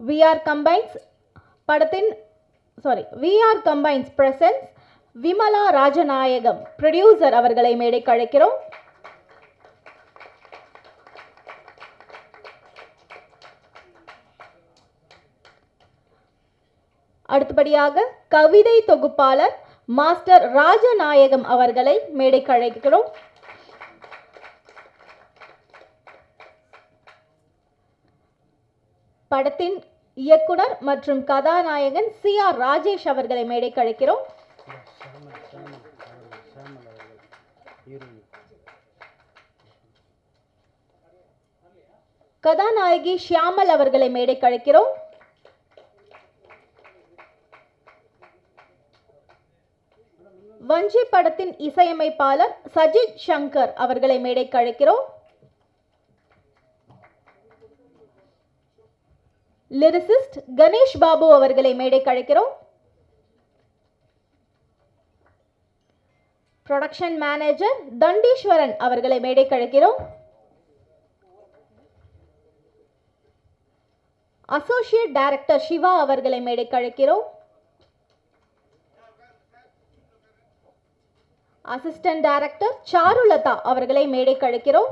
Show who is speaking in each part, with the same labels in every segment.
Speaker 1: VR Combines presents Vimala Rajanayagam producer அவர்களை மேடைக்கு அழைக்கிறோம். அடுத்தபடியாக கவிதை தொகுப்பாளர் மாஸ்டர் ராஜநாயகம் அவர்களை மேடைக்கு அழைக்கிறோம். படத்தின் இயக்குனர் மற்றும் கதாநாயகன் CR ராஜேஷ் அவர்களை மேடைக்கு அழைக்கிறோம். கதாநாயகி ஷியாமல் அவர்களை மேடைக்கு அழைக்கிறோம். வஞ்சி படத்தின் இசையமைப்பாளர் சஜித் சங்கர் அவர்களை மேடைக்கு அழைக்கிறோம். லிரிசிஸ்ட் கணேஷ் பாபு அவர்களை மேடைக்கு அழைக்கிறோம். ப்ரொடக்ஷன் மேனேஜர் தண்டீஸ்வரன் அவர்களை மேடைக்கு அழைக்கிறோம். அசோசியேட் டைரக்டர் சிவா அவர்களை மேடைக்கு அழைக்கிறோம். அசிஸ்டன்ட் டைரக்டர் சாருலதா அவர்களை மேடைக்கு அழைக்கிறோம்.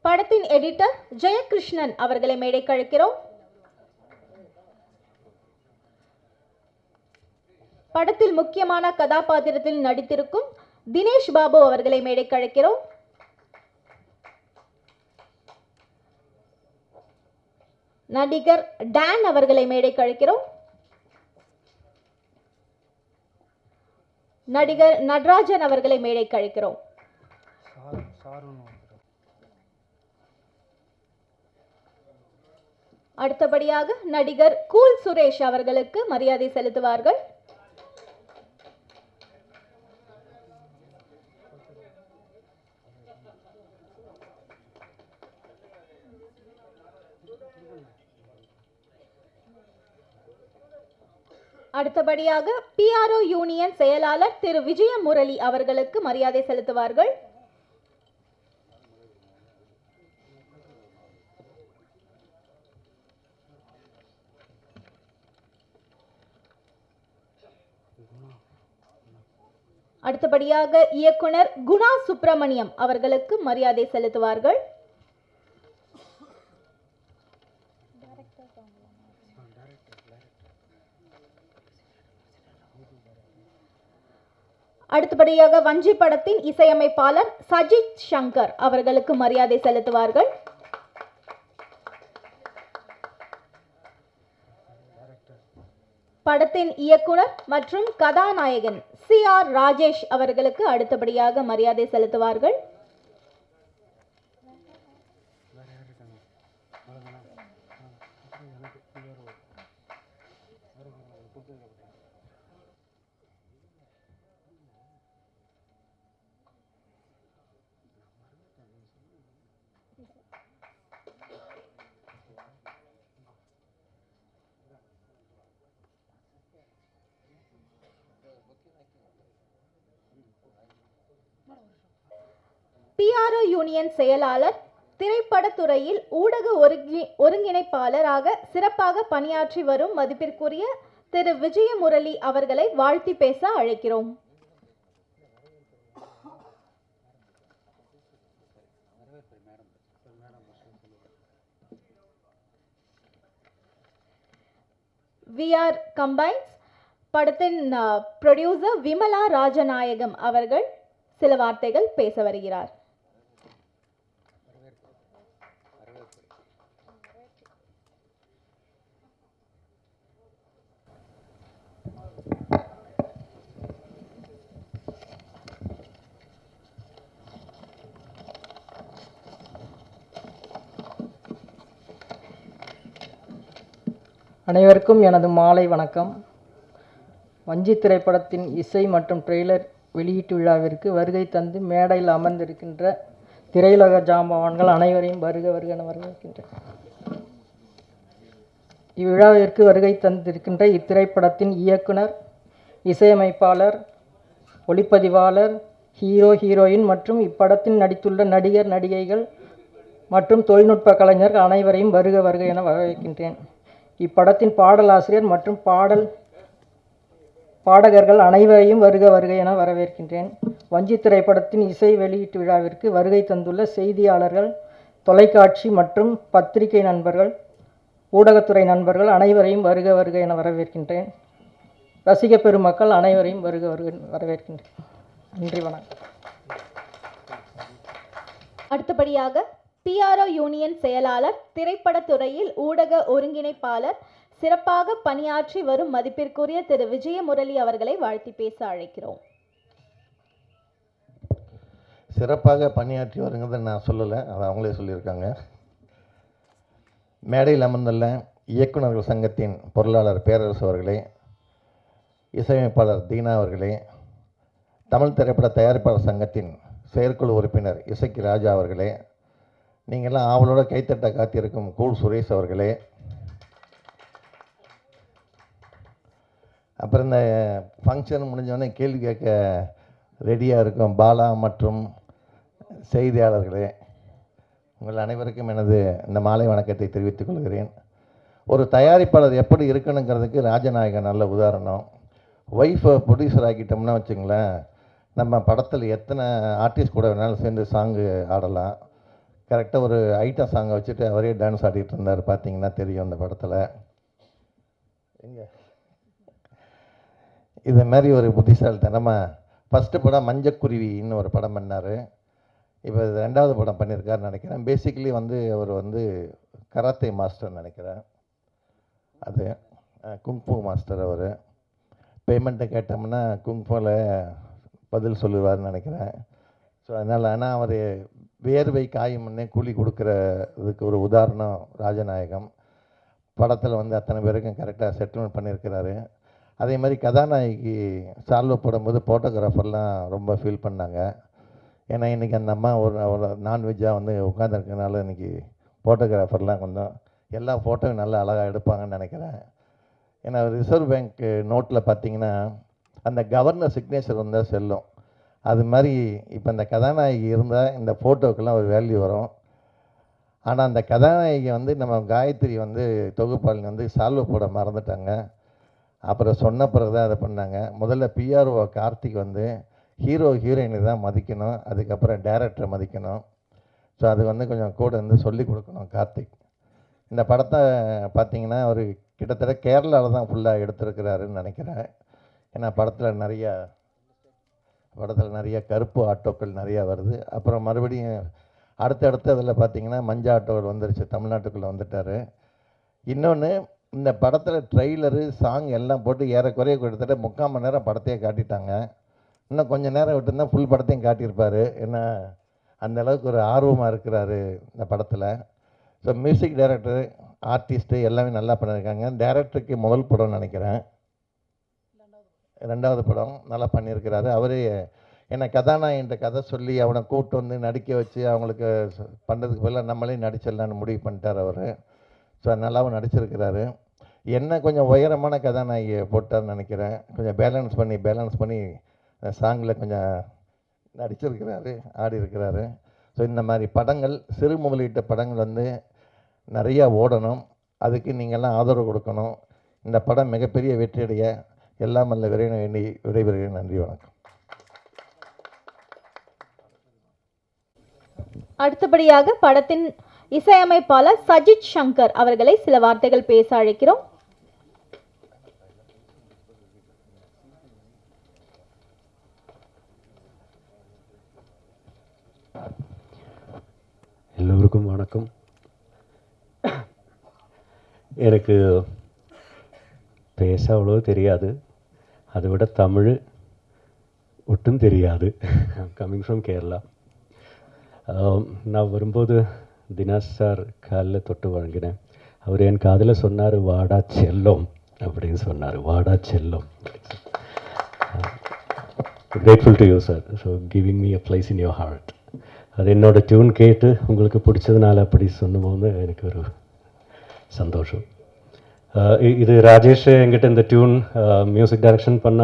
Speaker 1: படத்தின் எடிட்டர் ஜெயகிருஷ்ணன் அவர்களை மேடைக்கு அழைக்கிறோம். படத்தில் முக்கியமான கதாபாத்திரத்தில் நடித்திருக்கும் தினேஷ் பாபு அவர்களை மேடைக்கு அழைக்கிறோம். நடிகர் டான் அவர்களை மேடைக்கு அழைக்கிறோம். நடிகர் நடராஜன் அவர்களை மேடைக்கு அழைக்கிறோம். அடுத்தபடியாக நடிகர் கூல் சுரேஷ் அவர்களுக்கு மரியாதை செலுத்துவார்கள். அடுத்தபடியாக PRO யூனியன் செயலாளர் திரு விஜயமுரளி அவர்களுக்கு மரியாதை செலுத்துவார்கள். அடுத்தபடியாக இயக்குனர் குணா சுப்பிரமணியம் அவர்களுக்கு மரியாதை செலுத்துவார்கள். அடுத்தபடியாக வஞ்சி படத்தின் இசையமைப்பாளர் சஜித் சங்கர் அவர்களுக்கு மரியாதை செலுத்துவார்கள். படத்தின் இயக்குனர் மற்றும் கதாநாயகன் CR ராஜேஷ் அவர்களுக்கு அடுத்தபடியாக மரியாதை செலுத்துவார்கள். PRO யூனியன் செயலாளர் திரைப்படத்துறையில் ஊடக ஒருங்கிணைப்பாளராக சிறப்பாக பணியாற்றி வரும் மதிப்பிற்குரிய திரு விஜயமுரளி அவர்களை வாழ்த்தி பேச அழைக்கிறோம். VR Combines படத்தின் ப்ரொடியூசர் விமலா ராஜநாயகம் அவர்கள் சில வார்த்தைகள் பேச வருகிறார்.
Speaker 2: அனைவருக்கும் எனது மாலை வணக்கம். வஞ்சி திரைப்படத்தின் இசை மற்றும் ட்ரெய்லர் வெளியீட்டு விழாவிற்கு வருகை தந்து மேடையில் அமர்ந்திருக்கின்ற திரையுலக ஜாம்பவான்கள் அனைவரையும் வருக வருக என வரவேற்கின்றேன். இவ்விழாவிற்கு வருகை தந்திருக்கின்ற இத்திரைப்படத்தின் இயக்குனர், இசையமைப்பாளர், ஒளிப்பதிவாளர், ஹீரோ, ஹீரோயின் மற்றும் இப்படத்தில் நடித்துள்ள நடிகர், நடிகைகள் மற்றும் தொழில்நுட்ப கலைஞர்கள் அனைவரையும் வருக வருக என வரவேற்கின்றேன். இப்படத்தின் பாடலாசிரியர் மற்றும் பாடகர்கள் அனைவரையும் வருக வருக என வரவேற்கின்றேன். வஞ்சி திரைப்படத்தின் இசை வெளியீட்டு விழாவிற்கு வருகை தந்துள்ள செய்தியாளர்கள், தொலைக்காட்சி மற்றும் பத்திரிகை நண்பர்கள், ஊடகத்துறை நண்பர்கள் அனைவரையும் வருக வருக என வரவேற்கின்றேன். ரசிக பெருமக்கள் அனைவரையும் வருக வருக வரவேற்கின்றேன். நன்றி, வணக்கம்.
Speaker 1: அடுத்தபடியாக PRO யூனியன் செயலாளர், திரைப்படத்துறையில் ஊடக ஒருங்கிணைப்பாளர், சிறப்பாக பணியாற்றி வரும் மதிப்பிற்குரிய திரு விஜயமுரளி அவர்களை வாழ்த்தி பேச அழைக்கிறோம்.
Speaker 3: சிறப்பாக பணியாற்றி வருங்கிறத நான் சொல்லலை, அதை அவங்களே சொல்லியிருக்காங்க. மேடையில் அமர்ந்துள்ள இயக்குநர்கள் சங்கத்தின் பொருளாளர் பேரரசு அவர்களே, இசையமைப்பாளர் தீனா அவர்களே, தமிழ் திரைப்பட தயாரிப்பாளர் சங்கத்தின் செயற்குழு உறுப்பினர் இசக்கி ராஜா அவர்களே, நீங்கள்லாம் ஆவலோட கைத்தட்ட காத்திருக்கும் கூல் சுரேஷ் அவர்களே, அப்புறம் இந்த ஃபங்க்ஷன் முடிஞ்சவொடனே கேள்வி கேட்க ரெடியாக இருக்கும் பாலா மற்றும் செய்தியாளர்களே, உங்கள் அனைவருக்கும் எனது இந்த மாலை வணக்கத்தை தெரிவித்துக் கொள்கிறேன். ஒரு தயாரிப்பாளர் எப்படி இருக்கணுங்கிறதுக்கு ராஜநாயகன் நல்ல உதாரணம். ஒய்ஃபை ப்ரொடியூசர் ஆக்கிட்டோம்னா வச்சுங்களேன், நம்ம படத்தில் எத்தனை ஆர்டிஸ்ட் கூட வேணாலும் சேர்ந்து சாங்கு ஆடலாம். கரெக்டாக ஒரு ஐட்டம் சாங்கை வச்சுட்டு அவரே டான்ஸ் ஆடிட்டு இருந்தார், பார்த்தீங்கன்னா தெரியும் அந்த படத்தில். இது மாதிரி ஒரு புத்திசாலித்தனமாக ஃபஸ்ட்டு படம் மஞ்சக்குருவின்னு ஒரு படம் பண்ணார். இப்போ ரெண்டாவது படம் பண்ணியிருக்காருன்னு நினைக்கிறேன். பேசிக்கலி அவர் கராத்தே மாஸ்டர் நினைக்கிறேன். அது குங்ஃபூ மாஸ்டர். அவர் பேமெண்ட்டை கேட்டோம்னா குங்ஃபூவில் பதில் சொல்லுவார்னு நினைக்கிறேன். ஸோ அதனால் ஆனால் அவர் வேர்வை காயும்னே கூலி கொடுக்குறதுக்கு ஒரு உதாரணம் ராஜநாயகம். படத்தில் அத்தனை பேருக்கும் கரெக்டாக செட்டில்மெண்ட் பண்ணியிருக்கிறாரு. அதே மாதிரி கதாநாயகி சால்வ போடும்போது ஃபோட்டோகிராஃபர்லாம் ரொம்ப ஃபீல் பண்ணாங்க. ஏன்னா இன்றைக்கி அந்த அம்மா ஒரு நான்வெஜ்ஜாக உட்காந்துருக்கனால இன்றைக்கி ஃபோட்டோகிராஃபர்லாம் கொஞ்சம் எல்லா ஃபோட்டோவும் நல்லா அழகாக எடுப்பாங்கன்னு நினைக்கிறேன். ஏன்னா ரிசர்வ் பேங்க் நோட்டில் பார்த்திங்கன்னா அந்த கவர்னர் சிக்னேச்சர் வந்தால் செல்லும். அது மாதிரி இப்போ இந்த கதாநாயகி இருந்தால் இந்த ஃபோட்டோக்கெல்லாம் ஒரு வேல்யூ வரும். ஆனால் அந்த கதாநாயகி நம்ம காயத்ரி தொகுப்பாளினி சால்வ போட மறந்துட்டாங்க. அப்புறம் சொன்ன பிறகு தான் அதை பண்ணாங்க. முதல்ல PRO கார்த்திக் ஹீரோ ஹீரோயினை தான் மதிக்கணும், அதுக்கப்புறம் டைரக்டரை மதிக்கணும். ஸோ அது கொஞ்சம் கூட சொல்லி கொடுக்கணும் கார்த்திக். இந்த படத்தை பார்த்திங்கன்னா அவர் கிட்டத்தட்ட கேரளாவில் தான் ஃபுல்லாக எடுத்திருக்கிறாருன்னு நினைக்கிறேன். ஏன்னா படத்தில் நிறைய கருப்பு ஆட்டோக்கள் நிறையா வருது. அப்புறம் மறுபடியும் அடுத்தடுத்து அதில் பார்த்திங்கன்னா மஞ்சள் ஆட்டோவில் வந்துருச்சு, தமிழ்நாட்டுக்குள்ளே வந்துட்டார். இன்னொன்று, இந்த படத்தில் ட்ரெய்லரு சாங் எல்லாம் போட்டு ஏறக்குறைய கிட்டத்தட்ட 3/4 மணி நேரம் படத்தையே காட்டிட்டாங்க. இன்னும் கொஞ்சம் நேரம் விட்டுருந்தால் ஃபுல் படத்தையும் காட்டியிருப்பார். ஏன்னா அந்தளவுக்கு ஒரு ஆர்வமாக இருக்கிறாரு இந்த படத்தில். ஸோ மியூசிக் டைரக்டரு, ஆர்டிஸ்ட்டு எல்லாமே நல்லா பண்ணியிருக்காங்க. டைரக்டருக்கு முதல் படம் நினைக்கிறேன், 2வது படம் நல்லா பண்ணியிருக்கிறாரு அவரே. ஏன்னா கதாநாயகன்ட்ட கதை சொல்லி அவனை கூப்பிட்டு நடிக்க வச்சு அவங்களுக்கு பண்ணுறதுக்கு பதிலாக நம்மளே நடிச்சிடலான்னு முடிவு பண்ணிட்டார் அவர். ஸோ நல்லாவும் நடிச்சிருக்கிறாரு. என்ன கொஞ்சம் உயரமான கதாநாயகியை போட்டார்னு நினைக்கிறேன். கொஞ்சம் பேலன்ஸ் பண்ணி சாங்கில் கொஞ்சம் நடிச்சிருக்கிறாரு, ஆடி இருக்கிறாரு. ஸோ இந்த மாதிரி படங்கள், சிறு முதலீட்டு படங்கள் நிறையா ஓடணும். அதுக்கு நீங்கள்லாம் ஆதரவு கொடுக்கணும். இந்த படம் மிகப்பெரிய வெற்றியடைய எல்லாம் அல்ல விரைவில் வேண்டி விடைபெறுகிறேன். நன்றி, வணக்கம்.
Speaker 1: அடுத்தபடியாக படத்தின் இசையமைப்பாளர் சஜித் சங்கர் அவர்களை சில வார்த்தைகள் பேச அழைக்கிறோம்.
Speaker 4: எல்லோருக்கும் வணக்கம். எனக்கு பேச அவ்வளோ தெரியாது, அதை விட தமிழ் ஒட்டும் தெரியாது. Coming from Kerala. நான் வரும்போது தினேஷ் சார் காலில் தொட்டு வழங்கினேன். அவர் என் காதில் சொன்னார், வாடா செல்லம் அப்படின்னு சொன்னார். வாடா செல்லம். Grateful to you sir, so giving me a place in your heart. அது என்னோட டியூன் கேட்டு உங்களுக்கு பிடிச்சதுனால அப்படி சொன்னும்போது எனக்கு ஒரு சந்தோஷம். இது ராஜேஷ் என்கிட்ட இந்த டியூன் மியூசிக் டைரக்ஷன் பண்ண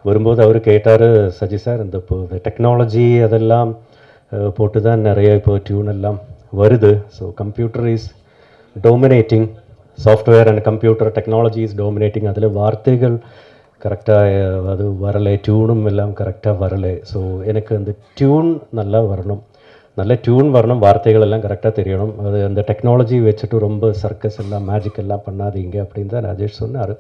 Speaker 4: வரும்போது அவர் கேட்டார், சஜி சார் இந்த இப்போ டெக்னாலஜி அதெல்லாம் போட்டு தான் நிறைய இப்போ டியூன் எல்லாம் வருது. So computer is dominating, software and computer technology is dominating. அதில் வார்த்தைகள் கரெக்டாக அது வரலை, டியூனும் எல்லாம் கரெக்டாக வரலை. ஸோ எனக்கு அந்த டியூன் நல்லா வரணும், நல்ல டியூன் வரணும், வார்த்தைகள் எல்லாம் கரெக்டாக தெரியணும். அது அந்த டெக்னாலஜி வச்சுட்டு ரொம்ப சர்க்கஸ் எல்லாம் மேஜிக் எல்லாம் பண்ணாதீங்க அப்படின்னு தான் ராஜேஷ் சொன்னார்.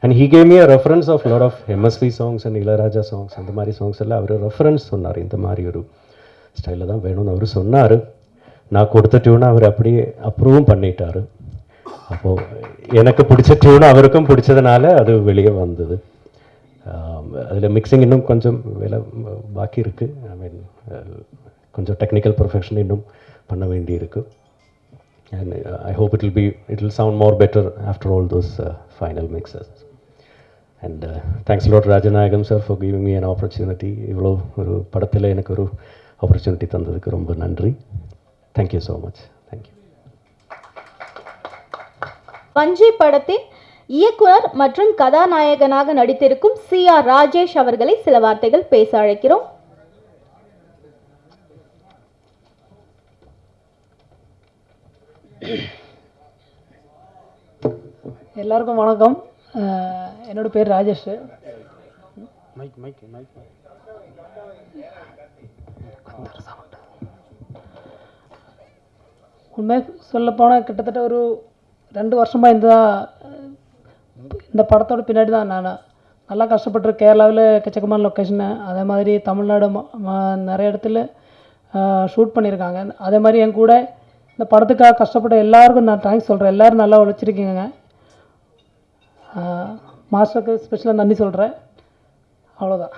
Speaker 4: And he gave me a reference of lot of MSV songs and Ilaiyaraaja songs, அந்த மாதிரி சாங்ஸ் எல்லாம் அவர் ரெஃபரன்ஸ் சொன்னார். இந்த மாதிரி ஒரு ஸ்டைலில் தான் வேணும்னு அவர் சொன்னார். நான் கொடுத்த டியூனை அவர் அப்படியே அப்ரூவும் பண்ணிட்டார். அப்போது எனக்கு பிடிச்ச டியூன் அவருக்கும் பிடிச்சதுனால அது வெளியே வந்தது. அதில் மிக்சிங் இன்னும் கொஞ்சம் வேலை பாக்கி இருக்குது. ஐ மீன் கொஞ்சம் டெக்னிக்கல் பர்ஃபெக்ஷன் இன்னும் பண்ண வேண்டி இருக்குது. And I hope it will sound more better after all those final mixes. And thanks lot Rajanayagam sir for giving me an opportunity. இவ்வளோ ஒரு படத்தில் எனக்கு ஒரு ஆப்பர்ச்சுனிட்டி தந்ததுக்கு ரொம்ப நன்றி. Thank you so much. தேங்க்யூ.
Speaker 1: வஞ்சி படத்தின் இயக்குனர் மற்றும் கதாநாயகனாக நடித்திருக்கும் CR ராஜேஷ் அவர்களை சில வார்த்தைகள் பேச அழைக்கிறோம்.
Speaker 5: எல்லாருக்கும் வணக்கம். என்னோட பேர் ராஜேஷ். உண்மை சொல்லப்போனால் கிட்டத்தட்ட ஒரு 2 வருஷமாக இந்த படத்தோட பின்னாடி தான் நான் நல்லா கஷ்டப்பட்டு. கேரளாவில் எக்கச்சக்கமான லொக்கேஷனு, அதே மாதிரி தமிழ்நாடு நிறைய இடத்துல ஷூட் பண்ணியிருக்காங்க. அதே மாதிரி என் கூட இந்த படத்துக்காக கஷ்டப்பட்ட எல்லாருக்கும் நான் தேங்க்ஸ் சொல்கிறேன். எல்லோரும் நல்லா உழைச்சிருக்கீங்க. மாஸ்டருக்கு ஸ்பெஷலாக நன்றி சொல்கிறேன். அவ்வளோதான்.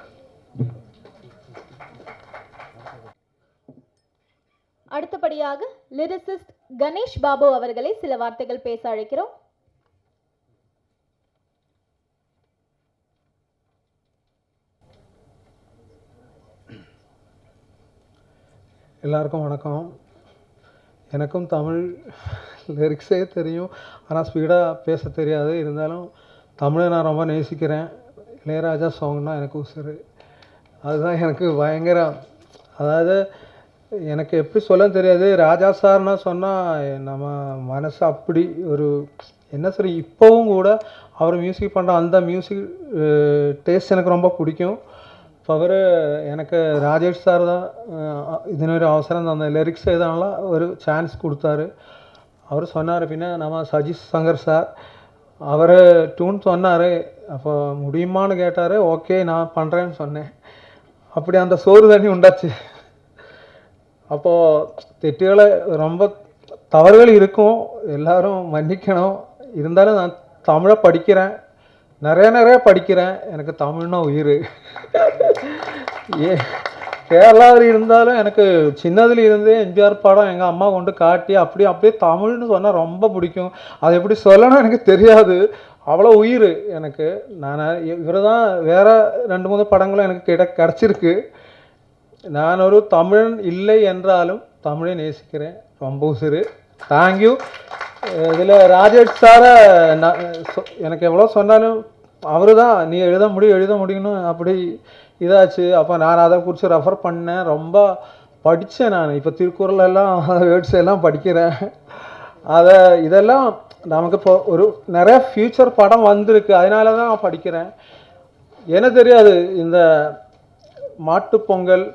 Speaker 1: அடுத்தபடியாக லிரிசிஸ்ட் கணேஷ் பாபு அவர்களை சில வார்த்தைகள் பேச அழைக்கிறோம்.
Speaker 6: எல்லாருக்கும் வணக்கம். எனக்கும் தமிழ் லிரிக்ஸே தெரியும், ஆனால் ஸ்பீடாக பேச தெரியாது. இருந்தாலும் தமிழை நான் ரொம்ப நேசிக்கிறேன். இளையராஜா சாங்னா எனக்கு உசுறு. அதுதான் எனக்கு பயங்கர, அதாவது எனக்கு எப்படி சொல்ல தெரியாது. ராஜா சார்னா சொன்னால் நம்ம மனசு அப்படி ஒரு என்ன சரி. இப்போவும் கூட அவர் மியூசிக் பண்ணுற அந்த மியூசிக் டேஸ்ட் எனக்கு ரொம்ப பிடிக்கும். இப்போ அவர் எனக்கு ராஜேஷ் சார் தான் ഇതിനൊരു അവസരം തന്ന ലിറിക്സ് എഴുതാനുള്ള ഒരു ചാൻസ് കൊടുത്താரு. அவர் சொன்னார். பின்ன நம்ம சஜித் சங்கர் சார் அவர் டியூன் சொன்னார். அப்போ முடியுமான்னு கேட்டார். ஓகே நான் பண்ணுறேன்னு சொன்னேன். அப்படி அந்த சோறு தண்ணி உண்டாச்சு. அப்போது தெட்டுகளை ரொம்ப தவறுகள் இருக்கும், எல்லாரும் மன்னிக்கணும். இருந்தாலும் நான் தமிழை படிக்கிறேன், நிறைய படிக்கிறேன். எனக்கு தமிழ்னா உயிர். கேரளாவில் இருந்தாலும் எனக்கு சின்னதுல இருந்தே எம்ஜிஆர் படம் எங்கள் அம்மா கொண்டு காட்டி அப்படியே தமிழ்னு சொன்னால் ரொம்ப பிடிக்கும். அது எப்படி சொல்லணும் எனக்கு தெரியாது, அவ்வளோ உயிர் எனக்கு. நான் இவர் தான் வேறு 2-3 படங்களும் எனக்கு கிடச்சிருக்கு. நான் ஒரு தமிழன் இல்லை என்றாலும் தமிழை நேசிக்கிறேன், ரொம்ப உசுறு. தேங்க்யூ. இதில் ராஜேஷ் சாரை எனக்கு எவ்வளோ சொன்னாலும் அவர் தான் நீ எழுத முடியும்னு அப்படி இதாச்சு. அப்போ நான் அதை குறித்து ரெஃபர் பண்ணேன், ரொம்ப படித்தேன். நான் இப்போ திருக்குறள் எல்லாம் வேர்ட்ஸ் எல்லாம் படிக்கிறேன். இதெல்லாம் நமக்கு இப்போ ஒரு நிறைய ஃப்யூச்சர் படம் வந்திருக்கு, அதனால தான் நான் படிக்கிறேன். எனக்கு தெரியாது இந்த மாட்டுப்பொங்கல்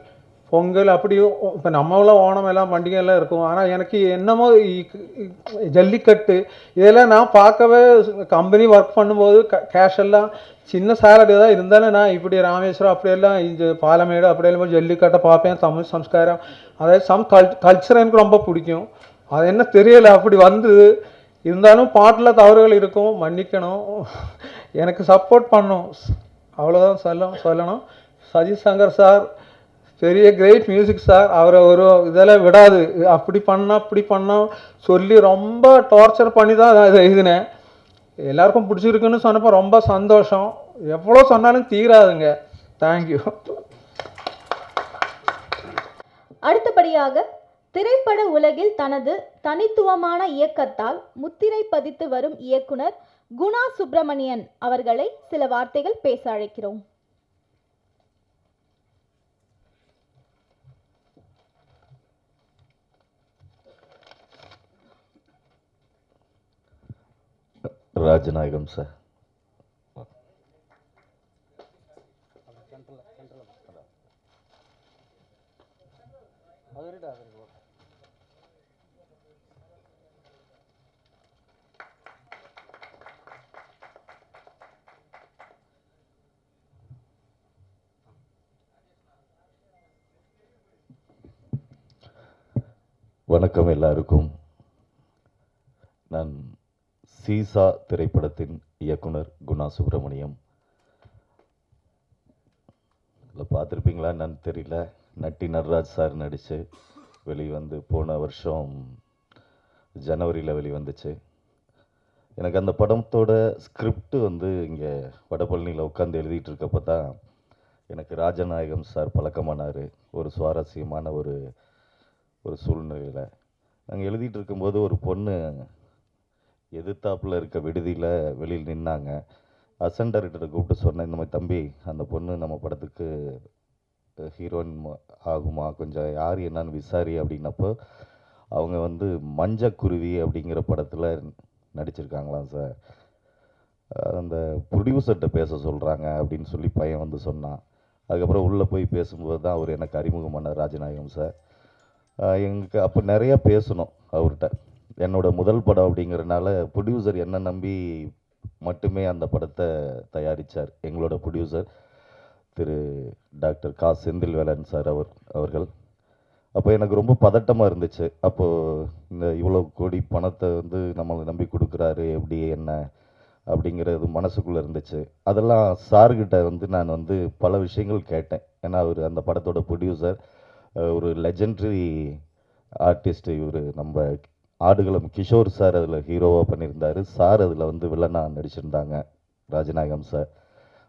Speaker 6: அப்படி இப்போ நம்மளாம் ஓணம் எல்லாம் பண்டிகை எல்லாம் இருக்கும். ஆனால் எனக்கு என்னமோ ஜல்லிக்கட்டு இதெல்லாம் நான் பார்க்கவே கம்பெனி ஒர்க் பண்ணும்போது கேஷ் எல்லாம் சின்ன சேலரி தான் இருந்தாலும் நான் இப்படி ராமேஸ்வரம் அப்படியெல்லாம் இந்த பாலமேடு அப்படியெல்லாம் ஜல்லிக்கட்டை பார்ப்பேன். தமிழ் சம்ஸ்காரம் அதாவது கல்ச்சர் எனக்கு ரொம்ப பிடிக்கும். அது என்ன தெரியலை அப்படி வந்தது. இருந்தாலும் பாட்டில் தவறுகள் இருக்கும், மன்னிக்கணும், எனக்கு சப்போர்ட் பண்ணணும், அவ்வளோதான் சொல்லணும். சஜித் சங்கர் சார் பெரிய கிரேட் மியூசிக் சார். அவரை ஒரு இதெல்லாம் விடாது, அப்படி பண்ணால் சொல்லி ரொம்ப டார்ச்சர் பண்ணி தான் இதை எழுதினேன். எல்லாருக்கும் பிடிச்சிருக்குன்னு சொன்னப்போ ரொம்ப சந்தோஷம். எவ்வளோ சொன்னாலும் தீராதுங்க. தேங்க்யூ.
Speaker 1: அடுத்தபடியாக திரைப்பட உலகில் தனது தனித்துவமான இயக்கத்தால் முத்திரை பதித்து வரும் இயக்குனர் குணா சுப்பிரமணியன் அவர்களை சில வார்த்தைகள் பேச அழைக்கிறோம்.
Speaker 7: ராஜநாயகம் சார். வணக்கம் எல்லாருக்கும். நான் சீசா திரைப்படத்தின் இயக்குனர் குணா சுப்பிரமணியம். இதில் பார்த்துருப்பீங்களா என்னன்னு தெரியல, நட்டி நட்ராஜ் சார் நடித்து வெளிவந்து போன வருஷம் ஜனவரியில் வெளிவந்துச்சு. எனக்கு அந்த படத்தோட ஸ்கிரிப்ட் வந்து இங்கே வடபழனியில் உட்காந்து எழுதிட்டு இருக்கப்போ தான் எனக்கு ராஜநாயகம் சார் பழக்கமானார். ஒரு சுவாரஸ்யமான ஒரு சூழ்நிலையில் நாங்கள் எழுதிட்டு இருக்கும்போது ஒரு பொண்ணு எதிர்த்தாப்பில் இருக்க விடுதியில் வெளியில் நின்னாங்க. அசன் டைரக்டரை கூப்பிட்டு சொன்னேன், இந்த மாதிரி தம்பி அந்த பொண்ணு நம்ம படத்துக்கு ஹீரோயின் ஆகுமா, கொஞ்சம் யார் என்னன்னு விசாரி அப்படின்னப்போ அவங்க வந்து மஞ்சக்குருவி அப்படிங்கிற படத்தில் நடிச்சிருக்காங்களாம் சார். அந்த ப்ரொடியூசர்கிட்ட பேச சொல்கிறாங்க அப்படின்னு சொல்லி பையன் வந்து சொன்னான். அதுக்கப்புறம் உள்ளே போய் பேசும்போது தான் அவர் எனக்கு அறிமுகமான ராஜநாயகம் சார். எங்களுக்கு அப்போ நிறையா பேசணும் அவர்கிட்ட. என்னோடய முதல் படம் அப்படிங்கிறனால ப்ரொடியூசர் என்னை நம்பி மட்டுமே அந்த படத்தை தயாரித்தார். எங்களோட ப்ரொடியூசர் திரு டாக்டர் கா செந்தில்வேலன் சார் அவர்கள். அப்போ எனக்கு ரொம்ப பதட்டமாக இருந்துச்சு. அப்போது இந்த இவ்வளோ கோடி பணத்தை வந்து நம்மளை நம்பி கொடுக்குறாரு, எப்படி என்ன அப்படிங்கிறது மனசுக்குள்ளே இருந்துச்சு. அதெல்லாம் சார்கிட்ட வந்து நான் வந்து பல விஷயங்கள் கேட்டேன். ஏன்னா அவர் அந்த படத்தோட ப்ரொடியூசர், ஒரு லெஜெண்டரி ஆர்டிஸ்ட். இவர் நம்ம ஆடுகளம் கிஷோர் சார் அதில் ஹீரோவாக பண்ணியிருந்தார். சார் அதில் வந்து வில்லனாக நடிச்சிருந்தாங்க, ராஜநாயகம் சார்.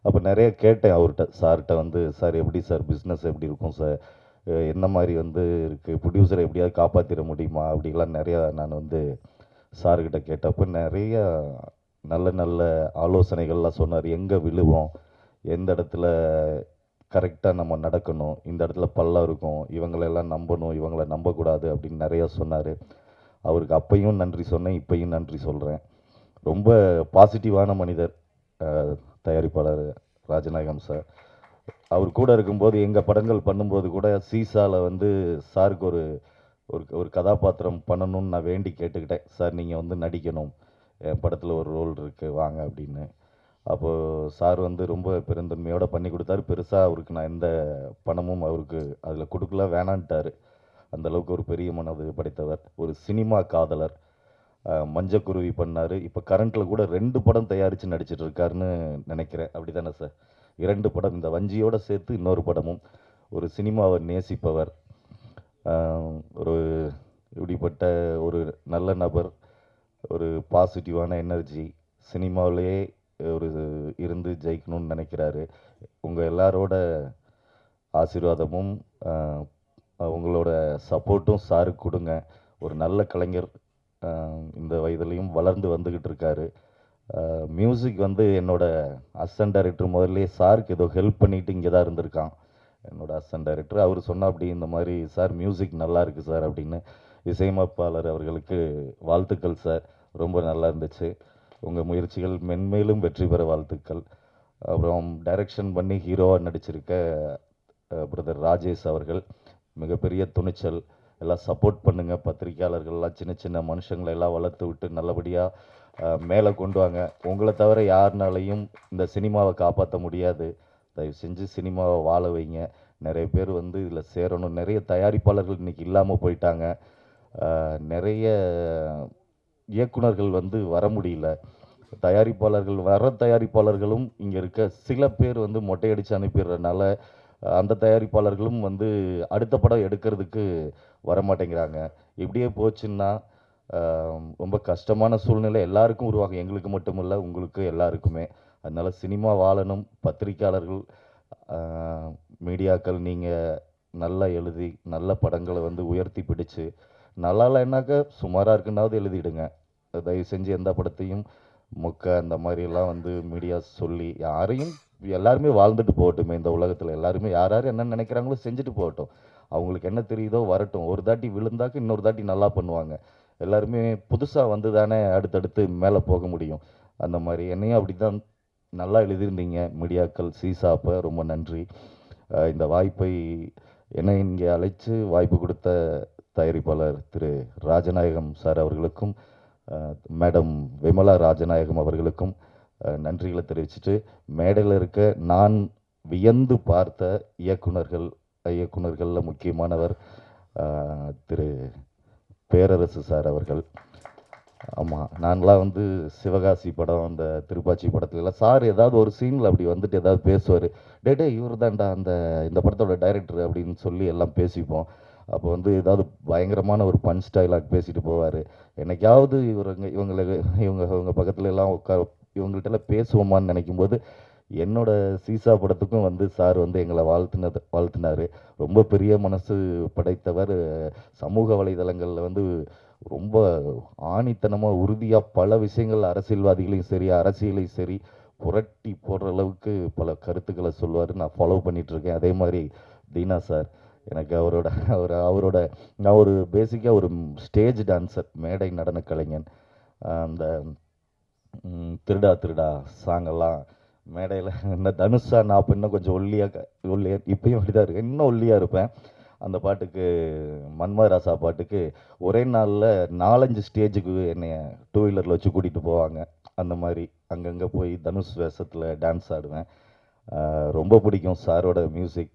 Speaker 7: அப்போ நிறைய கேட்டேன் அவர்கிட்ட, சார்கிட்ட வந்து சார் எப்படி சார் பிஸ்னஸ் எப்படி இருக்கும் சார், என்ன மாதிரி வந்து இருக்குது, ப்ரொடியூசரை எப்படியாவது காப்பாற்றிட முடியுமா அப்படிலாம் நிறையா நான் வந்து சார்கிட்ட கேட்டப்போ நிறைய நல்ல நல்ல ஆலோசனைகள்லாம் சொன்னார். எங்கே விழுவோம், எந்த இடத்துல கரெக்டாக நம்ம நடக்கணும், இந்த இடத்துல பள்ளம் இருக்கும், இவங்களெல்லாம் நம்பணும், இவங்களை நம்பக்கூடாது அப்படின்னு நிறையா சொன்னார். அவருக்கு அப்பையும் நன்றி சொன்னேன், இப்பையும் நன்றி சொல்கிறேன். ரொம்ப பாசிட்டிவான மனிதர் தயாரிப்பாளர் ராஜநாயகம் சார். அவர் கூட இருக்கும்போது எங்கள் படங்கள் பண்ணும்போது கூட சீசாவில் வந்து சாருக்கு ஒரு ஒரு கதாபாத்திரம் பண்ணணும்னு நான் வேண்டி கேட்டுக்கிட்டேன். சார் நீங்கள் வந்து நடிக்கணும், என் படத்தில் ஒரு ரோல் இருக்குது வாங்க அப்படின்னு. அப்போது சார் வந்து ரொம்ப பெருந்தன்மையோடு பண்ணி கொடுத்தாரு. பெருசாக அவருக்கு நான் எந்த பணமும் அவருக்கு அதில் கொடுக்கல, வேணான்ட்டார். அந்தளவுக்கு ஒரு பெரிய மனது படைத்தவர், ஒரு சினிமா காதலர். மஞ்சக்குருவி பண்ணார். இப்போ கரண்ட்டில் கூட 2 படம் தயாரித்து நடிச்சிட்டு இருக்காருன்னு நினைக்கிறேன். அப்படி தானே சார்? 2 படம், இந்த வஞ்சியோடு சேர்த்து இன்னொரு படமும். ஒரு சினிமாவை நேசிப்பவர், ஒரு இப்படிப்பட்ட ஒரு நல்ல நபர், ஒரு பாசிட்டிவான எனர்ஜி, சினிமாவிலேயே ஒரு இருந்து ஜெயிக்கணும்னு நினைக்கிறாரு. உங்கள் எல்லாரோட ஆசீர்வாதமும் உங்களோட சப்போர்ட்டும் சாருக்கு கொடுங்க. ஒரு நல்ல கலைஞர், இந்த வயதுலையும் வளர்ந்து வந்துக்கிட்டு இருக்காரு. மியூசிக் வந்து என்னோட அசிஸ்டன்ட் டைரக்டர் முதல்ல சாருக்கு ஏதோ ஹெல்ப் பண்ணிட்டு இங்கே தான் இருந்திருக்கான். என்னோட அசிஸ்டன்ட் டைரக்டர் அவர் சொன்னா அப்படி இந்த மாதிரி சார் மியூசிக் நல்லா இருக்குது சார் அப்படின்னு. இசையமைப்பாளர் அவர்களுக்கு வாழ்த்துக்கள் சார், ரொம்ப நல்லா இருந்துச்சு. உங்கள் முயற்சிகள் மென்மேலும் வெற்றி பெற வாழ்த்துக்கள். அப்புறம் டைரக்ஷன் பண்ணி ஹீரோவாக நடிச்சிருக்க பிரதர் ராஜேஷ் அவர்கள், மிகப்பெரிய துணிச்சல். எல்லாம் சப்போர்ட் பண்ணுங்கள். பத்திரிக்கையாளர்கள்லாம் சின்ன சின்ன மனுஷங்களை எல்லாம் வளர்த்து விட்டு நல்லபடியாக மேலே கொண்டு வாங்க. உங்களை தவிர யாருனாலையும் இந்த சினிமாவை காப்பாற்ற முடியாது. தயவு செஞ்சு சினிமாவை வாழ வைங்க. நிறைய பேர் வந்து இதில் சேரணும். நிறைய தயாரிப்பாளர்கள் இன்றைக்கி இல்லாமல் போயிட்டாங்க. நிறைய இயக்குனர்கள் வந்து வர முடியல. தயாரிப்பாளர்களும் இங்கே இருக்க சில பேர் வந்து மொட்டையடித்து அனுப்பிடுறதுனால அந்த தயாரிப்பாளர்களும் வந்து அடுத்த படம் எடுக்கிறதுக்கு வரமாட்டேங்கிறாங்க. இப்படியே போச்சுன்னா ரொம்ப கஷ்டமான சூழ்நிலை எல்லாருக்கும் உருவாகும், எங்களுக்கு மட்டும் இல்லை, உங்களுக்கு எல்லாருக்குமே. அதனால் சினிமா வாழணும். பத்திரிக்கையாளர்கள், மீடியாக்கள், நீங்கள் நல்லா எழுதி நல்ல படங்களை வந்து உயர்த்தி பிடிச்சு, நல்லா இல்லைன்னாக்கா சுமாராக இருக்குன்னாவது எழுதிடுங்க. தயவு செஞ்சு எந்த படத்தையும் அந்த மாதிரியெல்லாம் வந்து மீடியா சொல்லி யாரையும், எல்லாருமே வாழ்ந்துட்டு போகட்டுமே இந்த உலகத்தில். எல்லாருமே யார் யார் என்ன நினைக்கிறாங்களோ செஞ்சுட்டு போகட்டும். அவங்களுக்கு என்ன தெரியுதோ வரட்டும். ஒரு தாட்டி விழுந்தாக்க இன்னொரு தாட்டி நல்லா பண்ணுவாங்க. எல்லாருமே புதுசாக வந்து தானே அடுத்தடுத்து மேலே போக முடியும். அந்த மாதிரி என்னையும் அப்படி தான் நல்லா எழுதியிருந்தீங்க மீடியாக்கள் சீசாப்ப ரொம்ப நன்றி. இந்த வாய்ப்பை என்னை இங்கே அழைத்து வாய்ப்பு கொடுத்த தயாரிப்பாளர் திரு ராஜநாயகம் சார் அவர்களுக்கும் மேடம் விமலா ராஜநாயகம் அவர்களுக்கும் நன்றிகளை தெரிவிச்சுட்டு, மேடையில் இருக்க நான் வியந்து பார்த்த இயக்குனர்களில் முக்கியமானவர் திரு பேரரசு சார் அவர்கள். ஆமாம், நான்லாம் வந்து சிவகாசி படம், அந்த திருப்பாச்சி படத்துலலாம் சார் ஏதாவது ஒரு சீனில் அப்படி வந்துட்டு ஏதாவது பேசுவார், டே இவர் தான்டா இந்த படத்தோட டைரக்டர் அப்படின்னு சொல்லி எல்லாம் பேசிப்போம். அப்போ வந்து ஏதாவது பயங்கரமான ஒரு பஞ்ச் டைலாக் பேசிட்டு போவார். என்னைக்காவது இவங்க பக்கத்துல எல்லாம் இவங்கள்ட்டெல்லாம் பேசுவோமான்னு நினைக்கும்போது என்னோட சீசா படத்துக்கும் வந்து சார் வந்து எங்களை வாழ்த்தினார். ரொம்ப பெரிய மனசு படைத்தவர். சமூக வலைதளங்களில் வந்து ரொம்ப ஆணித்தனமாக உறுதியாக பல விஷயங்கள் அரசியல்வாதிகளையும் சரி அரசியலையும் சரி புரட்டி போடுற அளவுக்கு பல கருத்துக்களை சொல்லுவார். நான் ஃபாலோ பண்ணிகிட்ருக்கேன். அதே மாதிரி தீனா சார், எனக்கு அவரோட நான் ஒரு பேசிக்காக ஒரு ஸ்டேஜ் டான்ஸர், மேடை நடன கலைஞன். அந்த திருடா திருடா சாங்கெல்லாம் மேடையில் இந்த தனுஷா நான் அப்போ இன்னும் கொஞ்சம் ஒல்லியாக இப்பயும் அப்படி தான் இருக்கேன், இன்னும் ஒல்லியாக இருப்பேன். அந்த பாட்டுக்கு மன்மராசா பாட்டுக்கு ஒரே நாளில் 4-5 ஸ்டேஜுக்கு என்னை 2 வீலரில் வச்சு கூட்டிகிட்டு போவாங்க. அந்த மாதிரி அங்கங்கே போய் தனுஷ் வேஷத்தில் டான்ஸ் ஆடுவேன். ரொம்ப பிடிக்கும் சாரோட மியூசிக்.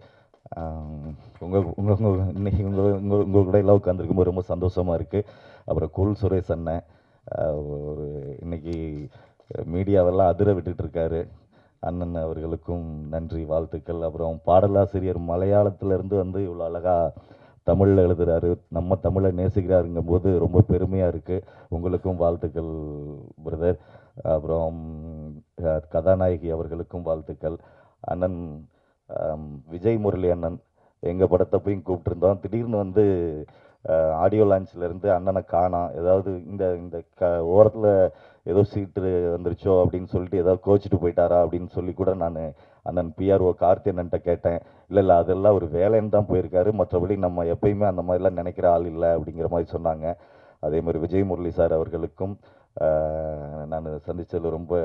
Speaker 7: இன்னைக்கு உங்கள் கூட எல்லாம் உட்காந்துருக்கும்போது ரொம்ப சந்தோஷமாக இருக்குது. அப்புறம் கூல் சுரேஷ் அண்ணன் ஒரு இன்னைக்கு மீடியாவெல்லாம் அதிர விட்டுட்ருக்காரு. அண்ணன் அவர்களுக்கும் நன்றி, வாழ்த்துக்கள். அப்புறம் பாடலாசிரியர் மலையாளத்திலேருந்து வந்து இவ்வளோ அழகாக தமிழில் எழுதுகிறாரு, நம்ம தமிழை நேசிக்கிறாருங்கும் போது ரொம்ப பெருமையாக இருக்குது. உங்களுக்கும் வாழ்த்துக்கள் பிரதர். அப்புறம் கதாநாயகி அவர்களுக்கும் வாழ்த்துக்கள். அண்ணன் விஜய் முரளி அண்ணன் எங்கள் படத்தை போய் கூப்பிட்டுருந்தோம். திடீர்னு வந்து ஆடியோ லான்ச்லேருந்து அண்ணனை காணோம், ஏதாவது இந்த ஓரத்தில் ஏதோ சீட்டு வந்துருச்சோ அப்படின்னு சொல்லிட்டு ஏதாவது கோச்சிட்டு போயிட்டாரா அப்படின்னு சொல்லி கூட நான் அண்ணன் பிஆர்ஓ கார்த்தி அண்ணன்ட்ட கேட்டேன். இல்லை அதெல்லாம் ஒரு வேலைன்னு தான் போயிருக்காரு, மற்றபடி நம்ம எப்பயுமே அந்த மாதிரிலாம் நினைக்கிற ஆள் இல்லை அப்படிங்கிற மாதிரி சொன்னாங்க. அதே மாதிரி விஜய் முரளி சார் அவர்களுக்கும் நான் சந்தித்ததில் ரொம்ப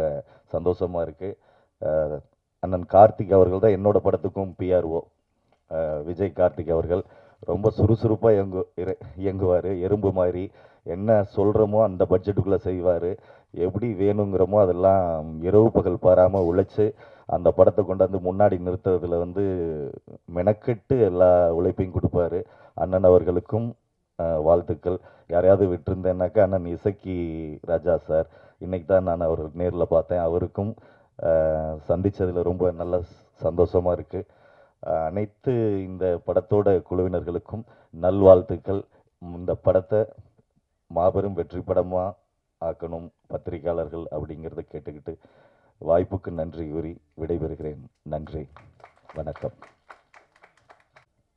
Speaker 7: சந்தோஷமாக இருக்குது. அண்ணன் கார்த்திக் அவர்கள் தான் என்னோட படத்துக்கும் பிஆர்ஓ. விஜய் கார்த்திக் அவர்கள் ரொம்ப சுறுசுறுப்பாக இயங்குவார், எறும்பு மாதிரி. என்ன சொல்கிறோமோ அந்த பட்ஜெட்டுக்குள்ளே செய்வார், எப்படி வேணுங்கிறோமோ அதெல்லாம் இரவு பகல் பாராமல் உழைச்சி அந்த படத்தை கொண்டாந்து முன்னாடி நிறுத்துறதுல வந்து மெனக்கெட்டு எல்லா உழைப்பையும் கொடுப்பாரு. அண்ணன் அவர்களுக்கும் வாழ்த்துக்கள். யாரையாவது விட்டுருந்தேன்னாக்கா அண்ணன் இசக்கி ராஜா சார், இன்னைக்கு தான் நான் அவர் நேரில் பார்த்தேன். அவருக்கும் சந்தித்ததில் ரொம்ப நல்ல சந்தோஷமாக இருக்குது. அனைத்து இந்த படத்தோட குழுவினர்களுக்கும் நல்வாழ்த்துக்கள். இந்த படத்தை மாபெரும் வெற்றி படமாக ஆக்கணும் பத்திரிகையாளர்கள் அப்படிங்கிறத கேட்டுக்கிட்டு வாய்ப்புக்கு நன்றி கூறி விடைபெறுகிறேன். நன்றி, வணக்கம்.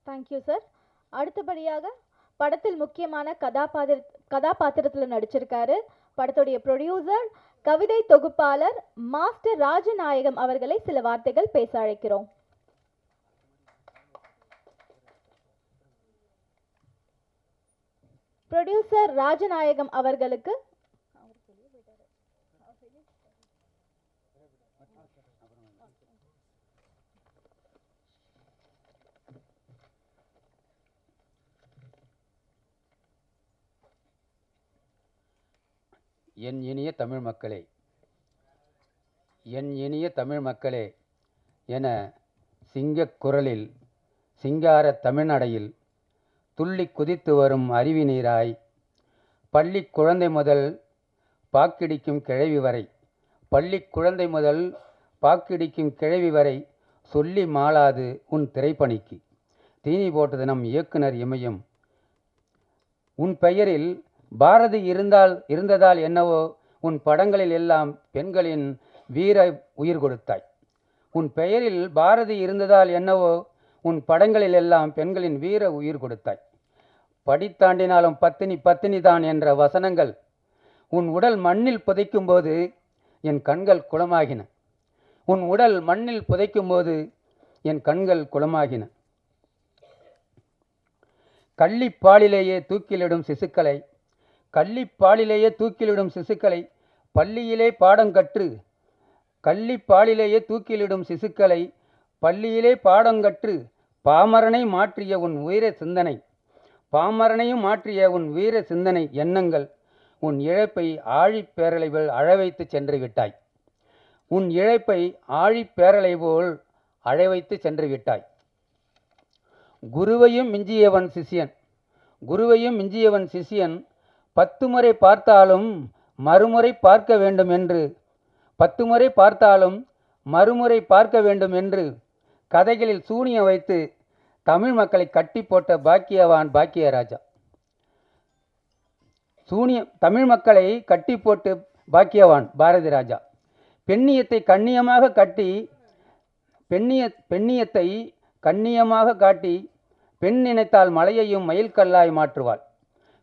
Speaker 1: Thank you sir. அடுத்தபடியாக படத்தில் முக்கியமான கதாபாத்திரத்தில் நடிச்சிருக்காரு படத்துடைய ப்ரொடியூசர், கவிதை தொகுப்பாளர் மாஸ்டர் ராஜநாயகம் அவர்களை சில வார்த்தைகள் பேச அழைக்கிறோம். ப்ரொடியூசர் ராஜநாயகம் அவர்களுக்கு
Speaker 8: என் இனிய தமிழ் மக்களே, என் இனிய தமிழ் மக்களே என சிங்கக் குரலில் சிங்கார தமிழ்நடையில் துள்ளி குதித்து வரும் அருவி நீராய், பள்ளி குழந்தை முதல் பாக்கிடிக்கும் கிழவி வரை, பள்ளி குழந்தை முதல் பாக்கிடிக்கும் கிழவி வரை சொல்லி மாளாது உன் திரைப்பணிக்கு தீனி போட்டது நம் இயக்குனர் இமயம். உன் பெயரில் பாரதி இருந்ததால் என்னவோ உன் படங்களில் எல்லாம் பெண்களின் வீர உயிர் கொடுத்தாய். உன் பெயரில் பாரதி இருந்ததால் என்னவோ உன் படங்களில் எல்லாம் பெண்களின் வீர உயிர் கொடுத்தாய். படித்தாண்டினாலும் பத்தினி தான் என்ற வசனங்கள் உன் உடல் மண்ணில் புதைக்கும் போது என் கண்கள் குளமாகின. உன் உடல் மண்ணில் புதைக்கும் போது என் கண்கள் குளமாகின. கள்ளிப்பாலிலேயே தூக்கிலிடும் சிசுக்களை பள்ளியிலே பாடங்கற்று கள்ளிப்பாலிலேயே தூக்கிலிடும் சிசுக்களை பள்ளியிலே பாடங்கற்று பாமரனை மாற்றிய உன் வீர சிந்தனை, பாமரனையும் மாற்றிய உன் வீர சிந்தனை எண்ணங்கள் உன் இழப்பை ஆழிப்பேரலை போல் அழவைத்து சென்று விட்டாய். உன் இழப்பை ஆழிப்பேரலை போல் அழவைத்து சென்று விட்டாய். குருவையும் மிஞ்சியவன் சிஷ்யன், குருவையும் மிஞ்சியவன் சிஷ்யன் 10 முறை பார்த்தாலும் மறுமுறை பார்க்க வேண்டும் என்று, 10 முறை பார்த்தாலும் மறுமுறை பார்க்க வேண்டும் என்று கதைகளில் சூனியம் வைத்து தமிழ் மக்களை கட்டி போட்ட பாக்கியவான் பாக்கியராஜா. தமிழ் மக்களை கட்டி போட்டு பாக்கியவான் பாரதி ராஜா. பெண்ணியத்தை கண்ணியமாக கட்டி பெண்ணியத்தை கண்ணியமாக காட்டி பெண் நினைத்தால் மலையையும் மயில்கல்லாய் மாற்றுவாள்,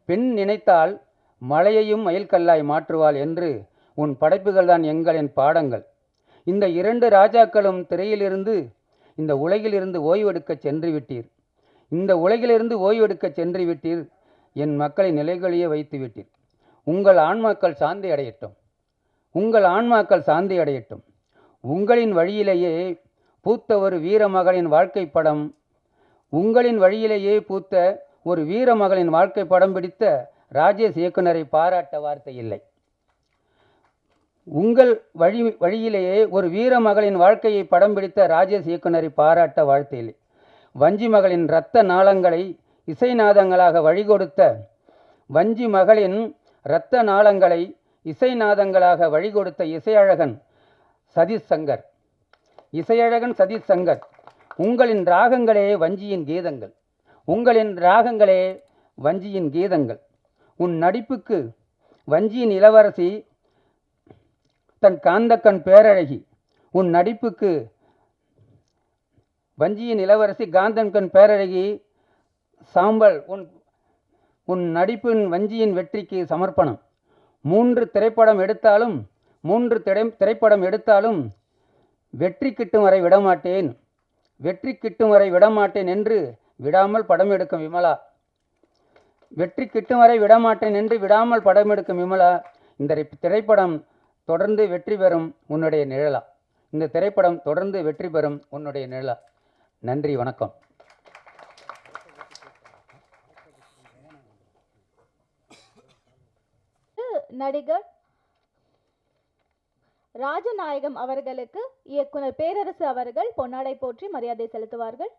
Speaker 8: பெண் நினைத்தால் மலையையும் மயில்கல்லாய் மாற்றுவாள் என்று உன் படைப்புகள் தான் எங்களின் பாடங்கள். இந்த 2 ராஜாக்களும் திரையிலிருந்து இந்த உலகிலிருந்து ஓய்வெடுக்க சென்று விட்டீர். இந்த உலகிலிருந்து ஓய்வெடுக்க சென்று விட்டீர். என் மக்களை நிலைகொழிய வைத்து விட்டீர். உங்கள் ஆன்மாக்கள் சாந்தி அடையட்டும், உங்கள் ஆன்மாக்கள் சாந்தி அடையட்டும். உங்களின் வழியிலேயே பூத்த ஒரு வீரமகளின் வாழ்க்கை படம், உங்களின் வழியிலேயே பூத்த ஒரு வீரமகளின் வாழ்க்கை படம் பிடித்த ராஜேஷ் இயக்குனரை பாராட்ட வார்த்தை இல்லை. உங்கள் வழியிலேயே ஒரு வீரமகளின் வாழ்க்கையை படம் பிடித்த ராஜேஷ் இயக்குனரை பாராட்ட வார்த்தை இல்லை. வஞ்சி மகளின் இரத்த நாளங்களை இசைநாதங்களாக வழிகொடுத்த, வஞ்சி மகளின் இரத்த நாளங்களை இசைநாதங்களாக வழிகொடுத்த இசையழகன் சதீஷ் சங்கர், இசையழகன் சதீஷ் சங்கர். உங்களின் ராகங்களே வஞ்சியின் கீதங்கள், உங்களின் ராகங்களே வஞ்சியின் கீதங்கள். உன் நடிப்புக்கு வஞ்சியின் இளவரசி தன் காந்தக்கண் பேரழகி, உன் நடிப்புக்கு வஞ்சியின் இளவரசி காந்தன்கண் பேரழகி சாம்பல். உன் நடிப்பின் வஞ்சியின் வெற்றிக்கு சமர்ப்பணம். 3 திரைப்படம் எடுத்தாலும் 3 திரைப்படம் எடுத்தாலும் வெற்றி கிட்டும் வரை விடமாட்டேன், வெற்றி கிட்டும் வரை விடமாட்டேன் என்று விடாமல் படம் எடுக்கும் விமலா, வெற்றி கிட்டும் வரை விடமாட்டேன் என்று விடாமல் படம் எடுக்கும் விமலா. இந்த திரைப்படம் தொடர்ந்து வெற்றி பெறும் உன்னுடைய நிழலா, இந்த திரைப்படம் தொடர்ந்து வெற்றி பெறும் உன்னுடைய நிழலா. நன்றி, வணக்கம்.
Speaker 1: நடிகர் ராஜநாயகம் அவர்களுக்கு இயக்குனர் பேரரசு அவர்கள் பொன்னாடை போற்றி மரியாதை செலுத்துவார்கள்.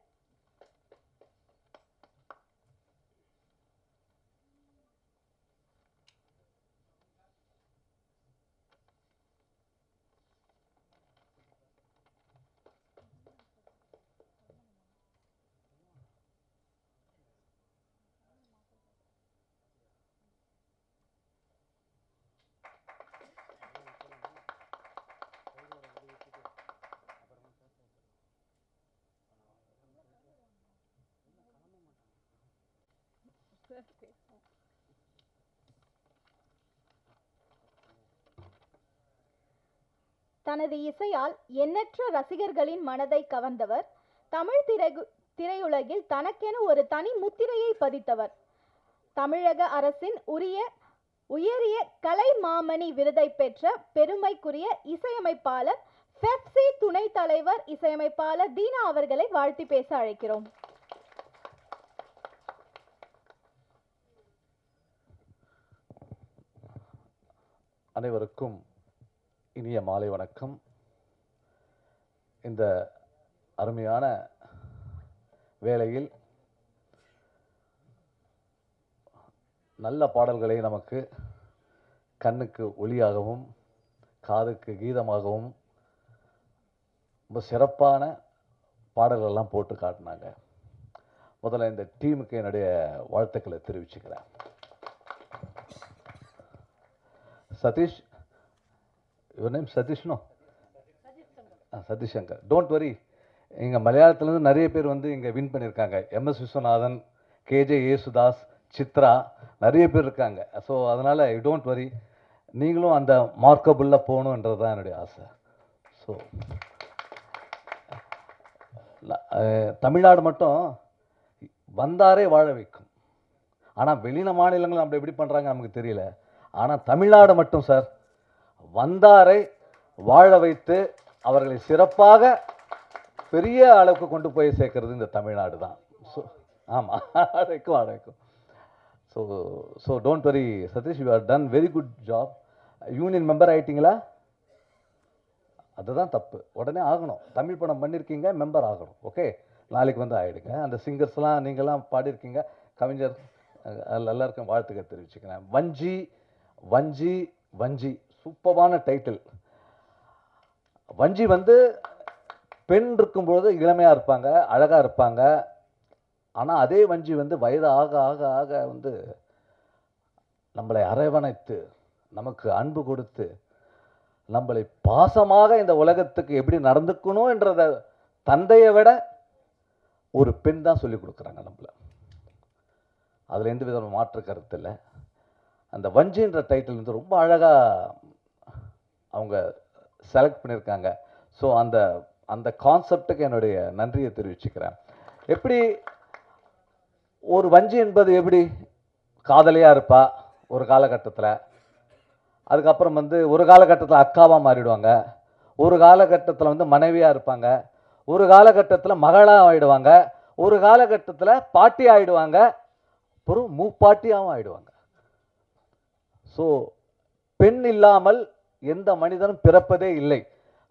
Speaker 1: தனது இசையால் எண்ணற்ற ரசிகர்களின் மனதை கவர்ந்தவர். தமிழ் திரையுலகில் தனக்கென ஒரு தனி முத்திரையை பதித்தவர். தமிழக அரசின் உயரிய கலை மாமணி விருதை பெற்ற பெருமைக்குரிய இசையமைப்பாளர், பெப்சி துணைத் தலைவர் இசையமைப்பாளர் தீனா அவர்களை வாழ்த்தி பேச அழைக்கிறோம்.
Speaker 9: அனைவருக்கும் இனிய மாலை வணக்கம். இந்த அருமையான வேளையில் நல்ல பாடல்களை நமக்கு கண்ணுக்கு ஒளியாகவும் காதுக்கு கீதமாகவும் ரொம்ப சிறப்பான பாடல்களெல்லாம் போட்டு காட்டினாங்க. முதல்ல இந்த டீமுக்கு என்னுடைய வாழ்த்துக்களை தெரிவிச்சுக்கிறேன். சதீஷ், யுவர் நேம் சதீஷ்னோ? சதீஷ் சங்கர். டோன்ட் வரி, இங்கே மலையாளத்துலேருந்து நிறைய பேர் வந்து இங்கே வின் பண்ணியிருக்காங்க. MS விஸ்வநாதன், KJ யேசுதாஸ், சித்ரா, நிறைய பேர் இருக்காங்க. ஸோ அதனால் யூ டோன்ட் வரி, நீங்களும் அந்த மார்க்கபுளில் போகணுன்றது தான் என்னுடைய ஆசை. ஸோ தமிழ்நாடு மட்டும் வந்தாரே வாழ வைக்கும். ஆனால் வெளியில மாநிலங்கள் நம்ம எப்படி பண்ணுறாங்க நமக்கு தெரியல. ஆனால் தமிழ்நாடு மட்டும் சார் வந்தாரை வாழ வைத்து அவர்களை சிறப்பாக பெரிய அளவுக்கு கொண்டு போய் சேர்க்கறது இந்த தமிழ்நாடு தான். ஸோ ஆமாம், அழைக்கும். So don't worry Satish, you are done very good job. Union member ஆகிட்டீங்களா? அதுதான் தப்பு, உடனே ஆகணும். தமிழ் படம் பண்ணியிருக்கீங்க, மெம்பர் ஆகணும். ஓகே, நாளைக்கு வந்து ஆகிடுங்க. அந்த சிங்கர்ஸ்லாம் நீங்கள்லாம் பாடியிருக்கீங்க, கவிஞர் எல்லாருக்கும் வாழ்த்துக்கள் தெரிவிச்சுக்கிறேன். வஞ்சி வஞ்சி வஞ்சி சூப்பரான டைட்டில். வஞ்சி வந்து பெண் இருக்கும்போது இளமையாக இருப்பாங்க, அழகாக இருப்பாங்க. ஆனால் அதே வஞ்சி வந்து வயது ஆக ஆக ஆக வந்து நம்மளை அரவணைத்து நமக்கு அன்பு கொடுத்து நம்மளை பாசமாக இந்த உலகத்துக்கு எப்படி நடந்துக்கணும் என்றத தந்தையை விட ஒரு பெண் தான் சொல்லி கொடுக்குறாங்க நம்மளை. அதில் எந்த விதமான மாற்று கருத்து இல்லை. அந்த வஞ்சின்ற டைட்டில் வந்து ரொம்ப அழகாக அவங்க செலக்ட் பண்ணியிருக்காங்க. ஸோ அந்த அந்த கான்செப்டுக்கு என்னுடைய நன்றியை தெரிவிச்சுக்கிறேன். எப்படி ஒரு வஞ்சி என்பது எப்படி காதலியாக இருப்பா ஒரு காலகட்டத்தில், அதுக்கப்புறம் வந்து ஒரு காலகட்டத்தில் அக்காவாக மாறிடுவாங்க, ஒரு காலகட்டத்தில் வந்து மனைவியாக இருப்பாங்க, ஒரு காலகட்டத்தில் மகளாக ஆகிடுவாங்க, ஒரு காலகட்டத்தில் பாட்டி ஆகிடுவாங்க, அப்புறம் மூப்பாட்டியாகவும் ஆகிடுவாங்க. ஸோ பெண் இல்லாமல் எந்த மனிதனும் பிறப்பதே இல்லை.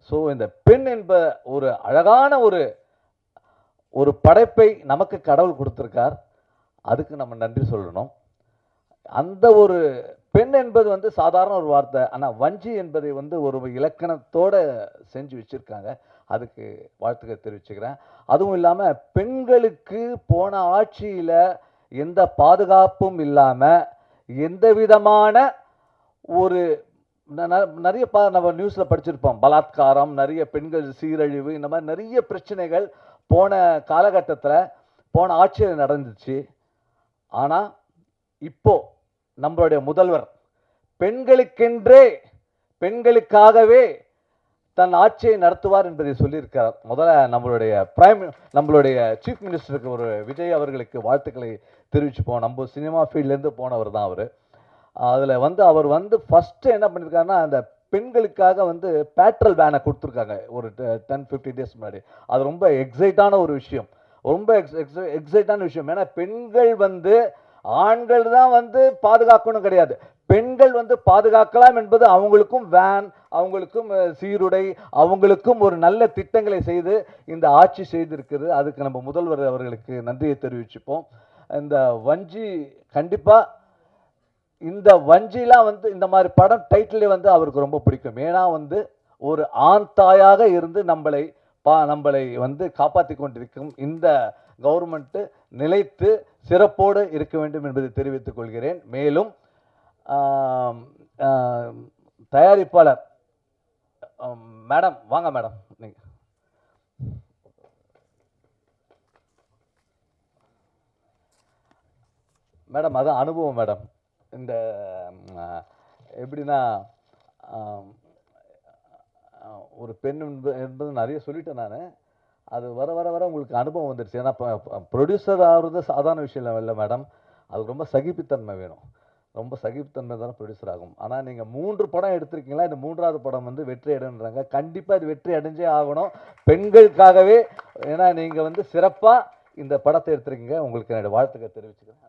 Speaker 9: ஸோ இந்த பெண் என்ப ஒரு அழகான ஒரு படைப்பை நமக்கு கடவுள் கொடுத்துருக்கார். அதுக்கு நம்ம நன்றி சொல்லணும். அந்த ஒரு பெண் என்பது வந்து சாதாரண ஒரு வார்த்தை, ஆனால் வஞ்சி என்பதை வந்து ஒரு இலக்கணத்தோடு செஞ்சு வச்சுருக்காங்க. அதுக்கு வாழ்த்துக்கள் தெரிவிச்சுக்கிறேன். அதுவும் இல்லாமல் பெண்களுக்கு போன ஆட்சியில் எந்த பாதுகாப்பும் இல்லாமல் எந்த விதமான ஒரு நிறைய நம்ம நியூஸில் படிச்சிருப்போம், பலாத்காரம், நிறைய பெண்கள் சீரழிவு, இந்த மாதிரி நிறைய பிரச்சனைகள் போன காலகட்டத்தில் போன ஆட்சியில் நடந்துச்சு. ஆனால் இப்போ நம்மளுடைய முதல்வர் பெண்களுக்கென்றே பெண்களுக்காகவே தன் ஆட்சியை நடத்துவார் என்பதை சொல்லியிருக்கார். முதல்ல நம்மளுடைய சீஃப் மினிஸ்டருக்கு ஒரு விஜய் அவர்களுக்கு வாழ்த்துக்களை தெரிவிச்சுப்போம். நம்ம சினிமா ஃபீல்ட்லேருந்து போனவர் தான் அவர். அதில் வந்து அவர் வந்து ஃபஸ்ட்டு என்ன பண்ணியிருக்காருன்னா, அந்த பெண்களுக்காக வந்து பேட்ரல் பேனை கொடுத்துருக்காங்க ஒரு 10-15 டேஸ் முன்னாடி. அது ரொம்ப எக்ஸைட்டான ஒரு விஷயம், ரொம்ப எக்ஸைட்டான விஷயம். ஏன்னா பெண்கள் வந்து ஆண்கள் தான் வந்து பாதுகாக்கணும் கிடையாது, பெண்கள் வந்து பாதுகாக்கலாம் என்பது அவங்களுக்கும் வேன், அவங்களுக்கும் சீருடை, அவங்களுக்கும் ஒரு நல்ல திட்டங்களை செய்து இந்த ஆட்சி செய்திருக்குது. அதுக்கு நம்ம முதல்வர் அவர்களுக்கு நன்றியை தெரிவிச்சுப்போம். இந்த வஞ்சி கண்டிப்பாக இந்த வஞ்சிலாம் வந்து இந்த மாதிரி படம் டைட்டிலே வந்து அவருக்கு ரொம்ப பிடிக்கும். ஏன்னா வந்து ஒரு ஆண் தாயாக இருந்து நம்மளை வந்து காப்பாற்றி கொண்டிருக்கும் இந்த கவர்மெண்ட்டு நிலைத்து சிறப்போடு இருக்க வேண்டும் என்பதை தெரிவித்துக் கொள்கிறேன். மேலும் தயாரிப்பாளர் மேடம் வாங்க மேடம், நீங்கள் மேடம் அதான் அனுபவம் மேடம். இந்த எப்படின்னா ஒரு பெண் என்பது நிறைய சொல்லிட்டேன் நான். அது வர வர வர உங்களுக்கு அனுபவம் வந்துடுச்சு. ஏன்னா ப்ரொடியூசர் ஆகிறது சாதாரண விஷயம் இல்லை மேடம், அது ரொம்ப சகிப்புத்தன்மை வேணும். ரொம்ப சகிப்புத்தன்மை தானே ப்ரொடியூசர் ஆகும். ஆனால் நீங்கள் 3 படம் எடுத்திருக்கீங்களா, இந்த 3வது படம் வந்து வெற்றி அடைன்றாங்க. கண்டிப்பாக இது வெற்றி அடைஞ்சே ஆகணும் பெண்களுக்காகவே. ஏன்னா நீங்கள் வந்து சிறப்பாக இந்த படத்தை எடுத்திருக்கீங்க. உங்களுக்கு என்னுடைய வாழ்த்துக்கள் தெரிவிச்சுக்கிறேன்.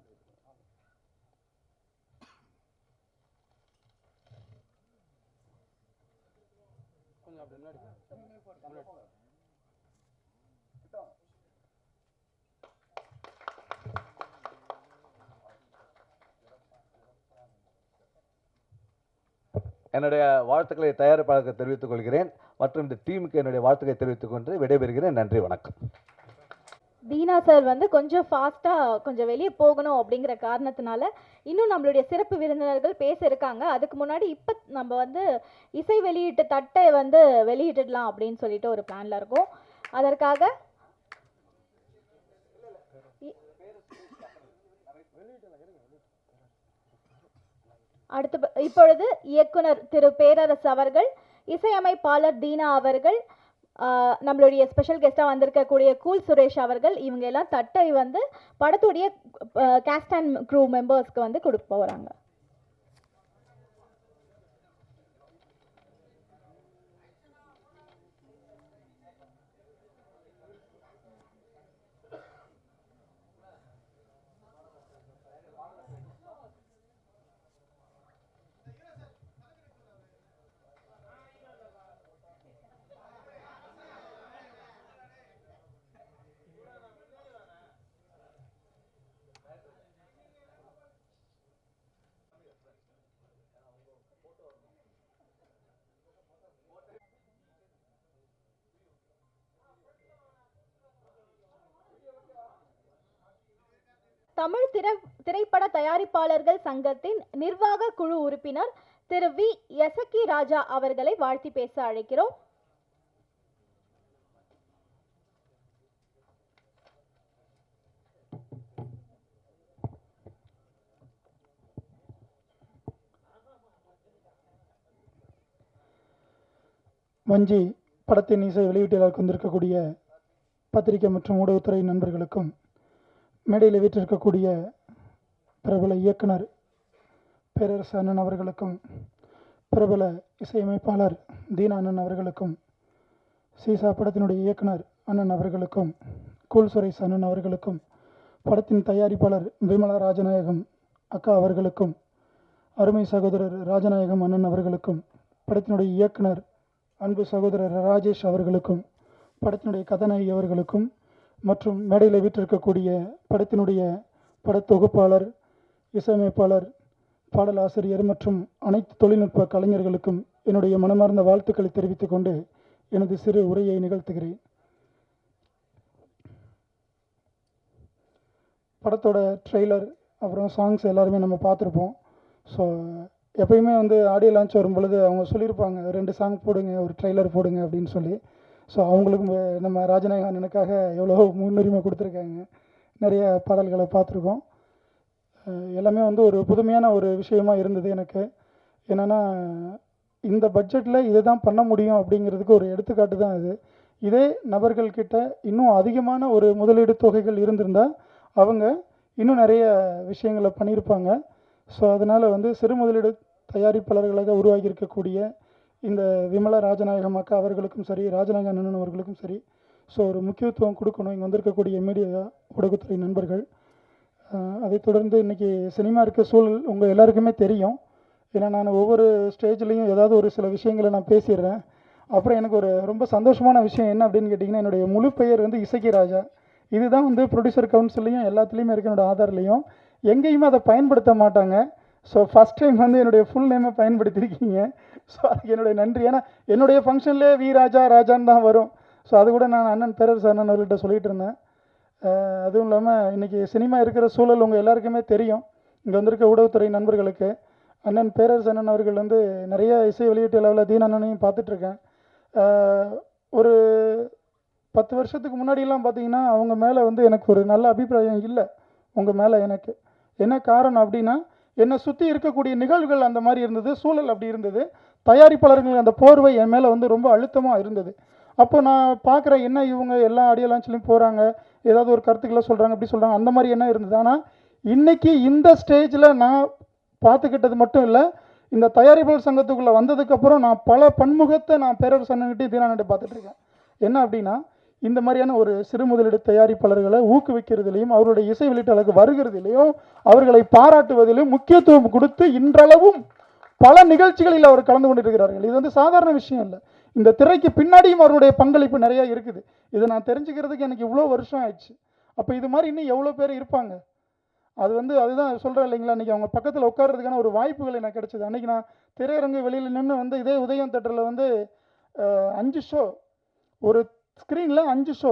Speaker 9: என்னுடைய வாழ்த்துக்களை தயாரிப்பாளருக்கு தெரிவித்துக் கொள்கிறேன் மற்றும் இந்த டீமுக்கு என்னுடைய வாழ்த்துக்களை தெரிவித்துக் கொண்டு விடைபெறுகிறேன். நன்றி, வணக்கம்.
Speaker 1: தீனா சார் வந்து கொஞ்சம் ஃபாஸ்ட்டாக கொஞ்சம் வெளியே போகணும் அப்படிங்கிற காரணத்தினால இன்னும் நம்மளுடைய சிறப்பு விருந்தினர்கள் பேச இருக்காங்க. அதுக்கு முன்னாடி இப்போ நம்ம வந்து இசை வெளியீட்டு தட்டை வந்து வெளியிடலாம் அப்படின்னு சொல்லிட்டு ஒரு பிளானில் இருக்கோம். அதற்காக இப்பொழுது இயக்குனர் திரு பேரரசு அவர்கள், இசையமைப்பாளர் தீனா அவர்கள், நம்மளுடைய ஸ்பெஷல் கெஸ்ட்டாக வந்திருக்கக்கூடிய கூல் சுரேஷ் அவர்கள், இவங்க எல்லாம் தட்டை வந்து படத்துடைய கேஸ்ட் அண்ட் க்ரூ மெம்பர்ஸ்க்கு வந்து கொடுக்க போகிறாங்க. தமிழ் திரைப்பட தயாரிப்பாளர்கள் சங்கத்தின் நிர்வாக குழு உறுப்பினர் திரு வி எசக்கி ராஜா அவர்களை வாழ்த்தி பேச அழைக்கிறோம்.
Speaker 10: வஞ்சி படத்தின் இசை வெளியீட்டிற்கு வந்திருக்கக்கூடிய பத்திரிகை மற்றும் ஊடகத்துறை நண்பர்களுக்கும், மேடையில் வீற்றிருக்கக்கூடிய பிரபல இயக்குனர் பேரரசு அண்ணன் அவர்களுக்கும், பிரபல இசையமைப்பாளர் தீனா அண்ணன் அவர்களுக்கும், சீசா படத்தினுடைய இயக்குனர் அண்ணன் அவர்களுக்கும், கூல் சுரேஷ் அண்ணன் அவர்களுக்கும், படத்தின் தயாரிப்பாளர் விமலா ராஜநாயகம் அக்கா அவர்களுக்கும், அருமை சகோதரர் ராஜநாயகம் அண்ணன் அவர்களுக்கும், படத்தினுடைய இயக்குனர் அன்பு சகோதரர் ராஜேஷ் அவர்களுக்கும், படத்தினுடைய கதாநாயகி அவர்களுக்கும் மற்றும் மேடையில் வீற்றிருக்கக்கூடிய படத்தினுடைய படத்தொகுப்பாளர், இசையமைப்பாளர், பாடலாசிரியர் மற்றும் அனைத்து தொழில்நுட்ப கலைஞர்களுக்கும் என்னுடைய மனமார்ந்த வாழ்த்துக்களை தெரிவித்துக் கொண்டு எனது சிறு உரையை நிகழ்த்துகிறேன். படத்தோட ட்ரெய்லர் அப்புறம் சாங்ஸ் எல்லாருமே நம்ம பார்த்துருப்போம். ஸோ எப்பயுமே ஆடியோ லான்ச் வரும் பொழுது அவங்க சொல்லியிருப்பாங்க, 2 சாங் போடுங்க, ஒரு ட்ரெய்லர் போடுங்க அப்படின்னு சொல்லி. ஸோ அவங்களுக்கு நம்ம ராஜநாயக அண்ணனுக்காக எவ்வளோ முன்னுரிமை கொடுத்துருக்காங்க. நிறைய பாடல்களை பார்த்துருக்கோம். எல்லாமே ஒரு புதுமையான ஒரு விஷயமா இருந்தது எனக்கு. என்னென்னா, இந்த பட்ஜெட்டில் இதை தான் பண்ண முடியும் அப்படிங்கிறதுக்கு ஒரு எடுத்துக்காட்டு தான் இது. இதே நபர்கள்கிட்ட இன்னும் அதிகமான ஒரு முதலீடு தொகைகள் இருந்திருந்தால் அவங்க இன்னும் நிறைய விஷயங்களை பண்ணியிருப்பாங்க. ஸோ அதனால் சிறு முதலீடு தயாரிப்பாளர்களாக உருவாகி இருக்கக்கூடிய இந்த விமலா ராஜநாயகம் அக்கா அவர்களுக்கும் சரி, ராஜநாயக அண்ணன் அவர்களுக்கும் சரி, ஸோ ஒரு முக்கியத்துவம் கொடுக்கணும். இங்கே வந்திருக்கக்கூடிய மீடியா ஊடகத்துறை நண்பர்கள். அதைத் தொடர்ந்து இன்றைக்கி சினிமா இருக்க சூழல் உங்கள் எல்லாருக்குமே தெரியும். ஏன்னா நான் ஒவ்வொரு ஸ்டேஜ்லேயும் ஏதாவது ஒரு சில விஷயங்களை நான் பேசிடுறேன். அப்புறம் எனக்கு ஒரு ரொம்ப சந்தோஷமான விஷயம் என்ன அப்படின்னு கேட்டிங்கன்னா, என்னுடைய முழு பெயர் இசக்கி ராஜா. இதுதான் ப்ரொடியூசர் கவுன்சிலையும் எல்லாத்துலேயுமே இருக்க என்னோடய ஆதார்லேயும் எங்கேயுமே அதை பயன்படுத்த மாட்டாங்க. ஸோ ஃபஸ்ட் டைம் என்னுடைய ஃபுல் நேமை பயன்படுத்தியிருக்கீங்க. ஸோ அதுக்கு என்னுடைய நன்றி. ஏன்னா என்னுடைய ஃபங்க்ஷன்லேயே வி ராஜா ராஜான்னு தான் வரும். ஸோ அது கூட நான் அண்ணன் பேரரசு அண்ணன் அவர்கிட்ட சொல்லிகிட்டு இருந்தேன். அதுவும் இல்லாமல் இன்றைக்கி சினிமா இருக்கிற சூழல் உங்கள் எல்லாருக்குமே தெரியும். இங்கே வந்திருக்க ஊடகத்துறை நண்பர்களுக்கு அண்ணன் பேரரசு அண்ணன் அவர்கள் நிறைய இசை வெளியீட்டு அளவில் தீன அண்ணனையும் பார்த்துட்ருக்கேன். ஒரு 10 வருஷத்துக்கு முன்னாடியெல்லாம் பார்த்தீங்கன்னா அவங்க மேலே எனக்கு ஒரு நல்ல அபிப்பிராயம் இல்லை. உங்கள் மேலே எனக்கு என்ன காரணம் அப்படின்னா, என்னை சுற்றி இருக்கக்கூடிய நிகழ்வுகள் அந்த மாதிரி இருந்தது, சூழல் அப்படி இருந்தது. தயாரிப்பாளர்கள் அந்த போர்வை என் மேலே ரொம்ப அழுத்தமாக இருந்தது. அப்போ நான் பார்க்குறேன், என்ன இவங்க எல்லா ஆடியோ லான்ச்லையும் போகிறாங்க, ஏதாவது ஒரு கருத்துக்களை சொல்கிறாங்க, அப்படி சொல்கிறாங்க, அந்த மாதிரி என்ன இருந்தது. ஆனால் இன்றைக்கி இந்த ஸ்டேஜில் நான் பார்த்துக்கிட்டது மட்டும் இல்லை, இந்த தயாரிப்பாளர் சங்கத்துக்குள்ளே வந்ததுக்கப்புறம் நான் பல பன்முகத்தை நான் பேரரசு அண்ணன்கிட்டையும் தீனான்கிட்ட பார்த்துட்ருக்கேன். என்ன அப்படின்னா, இந்த மாதிரியான ஒரு சிறு முதலீடு தயாரிப்பாளர்களை ஊக்குவிக்கிறதுலையும் அவருடைய இசை வெளியீட்டாளருக்கு வருகிறதிலையும் அவர்களை பாராட்டுவதிலும் முக்கியத்துவம் கொடுத்து இன்றளவும் பல நிகழ்ச்சிகளில் அவர் கலந்து கொண்டிருக்கிறார்கள். இது சாதாரண விஷயம் இல்லை. இந்த திரைக்கு பின்னாடியும் அவருடைய பங்களிப்பு நிறைய இருக்குது. இதை நான் தெரிஞ்சுக்கிறதுக்கு எனக்கு இவ்வளோ வருஷம் ஆயிடுச்சு. அப்போ இது மாதிரி இன்னும் எவ்வளோ பேர் இருப்பாங்க. அது அதுதான் சொல்கிறேன் இல்லைங்களா, இன்றைக்கி அவங்க பக்கத்தில் உட்கார்றதுக்கான ஒரு வாய்ப்புகள் எனக்கு கிடச்சிது. அன்றைக்கி நான் திரையரங்கு வெளியில் நின்று இதே உதயம் தேட்டரில் 5 ஷோ, ஒரு ஸ்க்ரீனில் 5 ஷோ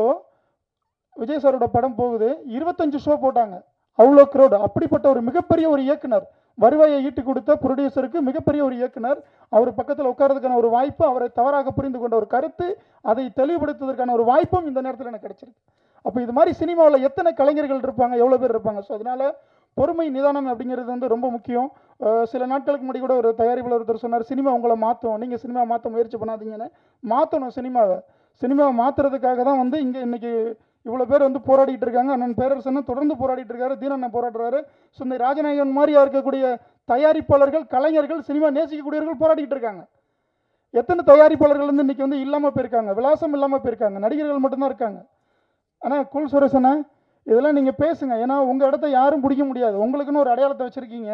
Speaker 10: விஜய் சாரோட படம் போகுது, 25 ஷோ போட்டாங்க. அவ்வளோ க்ரௌட். அப்படிப்பட்ட ஒரு மிகப்பெரிய ஒரு இயக்குனர், வருவாயை ஈட்டி கொடுத்த ப்ரொடியூசருக்கு மிகப்பெரிய ஒரு இயக்குனர், அவர் பக்கத்தில் உட்கார்றதுக்கான ஒரு வாய்ப்பு, அவரை தவறாக புரிந்து கொண்ட ஒரு கருத்து, அதை தெளிவுபடுத்துவதற்கான ஒரு வாய்ப்பும் இந்த நேரத்தில் எனக்கு கிடைச்சிருக்கு. அப்போ இது மாதிரி சினிமாவில் எத்தனை கலைஞர்கள் இருப்பாங்க, எவ்வளோ பேர் இருப்பாங்க. ஸோ அதனால் பொறுமை நிதானம் அப்படிங்கிறது ரொம்ப முக்கியம். சில நாட்களுக்கு முன்னாடி கூட ஒரு தயாரிப்பாளர் ஒருத்தர் சொன்னார், சினிமா உங்களை மாற்றும், நீங்கள் சினிமா மாற்ற முயற்சி பண்ணாதீங்கன்னு. மாற்றணும் சினிமாவை மாற்றுறதுக்காக தான் இங்கே இன்றைக்கி இவ்வளோ பேர் போராடிட்டு இருக்காங்க. அண்ணன் பேரரசன் தொடர்ந்து போராடிட்டு இருக்காரு, தீனண்ணன் போராடுறாரு. ஸோ இந்த ராஜநாயகன் மாதிரியாக இருக்கக்கூடிய தயாரிப்பாளர்கள், கலைஞர்கள், சினிமா நேசிக்கக்கூடியவர்கள் போராடிட்டு இருக்காங்க. எத்தனை தயாரிப்பாளர்கள் இன்றைக்கி இல்லாமல் போயிருக்காங்க, விலாசம் இல்லாமல் போயிருக்காங்க, நடிகர்கள் மட்டும்தான் இருக்காங்க. ஆனால் கூல் சுரேசனை இதெல்லாம் நீங்கள் பேசுங்க. ஏன்னா உங்கள் இடத்த யாரும் பிடிக்க முடியாது. உங்களுக்குன்னு ஒரு அடையாளத்தை வச்சுருக்கீங்க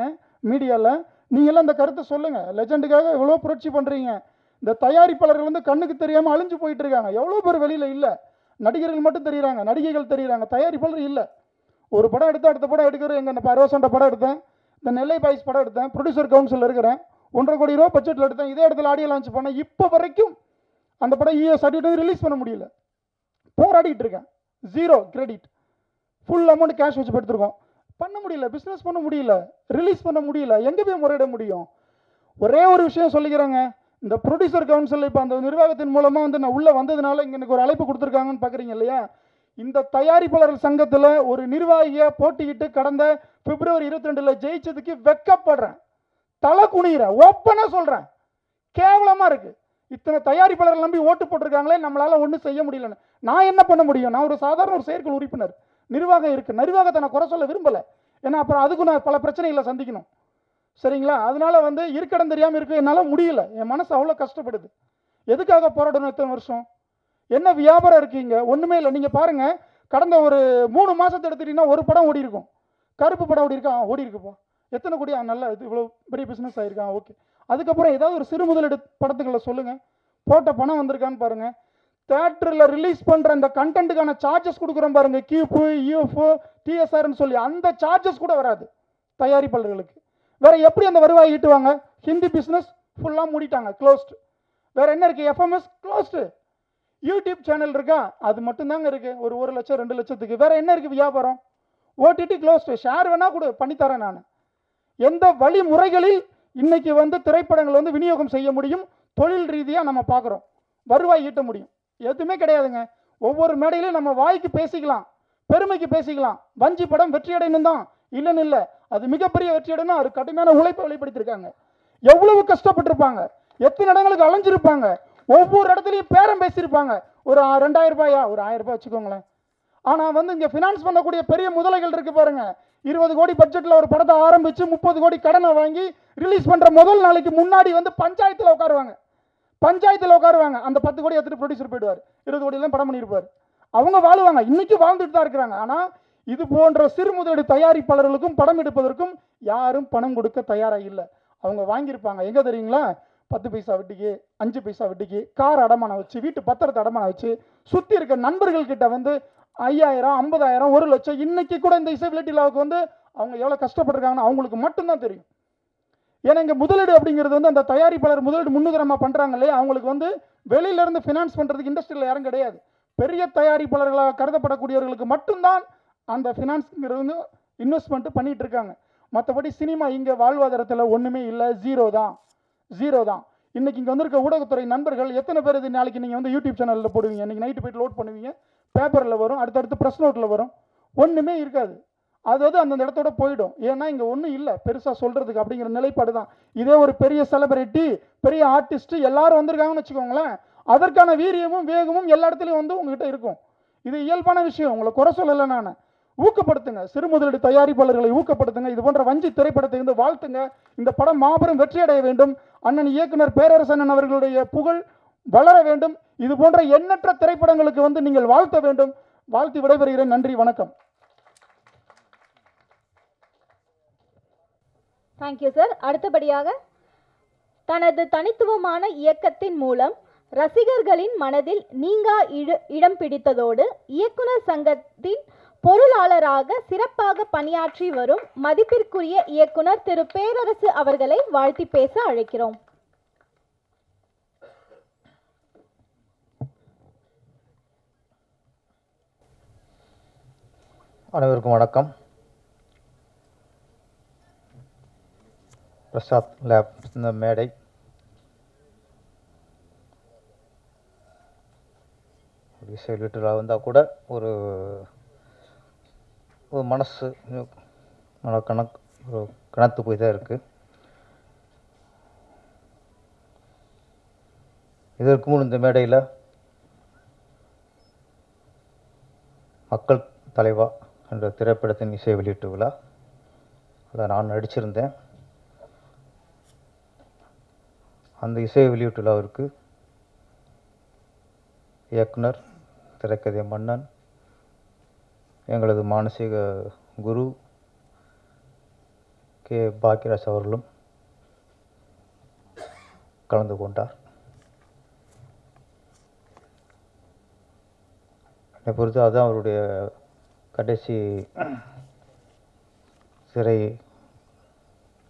Speaker 10: மீடியாவில். நீங்களாம் இந்த கருத்தை சொல்லுங்கள். லெஜெண்டுக்காக எவ்வளோ புரட்சி பண்ணுறீங்க. இந்த தயாரிப்பாளர்கள் கண்ணுக்கு தெரியாமல் அழிஞ்சு போயிட்டு இருக்காங்க. எவ்வளோ பேர் வெளியில் இல்லை. நடிகர்கள் மட்டும் தெரியுறாங்க, நடிகைகள் தெரியுறாங்க, தயாரிப்பாளர் இல்லை. ஒரு படம் எடுத்து அடுத்த படம் எடுக்கிறேன். எங்கள் இப்போ 60 படம் எடுத்தேன், இந்த நெல்லை பாய்ஸ் படம் எடுத்தேன், ப்ரொடியூசர் கவுன்சிலில் இருக்கிறேன், 1.5 கோடி ரூபா பட்ஜெட்டில் எடுத்தேன். இதே இடத்துல ஆடியோ லான்ச் பண்ணேன். இப்போ வரைக்கும் அந்த படம் சர்டிஃபிகேட் ரிலீஸ் பண்ண முடியல. போராடிட்டு இருக்கேன். 0 கிரெடிட், ஃபுல் அமௌண்ட் கேஷ் வச்சு எடுத்துருக்கோம். பண்ண முடியல, பிஸ்னஸ் பண்ண முடியல, ரிலீஸ் பண்ண முடியல, எங்கே போய் முறையிட முடியும்? ஒரே ஒரு விஷயம் சொல்லிக்கிறேங்க, இந்த ப்ரொடியூசர் கவுன்சில் இப்போ அந்த நிர்வாகத்தின் மூலமாக வந்து நான் உள்ளே வந்ததுனால இங்கே எனக்கு ஒரு அழைப்பு கொடுத்துருக்காங்கன்னு பார்க்குறீங்க இல்லையா? இந்த தயாரிப்பாளர்கள் சங்கத்தில் ஒரு நிர்வாகியாக போட்டிக்கிட்டு கடந்த பிப்ரவரி 22 ஜெயிச்சதுக்கு வெக்கப்படுறேன், தலை குனிகிறேன், ஓப்பனாக சொல்கிறேன். கேவலமாக இருக்குது. இத்தனை தயாரிப்பாளர்கள் நம்பி ஓட்டு போட்டிருக்காங்களே, நம்மளால் ஒன்றும் செய்ய முடியலன்னு. நான் என்ன பண்ண முடியும்? நான் ஒரு சாதாரண ஒரு செயற்குழு உறுப்பினர், நிர்வாகம் இருக்குது. நிர்வாகத்தை நான் குறை சொல்ல விரும்பலை, ஏன்னா அப்புறம் அதுக்கும் நான் பல பிரச்சனைகளை சந்திக்கணும். சரிங்களா? அதனால வந்து இருக்கடம் தெரியாமல் இருக்க என்னால் முடியல. என் மனசு அவ்வளோ கஷ்டப்படுது. எதுக்காக போராடணும் இத்தனை வருஷம்? என்ன வியாபாரம் இருக்கீங்க? ஒன்றுமே இல்லை. நீங்கள் பாருங்கள், கடந்த ஒரு 3 மாதத்தை எடுத்துட்டீங்கன்னா ஒரு படம் ஓடி இருக்கும். கருப்பு படம் ஓடி இருக்கா? ஓடி இருக்குப்பா. எத்தனை கோடி? நல்லா, இது இவ்வளோ பெரிய பிஸ்னஸ் ஆகிருக்கான், ஓகே. அதுக்கப்புறம் ஏதாவது ஒரு சிறு முதலீடு படத்துக்களை சொல்லுங்கள், போட்ட பணம் வந்திருக்கான்னு பாருங்கள். தேட்டரில் ரிலீஸ் பண்ணுற அந்த கண்டென்ட்டுக்கான சார்ஜஸ் கொடுக்குறோம் பாருங்கள், கியூப்பு, யூஎஃப்ஓ, டிஎஸ்ஆர்னு சொல்லி, அந்த சார்ஜஸ் கூட வராது தயாரிப்பாளர்களுக்கு. வேறு எப்படி அந்த வருவாய் ஈட்டுவாங்க? ஹிந்தி பிஸ்னஸ் ஃபுல்லாக மூடிட்டாங்க, க்ளோஸ்டு. வேறு என்ன இருக்குது? FMS closed. யூடியூப் சேனல் இருக்கா? அது மட்டும்தாங்க இருக்குது, ஒரு 1 லட்சம் 2 லட்சத்துக்கு. வேறு என்ன இருக்குது வியாபாரம்? OTT closed. ஷேர் வேணால் கொடு, பண்ணித்தரேன் நான். எந்த வழிமுறைகளில் இன்னைக்கு வந்து திரைப்படங்கள் வந்து விநியோகம் செய்ய முடியும், தொழில் ரீதியாக நம்ம பார்க்குறோம், வருவாய் ஈட்ட முடியும்? எதுவுமே கிடையாதுங்க. ஒவ்வொரு மேடையிலையும் நம்ம வாய்க்கு பேசிக்கலாம், பெருமைக்கு பேசிக்கலாம். வஞ்சி படம் வெற்றி அடையணும் தான், இல்லைன்னு இல்லை, அது மிகப்பெரிய வெற்றி அடையணும். அது கடுமையான உழைப்பை வெளிப்படுத்தியிருக்காங்க. எவ்வளவு கஷ்டப்பட்டிருப்பாங்க, எத்தனை இடங்களுக்கு அலைஞ்சிருப்பாங்க, ஒவ்வொரு இடத்துலையும் பேரம் பேசியிருப்பாங்க. ஒரு 2000 ரூபாயா, ஒரு 1000 ரூபாய் வச்சுக்கோங்களேன். ஆனால் வந்து இங்கே ஃபினான்ஸ் பண்ணக்கூடிய பெரிய முதலைகள் இருக்கு பாருங்க, 20 கோடி பட்ஜெட்டில் ஒரு படத்தை ஆரம்பித்து 30 கோடி கடனை வாங்கி ரிலீஸ் பண்ணுற முதல் நாளைக்கு முன்னாடி வந்து பஞ்சாயத்தில் உட்காருவாங்க. அந்த 10 கோடி எடுத்துட்டு ப்ரொடியூசர் போயிடுவார், 20 கோடியெல்லாம் படம் பண்ணியிருப்பார். அவங்க வாழுவாங்க, இன்னைக்கு வாழ்ந்துட்டு தான் இருக்கிறாங்க. ஆனால் இது போன்ற சிறு முதலீடு தயாரிப்பாளர்களுக்கும் படம் எடுப்பதற்கும் யாரும் பணம் கொடுக்க தயாராக இல்லை. அவங்க வாங்கியிருப்பாங்க எங்கே தெரியுங்களா? 10 பைசா வட்டிக்கு, 5 பைசா வட்டிக்கு, கார் அடமானம் வச்சு, வீட்டு பத்திரத்தை அடமானம் வச்சு, சுற்றி இருக்க நண்பர்கள் கிட்ட வந்து 5000, 50,000, 1 லட்சம். இன்னைக்கு கூட இந்த இசை விளையாட்டுலாவுக்கு வந்து அவங்க எவ்வளோ கஷ்டப்பட்டிருக்காங்கன்னு அவங்களுக்கு மட்டும்தான் தெரியும். ஏன்னா இங்கே முதலீடு அப்படிங்கிறது வந்து அந்த தயாரிப்பாளர் முதலீடு முன்னுதாரணமாக பண்ணுறாங்க இல்லையா, அவங்களுக்கு வந்து வெளியிலேருந்து ஃபினான்ஸ் பண்ணுறதுக்கு இண்டஸ்ட்ரியில் யாரும் கிடையாது. பெரிய தயாரிப்பாளர்களாக கருதப்படக்கூடியவர்களுக்கு மட்டும்தான் அந்த ஃபினான்ஸுங்கிறது வந்து இன்வெஸ்ட்மெண்ட்டு பண்ணிகிட்டு இருக்காங்க. மற்றபடி சினிமா இங்கே வாழ்வாதாரத்தில் ஒன்றுமே இல்லை, ஜீரோ தான். இன்றைக்கி இங்கே வந்திருக்க ஊடகத்துறை நண்பர்கள் எத்தனை பேர் இது நாளைக்கு நீங்கள் வந்து யூடியூப் சேனலில் போடுவீங்க, இன்றைக்கி நைட்டு போய்ட்டு லோட் பண்ணுவீங்க, பேப்பரில் வரும், அடுத்தடுத்து ப்ரெஸ் நோட்டில் வரும், ஒன்றுமே இருக்காது. அதாவது அந்தந்த இடத்தோட போயிடும். ஏன்னா இங்கே ஒன்றும் இல்லை பெருசாக சொல்கிறதுக்கு அப்படிங்கிற நிலைப்பாடு தான். இதே ஒரு பெரிய செலிபிரிட்டி, பெரிய ஆர்டிஸ்ட்டு எல்லாரும் வந்திருக்காங்கன்னு வச்சுக்கோங்களேன், அதற்கான வீரியமும் வேகமும் எல்லா இடத்துலையும் வந்து உங்ககிட்ட இருக்கும். இது இயல்பான விஷயம், உங்களை குறை சொல்லலை நான். ஊக்கப்படுத்துங்க, சிறு முதலீடு தயாரிப்பாளர்களை ஊக்கப்படுத்துங்க. இது போன்ற வஞ்சி திரைப்படத்தை வந்து வாழ்த்துங்க. இந்த படம் மாபெரும் வெற்றியடைய வேண்டும். அண்ணன் இயக்குனர் பேரரசன் அவர்களுடைய புகழ் வளர வேண்டும். இது போன்ற எண்ணற்ற திரைப்படங்களுக்கு வந்து நீங்கள் வாழ்த்த வேண்டும். வாழ்த்தி விடைபெறுகிறேன். நன்றி, வணக்கம்.
Speaker 1: Thank you sir. அடுத்தபடியாக தனது தனித்துவமான இயக்கத்தின் மூலம் ரசிகர்களின் மனதில் நீங்கா இடம் பிடித்ததோடு இயக்குனர் சங்கத்தின் பொருளாளராக சிறப்பாக பணியாற்றி வரும் மதிப்பிற்குரிய இயக்குனர் திரு பேரரசு அவர்களை வாழ்த்தி பேச அழைக்கிறோம்.
Speaker 11: அனைவருக்கும் வணக்கம். பிரசாத் லேப் இந்த மேடை, இசை வீட்டில் வந்தால் கூட ஒரு மனசு ஒரு கணத்து போய் தான் இருக்குது. இதற்கு முன் இந்த மேடையில் மக்கள் தலைவா என்ற திரைப்படத்தின் இசை வெளியீட்டு விழா, அதில் நான் நடிச்சிருந்தேன். அந்த இசை வெளியீட்டு விழாவிற்கு இயக்குனர், திரைக்கதை மன்னன், எங்களது மானசீக குரு கே பாக்கியராஜ் அவர்களும் கலந்து கொண்டார். என்னை பொறுத்து அதுதான் அவருடைய கடைசி சிறை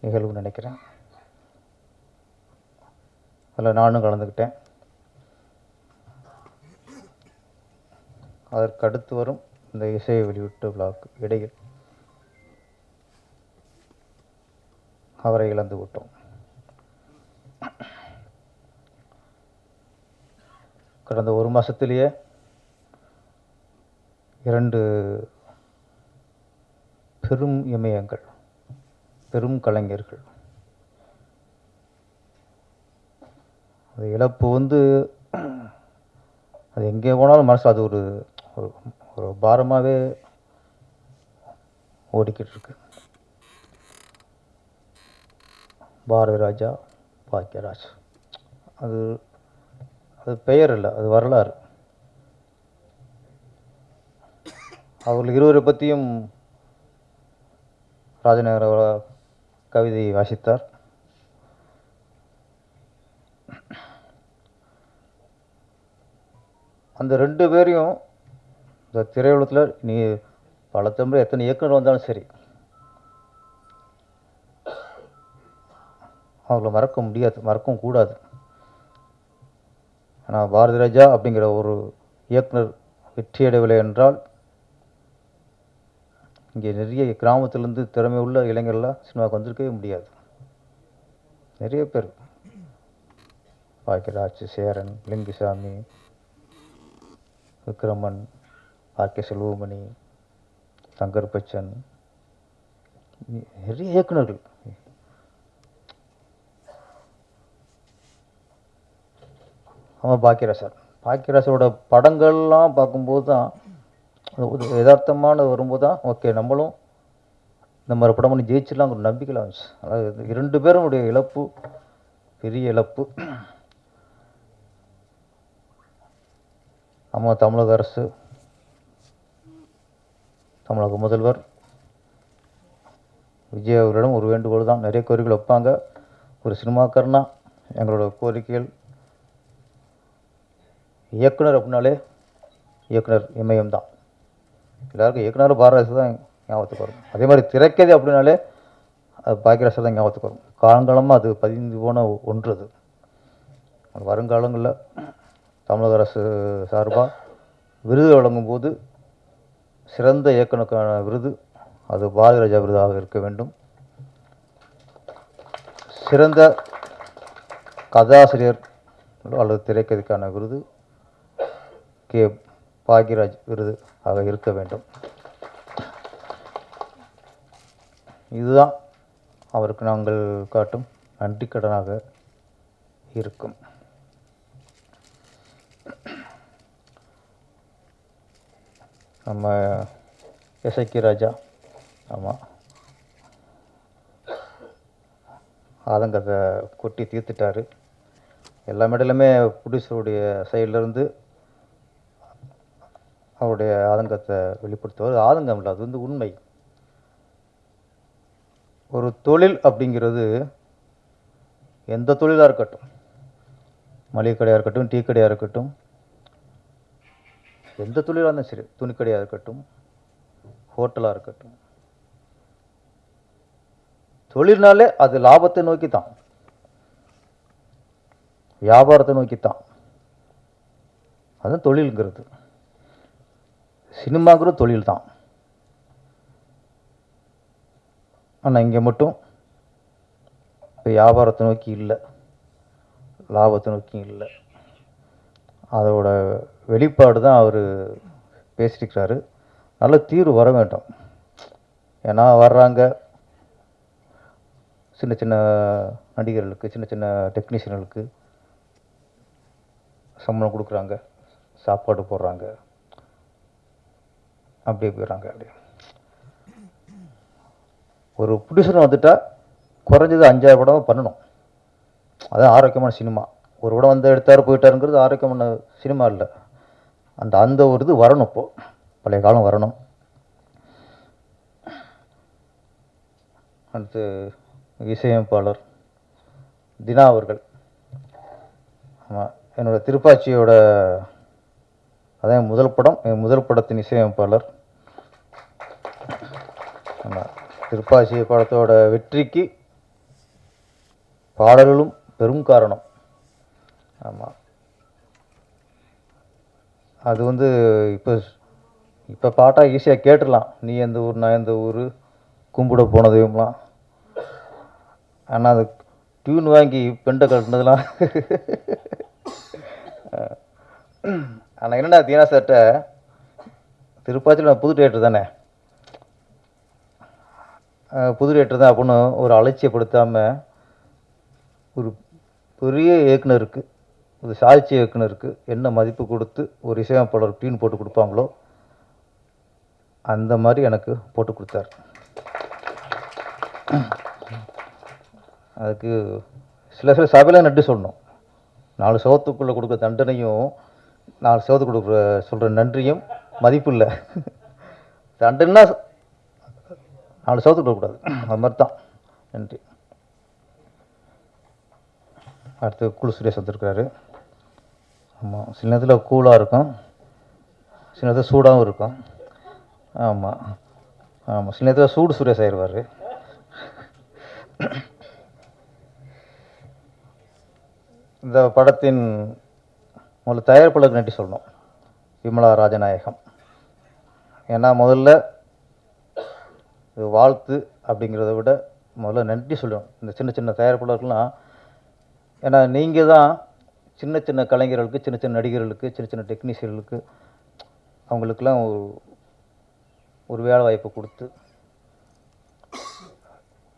Speaker 11: நிகழ்வுன்னு நினைக்கிறேன். அதில் நானும் கலந்துக்கிட்டேன். அதற்கு அடுத்து வரும் இந்த இசை வெளியீட்டு விழாவுக்கு இடையில் அவரை இழந்து விட்டோம். கடந்த ஒரு மாதத்திலேயே 2 பெரும் இமயங்கள், பெரும் கலைஞர்கள். அது இழப்பு வந்து அது எங்கே போனாலும் மனசு அது ஒரு ஒரு பாரமாகவே ஓடிக்கிட்டு இருக்கு. பாரதி ராஜா, பாக்கியராஜ், அது அது பெயர் இல்லை, அது வரலாறு. அவர்கள் இருவரை பற்றியும் ராஜநகர கவிதை வாசித்தார். அந்த 2 பேரையும் இந்த திரையுலகத்தில் நீ பல தமிழ் எத்தனை இயக்குனர் வந்தாலும் சரி, அவங்கள மறக்க முடியாது, மறக்கவும் கூடாது. ஆனால் பாரதி ராஜா அப்படிங்கிற ஒரு இயக்குனர் வெற்றியடையவில்லை என்றால் இங்கே நிறைய கிராமத்திலேருந்து திறமை உள்ள இளைஞர்கள்லாம் சினிமாவுக்கு வந்திருக்கவே முடியாது. நிறைய பேர், பாக்கியராஜ், சேரன், லிங்குசாமி, விக்ரமன், ஆர்கே செல்வமணி, சங்கர் பச்சன், நிறைய இயக்குனர்கள். அவன் பாக்கியராஜோட படங்கள்லாம் பார்க்கும்போது தான் யதார்த்தமான வரும்போது தான் ஓகே நம்மளும் இந்த மாதிரி படம் பண்ணி ஜெயிச்சிடலாம் ஒரு நம்பிக்கையில் வந்துச்சு. அதாவது 2 பேருடைய இழப்பு பெரிய இழப்பு. நம்ம தமிழக அரசு, தமிழக முதல்வர் விஜய் அவர்களிடம் ஒரு வேண்டுகோள் தான். நிறைய கோரிக்கைகள் வைப்பாங்க. ஒரு சினிமாக்காரனா எங்களோட கோரிக்கைகள், இயக்குனர் அப்படின்னாலே இயக்குனர் இமயம் தான். எல்லாருக்கும் இயக்குனர் பாரதி தான் ஞாபகத்துக்கு வரும். அதே மாதிரி திரைக்கதை அப்படின்னாலே அது பாக்கியராஜ் தான் ஞாபகத்துக்கு வரும். காலங்காலமாக அது பதிந்து போன ஒன்று. அது வருங்காலங்களில் தமிழக அரசு சார்பாக விருது வழங்கும்போது சிறந்த இயக்குனருக்கான விருது அது பாரதி ராஜா விருதாக இருக்க வேண்டும். சிறந்த கதாசிரியர் அல்லது திரைக்கதைக்கான விருது கே பாக்யராஜ் விருது ஆக இருக்க வேண்டும். இதுதான் அவருக்கு நாங்கள் காட்டும் நன்றிக்கடனாக இருக்கும். நம்ம எஸ்ஐகே ராஜா, ஆமாம், ஆதங்கத்தை கொட்டி தீர்த்துட்டார். எல்லா மேடையிலுமே ப்ரொடியூசருடைய சைட்லேருந்து அவருடைய ஆதங்கத்தை வெளிப்படுத்துவார். ஆதங்கம் இல்லை, அது வந்து உண்மை. ஒரு தொழில் அப்படிங்கிறது எந்த தொழிலாக இருக்கட்டும், மளிகை கடையாக இருக்கட்டும், டீ கடையாக இருக்கட்டும், எந்த தொழிலாக இருந்தாலும் சரி, துணிக்கடையாக இருக்கட்டும், ஹோட்டலாக இருக்கட்டும், தொழில்னாலே அது லாபத்தை நோக்கி தான், வியாபாரத்தை நோக்கித்தான். அதுதான் தொழிலுங்கிறது. சினிமாங்கிறது தொழில் தான். ஆனால் இங்கே மட்டும் வியாபாரத்தை நோக்கி இல்லை, லாபத்தை நோக்கி இல்லை. அதோட வெளிப்பாடு தான் அவர் பேசியிருக்கிறாரு. நல்ல தீர்வு வர வேண்டும். ஏன்னா வர்றாங்க சின்ன சின்ன நடிகர்களுக்கு, சின்ன சின்ன டெக்னீஷியன்களுக்கு சம்பளம் கொடுக்குறாங்க, சாப்பாடு போடுறாங்க, அப்படியே போயிடுறாங்க. அப்படியே ஒரு ப்ரொடியூசர் வந்துட்டால் குறைஞ்சது 5,000 படம் பண்ணணும். அதான் ஆரோக்கியமான சினிமா. ஒரு படம் வந்து எடுத்தார் போயிட்டாருங்கிறது ஆரோக்கியமான சினிமா இல்லை. அந்த ஒரு இது வரணும். இப்போது பழைய காலம் வரணும். அடுத்து இசையமைப்பாளர் தினா அவர்கள், ஆமாம், என்னோடய திருப்பாச்சியோட அதான் முதல் படம், என் முதல் படத்தின் இசையமைப்பாளர். ஆமாம், திருப்பாச்சி படத்தோட வெற்றிக்கு பாடல்களும் பெரும் காரணம். ஆமாம், அது வந்து இப்போ பாட்டாக ஈஸியாக கேட்டுடலாம். நீ எந்த ஊர், நான் எந்த ஊர், கும்பிட போனதையும்லாம். ஆனால் அது டியூன் வாங்கி பெண்டை கட்டினதுலாம் ஆனால் என்னடா தீனா சார்கிட்ட திருப்பாச்சியில் நான் புது தேட்டர் தானே, புது தேட்டர் தான் அப்படின்னு ஒரு அலட்சியப்படுத்தாமல் ஒரு பெரிய இயக்குனருக்கு, ஒரு சாட்சி இயக்குனருக்கு என்ன மதிப்பு கொடுத்து ஒரு இசையமைப்பாளர் டியூன் போட்டு கொடுப்பாங்களோ அந்த மாதிரி எனக்கு போட்டு கொடுத்தார். அதுக்கு சில சபையில் நன்றி சொல்லணும். 4 சவத்துக்குள்ளே கொடுக்குற தண்டனையும் 4 சவத்துக்கு கொடுக்குற சொல்கிற நன்றியும் மதிப்பு இல்லை. தண்டனைனா 4 சவத்துக்கு கொடுக்கக்கூடாது, அது மாதிரி தான். நன்றி. அடுத்து குழு சுரேஷ் வந்திருக்கிறாரு. ஆமாம், சில நேரத்தில் கூலாக இருக்கும், சில நேரத்தில் சூடாகவும் இருக்கும். ஆமாம் ஆமாம், சில நேரத்தில் சூடு சுரேஷ் ஆயிடுவார். இந்த படத்தின் முதல்ல தயாரிப்பாளருக்கு நன்றி சொல்லணும், விமலா ராஜநாயகம். ஏன்னா முதல்ல இது வாழ்த்து அப்படிங்கிறத விட முதல்ல நன்றி சொல்லணும் இந்த சின்ன சின்ன தயாரிப்பாளர்கள்லாம். ஏன்னா நீங்கள் தான் சின்ன சின்ன கலைஞர்களுக்கு, சின்ன சின்ன நடிகர்களுக்கு, சின்ன சின்ன டெக்னீஷியர்களுக்கு அவங்களுக்கெல்லாம் ஒரு வேலை வாய்ப்பு கொடுத்து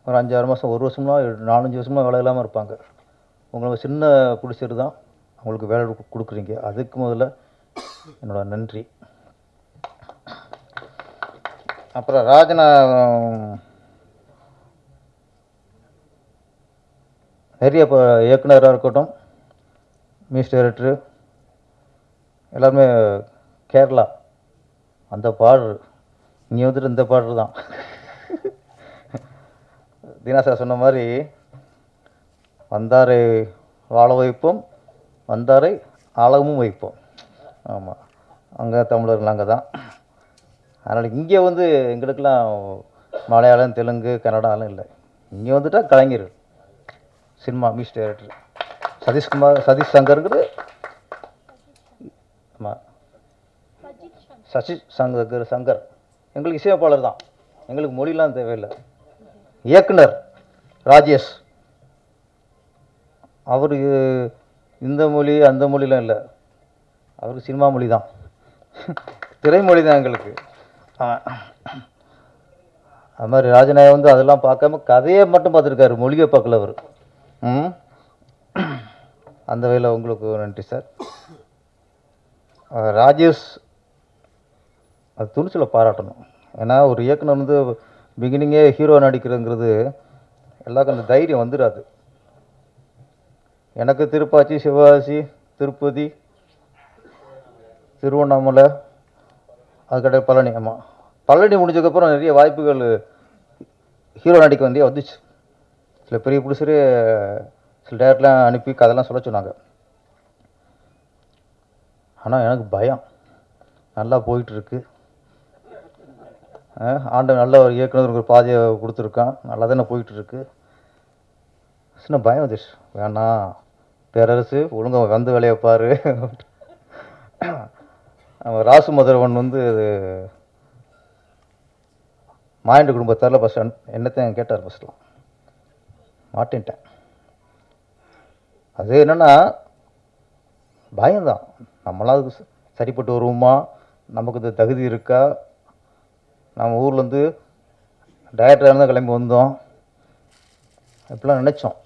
Speaker 11: ஒரு 5-6 மாதம், 1 வருஷம்லாம் 4-5 வருஷமாக வேலை இல்லாமல் இருப்பாங்க. உங்களுக்கு சின்ன பிடிச்சது தான் அவங்களுக்கு வேலை கொடுக்குறீங்க. அதுக்கு முதல்ல என்னோட நன்றி. அப்புறம் நிறைய இப்போ இயக்குனராக இருக்கட்டும், மியூசிக் டைரக்டரு எல்லாருமே கேரளா அந்த பாடல், இங்கே வந்துட்டு இந்த பாடல் தான். தீனா சார் சொன்ன மாதிரி வந்தாரை வாழ வைப்போம், வந்தாரை ஆழமும் வைப்போம். ஆமாம், அங்கே தமிழர்கள் அங்கே தான். அதனால் இங்கே வந்து எங்களுக்கெல்லாம் மலையாளம், தெலுங்கு, கன்னடாலாம் இல்லை. இங்கே வந்துட்டால் கலைஞர், சினிமா மியூசிக் டைரக்டர் சதீஷ் சங்கருங்கிறது. ஆமாம், சங்கர் எங்களுக்கு இசையமைப்பாளர் தான், எங்களுக்கு மொழிலாம் தேவையில்லை. இயக்குனர் ராஜேஷ், அவர் இந்த மொழி அந்த மொழிலாம் இல்லை, அவருக்கு சினிமா மொழி தான், திரைமொழி தான் எங்களுக்கு. அது மாதிரி ராஜநாயகம் வந்து அதெல்லாம் பார்க்காம கதையை மட்டும் பார்த்துருக்காரு, மொழியை பார்க்கல அவர். அந்த வகையில் உங்களுக்கு நன்றி சார். ராஜேஷ் அது துணிச்சலை பாராட்டணும். ஏன்னா ஒரு இயக்குனர் வந்து பிகினிங்கே ஹீரோ நடிக்கிறதுங்கிறது எல்லாருக்கும் அந்த தைரியம் வந்துடாது. எனக்கு திருப்பாச்சி, சிவகாசி, திருப்பதி, திருவண்ணாமலை, அதுக்கடைய பழனி. ஆமாம், பழனி முடிஞ்சதுக்கப்புறம் நிறைய வாய்ப்புகள் ஹீரோ நடிக்க வேண்டிய வந்துச்சு. சில பெரிய ப்ரொடியூசரே சில டேரக்டர்லாம் அனுப்பி கதைலாம் சொல்ல சொன்னாங்க. ஆனால் எனக்கு பயம். நல்லா போயிட்டுருக்கு, ஆண்டவன் நல்ல ஒரு இயக்குனர் ஒரு பாதையை கொடுத்துருக்கான், நல்லா தானே போயிட்டுருக்கு. சின்ன பயம் வந்துச்சு, வேணாம் பேரரசு ஒழுங்காக வந்து வேலையை பாரு. ராசு மதுரவன் வந்து மாயண்ட குடும்பத்தாரில் ஃபஸ்ட் என்னத்தையும் கேட்டார், ஃபஸ்ட்லாம் மாட்டேன்ட்டேன். அது என்னென்னா பயம்தான், நம்மளாம் அதுக்கு சரிப்பட்டு வருவோமா, நமக்கு இது தகுதி இருக்கா, நம்ம ஊர்லேருந்து டைரக்டராக இருந்தால் கிளம்பி வந்தோம், இப்படிலாம் நினச்சோம்.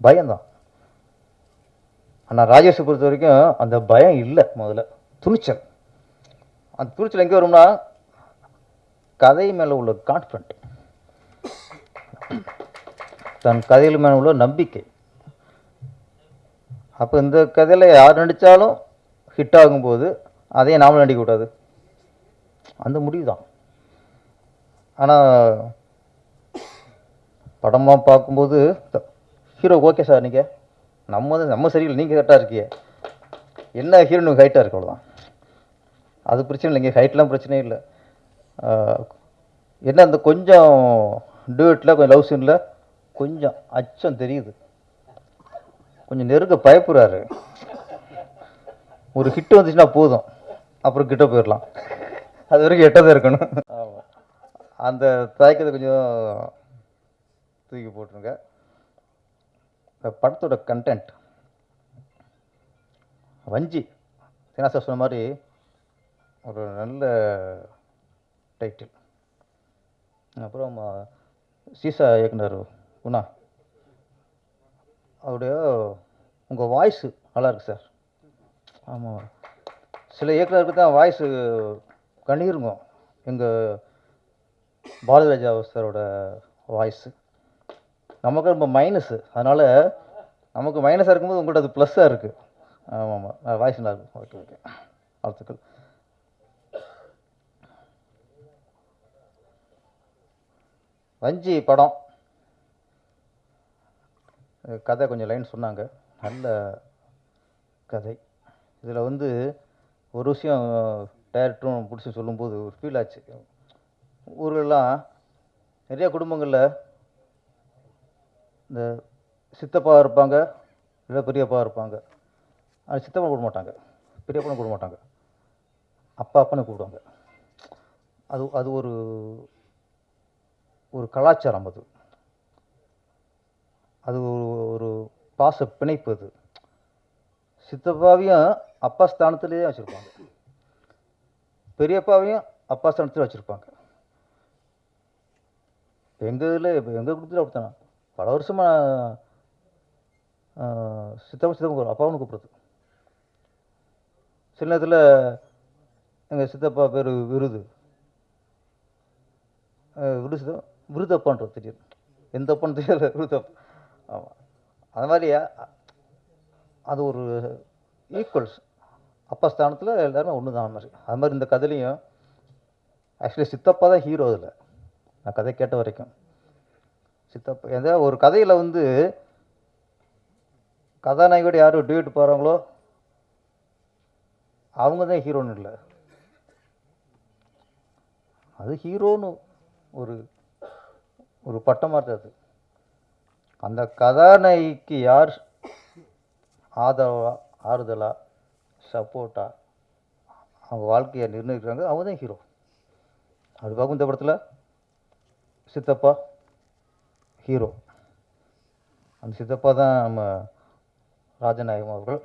Speaker 11: பயம்தான். ஆனால் ராஜேஷை பொறுத்த வரைக்கும் அந்த பயம் இல்லை, முதல்ல துணிச்சல். அந்த துணிச்சல் எங்கே வரும்னா கதை மேலே உள்ள கான்ஃபிடென்ட், தன் கதையில் மேலே உள்ள நம்பிக்கை. அப்போ இந்த கதையில் யார் நடித்தாலும் ஹிட் ஆகும்போது அதையே நாமளும் நடிக்கக்கூடாது, அந்த முடிவு தான். ஆனால் படமாக பார்க்கும்போது ஹீரோ ஓகே சார், நீங்கள் நம்ம சரியில்லை, நீங்கள் கரெக்டாக இருக்கீங்க, என்ன ஹீரோனுக்கு ஹைட்டாக இருக்கு, அவ்வளோதான். அது பிரச்சனை இல்லைங்க, ஹைட்லாம் பிரச்சனையே இல்லை. என்ன அந்த கொஞ்சம் டூயட்டில் கொஞ்சம் லவ் சீனில் கொஞ்சம் அச்சம் தெரியுது, கொஞ்சம் நெருங்க பயப்படுறாரு. ஒரு ஹிட்டு வந்துச்சுன்னா போதும், அப்புறம் கிட்ட போயிடலாம், அது வரைக்கும் எட்டதான் இருக்கணும். அந்த தயக்கத்தை கொஞ்சம் தூக்கி போட்டுருங்க. இந்த படத்தோட கண்டென்ட் வஞ்சி சீனா சார் சொன்ன மாதிரி ஒரு நல்ல டைட்டில். அப்புறம் சீசா இயக்குனர் குணா அவருடைய உங்கள் வாய்ஸு நல்லா இருக்கு சார். ஆமாம், சில இயக்குனருக்கு தான் வாய்ஸு கண்ணீருங்க. எங்கள் பாரதிராஜா சாரோட வாய்ஸு நமக்கு ரொம்ப மைனஸு, அதனால் நமக்கு மைனஸாக இருக்கும்போது உங்கள்கிட்ட அது ப்ளஸ்ஸாக இருக்குது. ஆமாம், வாய்ஸ் நல்லா இருக்கும். ஓகே ஓகே, வாழ்த்துக்கள். வஞ்சி படம் கதை கொஞ்சம் லைன் சொன்னாங்க, நல்ல கதை. இதில் வந்து ஒரு விஷயம் டைரக்டரும் பிடிச்சி சொல்லும்போது ஒரு ஃபீல் ஆச்சு. ஊரெல்லாம் நிறைய குடும்பங்களில் இந்த சித்தப்பா இருப்பாங்க, இல்லை பெரியப்பா இருப்பாங்க. அது சித்தப்பா கூப்பிட மாட்டாங்க, பெரியப்பா கூப்பிட மாட்டாங்க, அப்பா அப்பன்னு கூப்பிடுவாங்க. அது அது ஒரு ஒரு கலாச்சாரம். அது அது ஒரு பாச பிணைப்பு. அது சித்தப்பாவையும் அப்பா ஸ்தானத்துலேயே வச்சுருப்பாங்க, பெரியப்பாவையும் அப்பா ஸ்தானத்தில் வச்சுருப்பாங்க. எங்கள் இதில் இப்போ எங்கள் குடும்பத்தில் அப்படித்தானே பல வருஷமாக சித்தப்பா அப்பாவும் கூப்பிட்றது. சில நேரத்தில் எங்கள் சித்தப்பா பேர் விருது விருதப்பான்றது தெரியும், எந்த அப்பான்னு தெரியல, விருதப்பா. ஆமாம், அது மாதிரி அது ஒரு ஈக்குவல்ஸ். அப்பா ஸ்தானத்தில் எல்லாருமே ஒன்று தான். அது மாதிரி இந்த கதையிலையும் ஆக்சுவலி சித்தப்பா தான் ஹீரோ. அதில் நான் கதை கேட்ட வரைக்கும் சித்தப்பா எந்த ஒரு கதையில் வந்து கதாநாயகியோட யார் டியூட் போகிறாங்களோ அவங்க தான் ஹீரோன்னு இல்லை, அது ஹீரோன்னு ஒரு ஒரு பட்டமாக இருந்தது. அந்த கதாநாயகிக்கு யார் ஆறுதலாக சப்போர்ட்டாக அவங்க வாழ்க்கையை நிர்ணயிக்கிறாங்க, அவங்க தான் ஹீரோ. அப்படி பார்க்கும் இந்த படத்தில் சித்தப்பா ஹீரோ. அந்த சித்தப்பா தான் நம்ம ராஜநாயகம் அவர்கள்.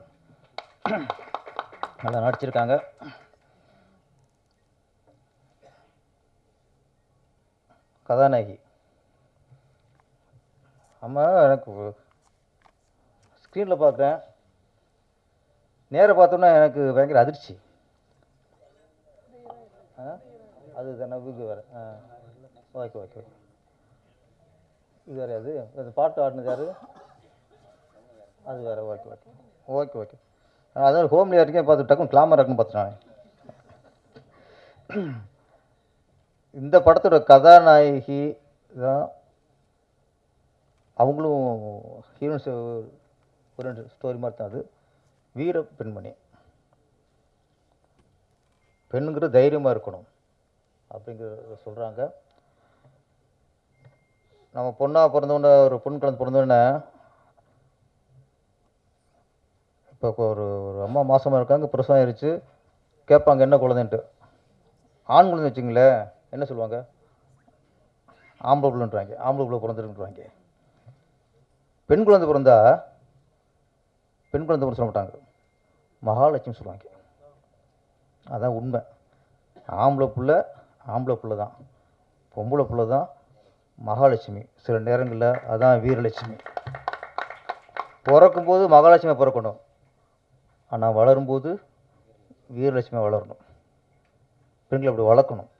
Speaker 11: நல்லா நடிச்சிருக்காங்க. கதாநாயகி ஆமாம், எனக்கு ஸ்க்ரீனில் பார்க்குறேன், நேராக பார்த்தோன்னா எனக்கு பயங்கர அதிர்ச்சி. அது தானே இது வேறு. ஓகே ஓகே, இது வேறு. அது பாட்டு ஆடினது யார்? அது வேறு. Okay okay okay okay. அதான் ஹோம்லியாக இருக்கேன், பார்த்து டக்குன்னு கிளாமர் இருக்குன்னு பார்த்துட்டேன். இந்த படத்தோட கதாநாயகி தான், அவங்களும் ஹீரோயின்ஸ் ஒரு ரெண்டு ஸ்டோரி மாதிரி தான். அது வீர பெண்மணி. பெண்ணுங்கிற தைரியமாக இருக்கணும் அப்படிங்கிறத சொல்கிறாங்க. நம்ம பொண்ணாக பிறந்தோடனே, ஒரு பொண்ணு குழந்தை பிறந்தோடனே, இப்போ ஒரு அம்மா மாதமாக இருக்காங்க, பிரசவம் ஆயிடுச்சு, கேட்பாங்க என்ன குழந்தைன்ட்டு. ஆண் குழந்தை வச்சுங்களேன் என்ன சொல்லுவாங்க? ஆம்பளை பிள்ளைன்றாங்க, ஆம்பளை பிள்ளை பிறந்துருக்குன்றாங்க. பெண் குழந்தை பிறந்தா பெண் குழந்தை சொல்ல மாட்டாங்க, மகாலட்சுமி சொல்லுவாங்க. அதான் உண்மை. ஆம்பளை பிள்ளை தான், பொம்பளை பிள்ளை தான் மகாலட்சுமி. சில நேரங்களில் அதான் வீரலட்சுமி. பிறக்கும்போது மகாலட்சுமியை பிறக்கணும், ஆனால் வளரும்போது வீரலட்சுமியை வளரணும். பெண்களை அப்படி வளர்க்கணும்.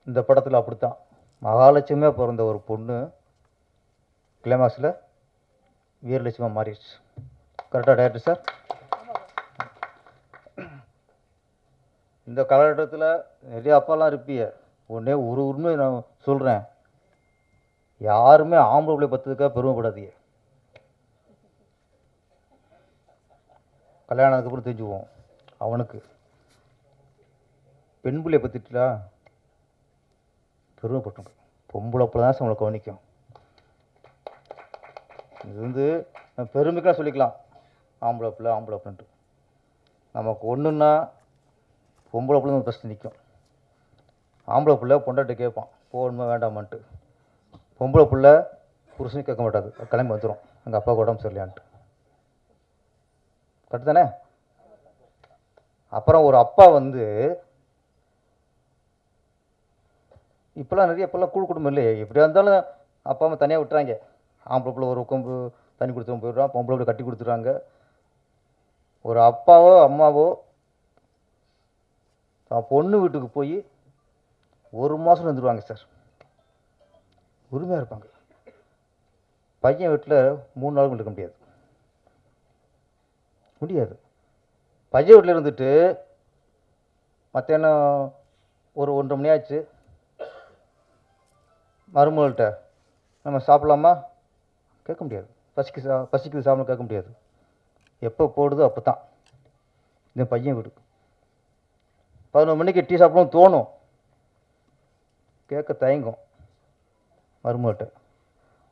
Speaker 11: இந்த படத்தில் அப்படித்தான் மகாலட்சுமியாக பிறந்த ஒரு பொண்ணு கிளைமாக்ஸில் வீரலட்சுமியாக மாறிடுச்சு. கரெக்டாக டைரக்டர் சார்? இந்த காலகட்டத்தில் நிறைய அப்பாலாம் இருப்பிய. ஒன்றே ஒரு உண்மையை நான் சொல்கிறேன், யாருமே ஆம்பளை பிள்ளை பற்றதுக்காக பெருமைப்படாதீங்க. கல்யாணத்துக்கு அப்புறம் தெரிஞ்சுக்குவோம் அவனுக்கு. பெண் பிள்ளையை பற்றிட்டா பெருமைப்பட்டுங்க. பொம்பளை பிள்ளை தான் நம்மளை கவனிக்கும். இது வந்து பெருமைக்கெலாம் சொல்லிக்கலாம், ஆம்பளை பிள்ளைன்ட்டு. நமக்கு ஒன்றுன்னா பொம்பளை பிள்ளை ஃபஸ்ட்டு நிற்கும். ஆம்பளை பிள்ளை பொண்டாட்டி கேட்பான் போகணுமா வேண்டாமான்ட்டு. பொம்பளை பிள்ளை புருஷனும் கேட்க மாட்டாது, கிளம்பி வந்துடும் எங்கள் அப்பா உடம்பு சரியில்லையான்ட்டு. கரெக்டு தானே? அப்புறம் ஒரு அப்பா வந்து இப்போல்லாம் நிறைய இப்போல்லாம் கூழ் குடும்பம் இல்லையே, எப்படியா இருந்தாலும் அப்பா அம்மா தனியாக விட்டுறாங்க. ஆம்பளை பிள்ளை ஒரு கொம்பு தண்ணி கொடுத்து போயிடுறான், பொம்பளை பிள்ளை கட்டி கொடுத்துட்றாங்க. ஒரு அப்பாவோ அம்மாவோ தான் பொண்ணு வீட்டுக்கு போய் 1 மாதம் வந்துடுவாங்க சார், உரிமையாக இருப்பாங்க. பையன் வீட்டில் 3 நாளுக்கும் இருக்க முடியாது முடியாது. பையன் வீட்டில் இருந்துட்டு மத்தியானம் ஒரு 1:30 மணி ஆச்சு, மருமகள்கிட்ட நம்ம சாப்பிட்லாமா கேட்க முடியாது, பசிக்குது சாப்பிட கேட்க முடியாது. எப்போ போடுதோ அப்போ தான். இந்த பையன் வீடு 11 மணிக்கு டீ சாப்பிடணும் தோணும், கேட்க தயங்கும் மருமகிட்ட.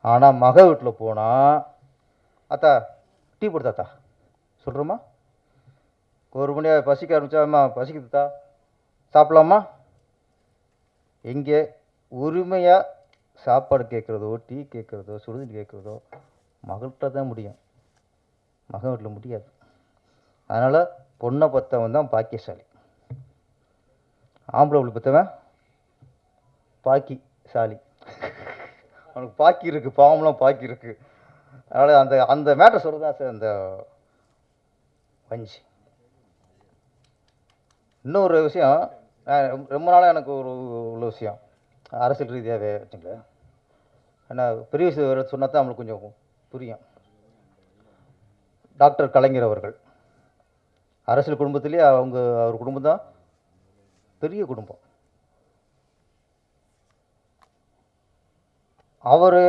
Speaker 11: ஆனால் மக வீட்டில் போனால் அத்தா டீ போடுதாத்தா சொல்கிறோமா, 1 மணி பசிக்க ஆரம்பிச்சாம்மா பசிக்குதுத்தா சாப்பிட்லாமா. எங்கே உரிமையாக சாப்பாடு கேட்குறதோ டீ கேட்குறதோ சுடுதண்ணி கேட்குறதோ மகள்கிட்ட தான் முடியும், மகன் வீட்டில் முடியாது. அதனால் பொண்ணை பற்றவன் தான் பாக்கியசாலி, ஆம்பளை வீட்டு பற்றவன் பாக்கிசாலி. அவனுக்கு பாக்கி இருக்குது, பாவம்லாம் பாக்கி இருக்குது. அதனால் அந்த அந்த மேட்டர் சொல்கிறது தான் சார் அந்த வஞ்சி. இன்னொரு விஷயம், ரொம்ப நாளாக எனக்கு உள்ள விஷயம் அரசியல் ரீதியாகவே வச்சுங்களேன். ஏன்னா பெரிய விஷயம் சொன்னால் தான் நம்மளுக்கு கொஞ்சம் புரியும். டாக்டர் கலைஞர் அவர்கள் அரசியல் குடும்பத்திலேயே அவர் குடும்பம் தான் பெரிய குடும்பம். அவர்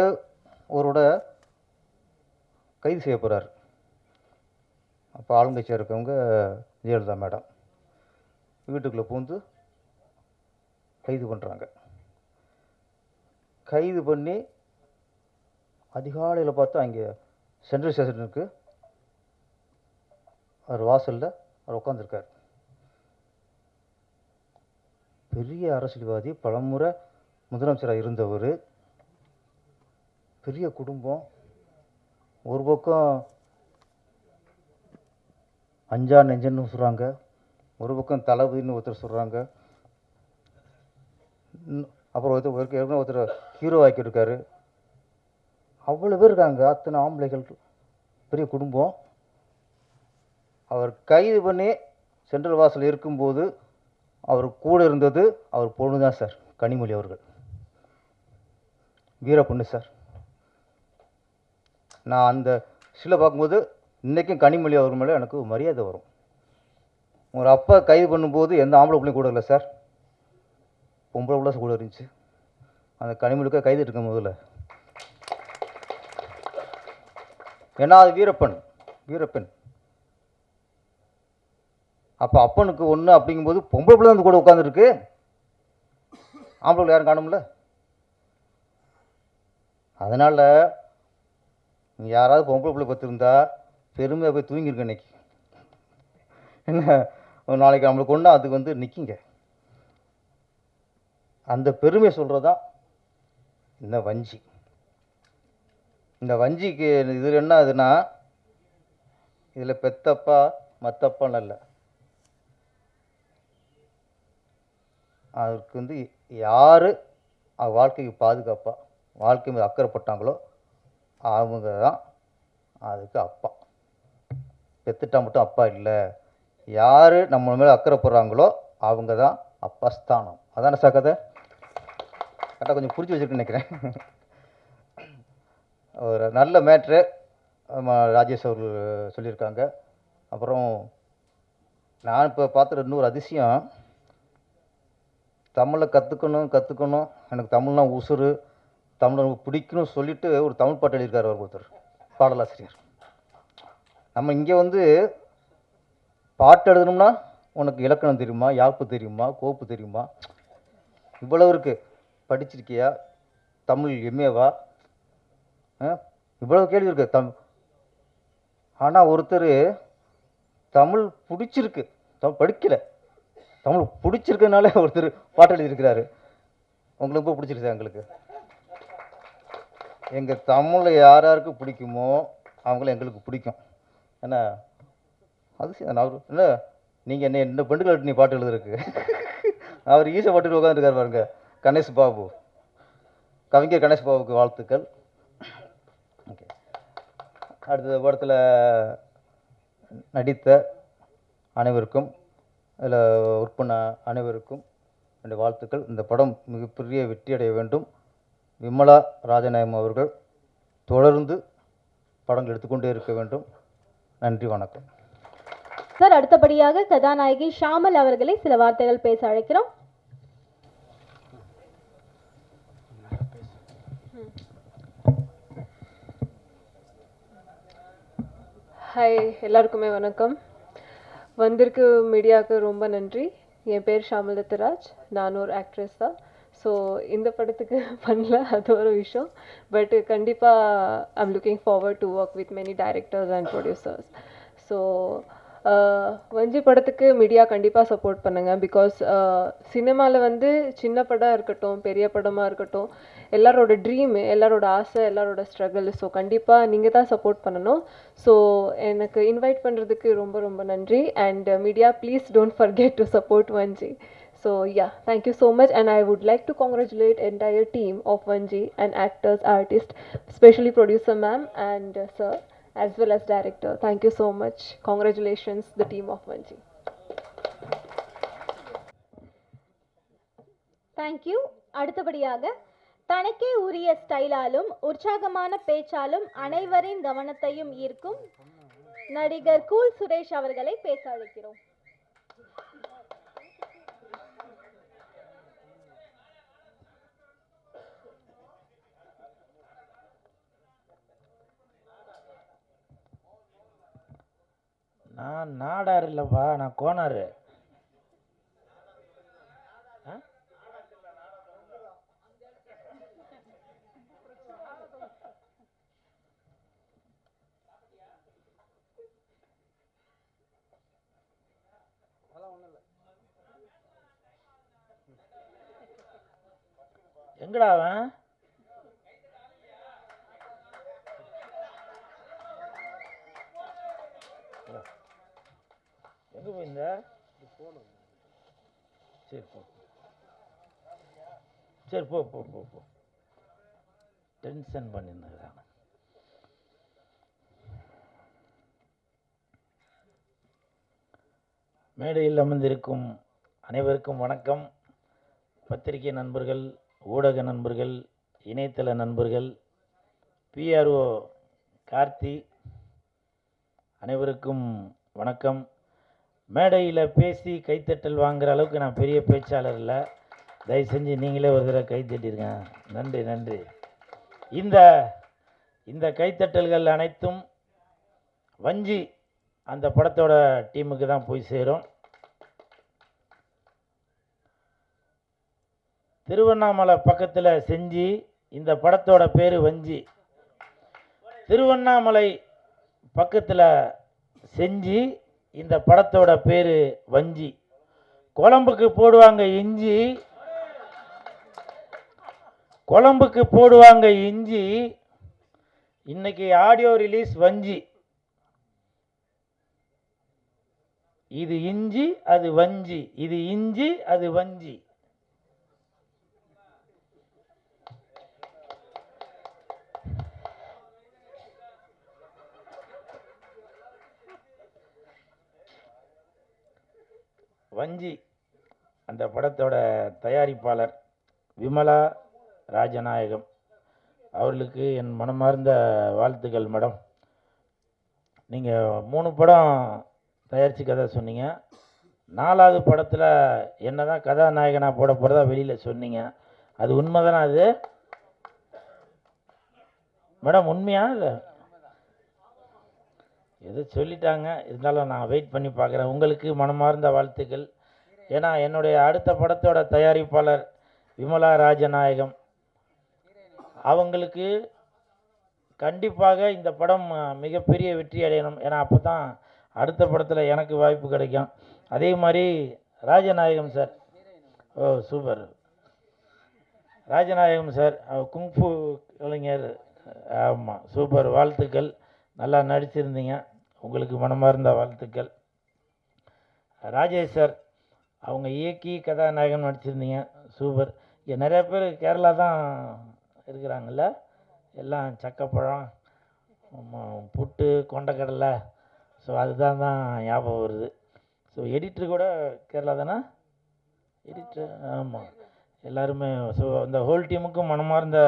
Speaker 11: அவரோட கைது செய்ய போகிறார். அப்போ ஆளுங்கட்சியாக இருக்கவங்க ஜெயலலிதா மேடம் வீட்டுக்குள்ளே பூந்து கைது பண்ணுறாங்க. கைது பண்ணி அதிகாலையில் பார்த்தா அங்கே சென்ட்ரல் ஸ்டேஷனுக்கு அவர் வாசலில் அவர் உட்காந்துருக்கார். பெரிய அரசியல்வாதி, பலமுறை முதலமைச்சராக இருந்தவர், பெரிய குடும்பம். ஒரு பக்கம் அஞ்சா நெஞ்சன்னு சொல்கிறாங்க, ஒரு பக்கம் தளபதினு ஒருத்தர் சொல்கிறாங்க, அப்புறம் ஒருத்தர் ஹீரோ ஆக்கியிருக்காரு. அவ்வளோ பேர் இருக்காங்க, அத்தனை ஆம்பளைகள், பெரிய குடும்பம். அவர் கைது பண்ணி சென்ட்ரல் வாசல் இருக்கும்போது அவர் கூட இருந்தது அவர் பொண்ணு தான் சார், கனிமொழி அவர்கள், வீர பொண்ணு சார். நான் அந்த சிலை பார்க்கும்போது இன்றைக்கும் கனிமொழி அவர்கள் மேலே எனக்கு மரியாதை வரும். ஒரு அப்பா கைது பண்ணும்போது எந்த ஆம்பளை பிள்ளையும் கூட இல்லை சார், பொம்பளை பிள்ளை கூட இருந்துச்சு. அந்த கனிமொழிக்காக கைது எடுக்கும் முதல்ல, ஏன்னா அது வீரப்பெண். அப்போ அப்பனுக்கு ஒன்று அப்படிங்கும்போது பொம்பளை பிள்ளை வந்து கூட உட்காந்துருக்கு, ஆம்பளை பிள்ளை யாரும் காணும்ல. அதனால் யாராவது பொம்பளை பிள்ளை பார்த்துருந்தா பெருமையாக போய் தூங்கியிருக்க இன்னைக்கு. என்ன ஒரு நாளைக்கு நம்மளுக்கு ஒன்றா அதுக்கு வந்து நிற்கிங்க. அந்த பெருமையை சொல்கிறது தான் இந்த வஞ்சி. இந்த வஞ்சிக்கு இதில் என்ன ஆகுதுன்னா, இதில் பெத்தப்பா மற்றப்பான்னு இல்லை, அதுக்கு வந்து யார் வாழ்க்கைக்கு பாதுகாப்பாக வாழ்க்கை மீது அக்கறைப்பட்டாங்களோ அவங்க தான் அதுக்கு அப்பா. பெத்துட்டா மட்டும் அப்பா இல்லை, யார் நம்ம மேலே அக்கறைப்படுறாங்களோ அவங்க தான் அப்பா ஸ்தானம். அதான சார் கதை? கரெக்டாக கொஞ்சம் புரிஞ்சு வச்சுருக்குன்னு நினைக்கிறேன். ஒரு நல்ல மேட்ரு ராஜேஷ் அவர்கள் சொல்லியிருக்காங்க. அப்புறம் நான் இப்போ பார்த்துட்டு இன்னொரு அதிசயம், தமிழை கற்றுக்கணும், எனக்கு தமிழ்லாம் உசுறு, தமிழை எனக்கு பிடிக்கணும்னு சொல்லிட்டு ஒரு தமிழ் பாட்டு எழுதியிருக்கார் அவர் ஒருத்தர், பாடலாசிரியர். நம்ம இங்கே வந்து பாட்டு எழுதணும்னா உனக்கு இலக்கணம் தெரியுமா, யாப்பு தெரியுமா, கோப்பு தெரியுமா, இவ்வளவு இருக்குது, படிச்சிருக்கியா, தமிழ் எம்ஏவா, இவ்வளவு கேள்வி இருக்குது. ஆனால் ஒருத்தர் தமிழ் பிடிச்சிருக்கு, தமிழ் படிக்கலை, தமிழ் பிடிச்சிருக்கனால ஒருத்தர் பாட்டு எழுதியிருக்கிறாரு. உங்களுக்கு ரொம்ப பிடிச்சிருக்கு எங்களுக்கு. எங்கள் தமிழில் யார் யாருக்கு பிடிக்குமோ அவங்கள எங்களுக்கு பிடிக்கும். ஏன்னா அதிசயம் அவர் இல்லை, நீங்கள் என்ன பெண்டுகள் நீ பாட்டு எழுதுறதுக்கு அவர் ஈஸியாக பாட்டுட்டு உட்காந்துருக்காரு பாருங்க. கணேஷ் பாபு, கவிஞர் கணேஷ் பாபுக்கு வாழ்த்துக்கள். ஓகே, அடுத்த படத்தில் நடித்த அனைவருக்கும், அதில் ஒர்க் பண்ண அனைவருக்கும் என்னுடைய வாழ்த்துக்கள். இந்த படம் மிகப்பெரிய வெற்றி அடைய வேண்டும். விமலா ராஜநாயகம் அவர்கள் தொடர்ந்து படங்கள் எடுத்துக்கொண்டே இருக்க வேண்டும். நன்றி, வணக்கம்.
Speaker 1: சார், அடுத்தபடியாக கதாநாயகி ஷாமல் அவர்களை சில வார்த்தைகள் பேச அழைக்கிறோம்.
Speaker 12: ஹாய், எல்லாருக்குமே வணக்கம். வந்திருக்கு மீடியாவுக்கு ரொம்ப நன்றி. என் பேர் ஷாமல் தத்தராஜ், நான் ஒரு ஆக்ட்ரஸ் தான். ஸோ இந்த படத்துக்கு பண்ணல, அது ஒரு விஷயம். பட் கண்டிப்பாக I'm looking forward to work with many directors and producers. So வஞ்சி படத்துக்கு மீடியா கண்டிப்பாக சப்போர்ட் பண்ணுங்கள். பிகாஸ் சினிமாவில் வந்து சின்ன படம் இருக்கட்டும், பெரிய படமாக இருக்கட்டும், எல்லாரோட ட்ரீமு, எல்லாரோட ஆசை, எல்லாரோட ஸ்ட்ரகிள். ஸோ கண்டிப்பாக நீங்கள் தான் சப்போர்ட் பண்ணணும். ஸோ எனக்கு இன்வைட் பண்ணுறதுக்கு ரொம்ப ரொம்ப நன்றி. And media, please don't forget to support வஞ்சி. So yeah, thank you so much, and I would like to congratulate entire team of Vanji and actors, artists, especially producer ma'am and sir, as well as director. Thank you so much. Congratulations, the team of Vanji.
Speaker 1: Thank you. அடுத்தபடியாக தனக்கே உரிய ஸ்டைலாலும் உற்சாகமான பேச்சாலும் அனைவரின் கவனத்தையும் ஈர்க்கும் நடிகர் cool Suresh அவர்களை பேச அழைக்கிறோம்.
Speaker 13: நான் நாடார் இல்லைப்பா, நான் கோனார். எங்கடா அவன்? எங்கே போயிருந்த? சரி போ, சரி போ போ போ போ. டென்ஷன் பண்ணியிருந்தாங்க. மேடையில் அமர்ந்திருக்கும் அனைவருக்கும் வணக்கம். பத்திரிகை நண்பர்கள், ஊடக நண்பர்கள், இணையதள நண்பர்கள், பிஆர்ஓ கார்த்தி, அனைவருக்கும் வணக்கம். மேடையில் பேசி கைத்தட்டல் வாங்குகிற அளவுக்கு நான் பெரிய பேச்சாளர் இல்லை. தயவு செஞ்சு நீங்களே ஒரு தடவை கைத்தட்டிருங்க. நன்றி நன்றி. இந்த கைத்தட்டல்கள் அனைத்தும் வஞ்சி அந்த படத்தோட டீமுக்கு தான் போய் சேரும். திருவண்ணாமலை பக்கத்தில் செஞ்சு, இந்த படத்தோட பேர் வஞ்சி. திருவண்ணாமலை பக்கத்தில் செஞ்சு, இந்த படத்தோட பேர் வஞ்சி. குழம்புக்கு போடுவாங்க இஞ்சி, குழம்புக்கு போடுவாங்க இஞ்சி. இன்னைக்கு ஆடியோ ரிலீஸ் வஞ்சி. இது இஞ்சி, அது வஞ்சி. இது இஞ்சி, அது வஞ்சி. வஞ்சி அந்த படத்தோட தயாரிப்பாளர் விமலா ராஜநாயகம் அவர்களுக்கு என் மனமார்ந்த வாழ்த்துக்கள். மேடம், நீங்கள் 3 படம் தயாரித்து கதை சொன்னீங்க. 4வது படத்தில் என்ன தான் கதாநாயகனாக போட போகிறதா வெளியில் சொன்னீங்க. அது உண்மை தானே? அது மேடம் உண்மையா இல்லை? எது சொல்லிட்டாங்க, இருந்தாலும் நான் வெயிட் பண்ணி பார்க்குறேன். உங்களுக்கு மனமார்ந்த வாழ்த்துக்கள். ஏன்னா என்னுடைய அடுத்த படத்தோட தயாரிப்பாளர் விமலா ராஜநாயகம் அவங்களுக்கு கண்டிப்பாக இந்த படம் மிகப்பெரிய வெற்றி அடையணும். ஏன்னா அப்போ தான் அடுத்த படத்தில் எனக்கு வாய்ப்பு கிடைக்கும். அதே மாதிரி ராஜநாயகம் சார், ஓ சூப்பர். ராஜநாயகம் சார் குங்ஃபு கலைஞர் ஆமாம், சூப்பர், வாழ்த்துக்கள். நல்லா நடிச்சிருந்தீங்க, உங்களுக்கு மனமார்ந்த வாழ்த்துக்கள். ராஜேஷ் சார், அவங்க இயக்கி கதாநாயகன் நடிச்சிருந்தீங்க, சூப்பர். இங்கே நிறைய பேர் கேரளா தான் இருக்கிறாங்கல்ல, எல்லாம் சக்கப்பழம், புட்டு, கொண்டக்கடலை, ஸோ அதுதான் ஞாபகம் வருது. ஸோ எடிட்ரு கூட கேரளா தானே எடிட்ரு? ஆமாம், எல்லாருமே. ஸோ அந்த ஹோல் டீமுக்கும் மனமார்ந்த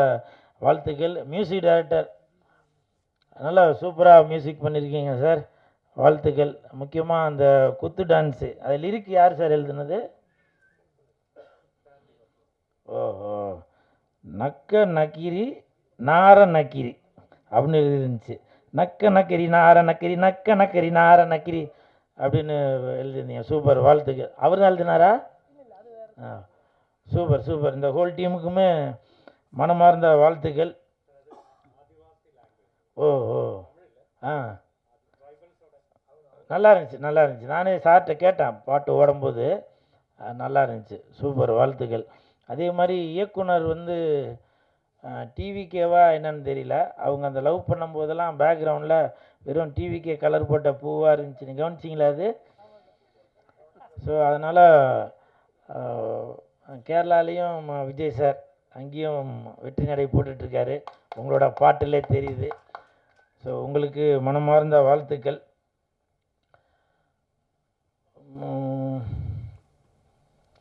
Speaker 13: வாழ்த்துக்கள். மியூசிக் டைரக்டர், நல்லா சூப்பராக மியூசிக் பண்ணியிருக்கீங்க சார், வாழ்த்துக்கள். முக்கியமாக அந்த குத்து டான்ஸு, அது லிரிக் யார் சார் எழுதுனது? ஓஹோ, நக்க நக்கிரி நார நக்கிரி அப்படின்னு எழுதிருந்துச்சு. நக்க நக்கிரி நார நக்கிரி, நக்க நக்கரி நார நக்கிரி அப்படின்னு எழுதிருந்தீங்க, சூப்பர், வாழ்த்துக்கள். அவர் தான் எழுதினாரா? ஆ, சூப்பர் சூப்பர். இந்த ஹோல் டீமுக்குமே மனமார்ந்த வாழ்த்துக்கள். ஓ ஓ ஆ, நல்லா இருந்துச்சு, நல்லா இருந்துச்சு. நானே சார்கிட்ட கேட்டேன் பாட்டு ஓடும்போது, நல்லா இருந்துச்சு, சூப்பர், வாழ்த்துக்கள். அதே மாதிரி இயக்குனர் வந்து டிவிகேவா என்னன்னு தெரியல, அவங்க அந்த லவ் பண்ணும்போதெல்லாம் பேக்ரவுண்டில் வெறும் டிவிகே கலர் போட்ட பூவாக இருந்துச்சு, நீங்கள் கவனிச்சிங்களா அது? ஸோ அதனால் கேரளாலேயும் விஜய் சார் அங்கேயும் வெற்றி நடை போட்டுட்ருக்காரு, உங்களோட பாட்டிலே தெரியுது. ஸோ உங்களுக்கு மனமார்ந்த வாழ்த்துக்கள்.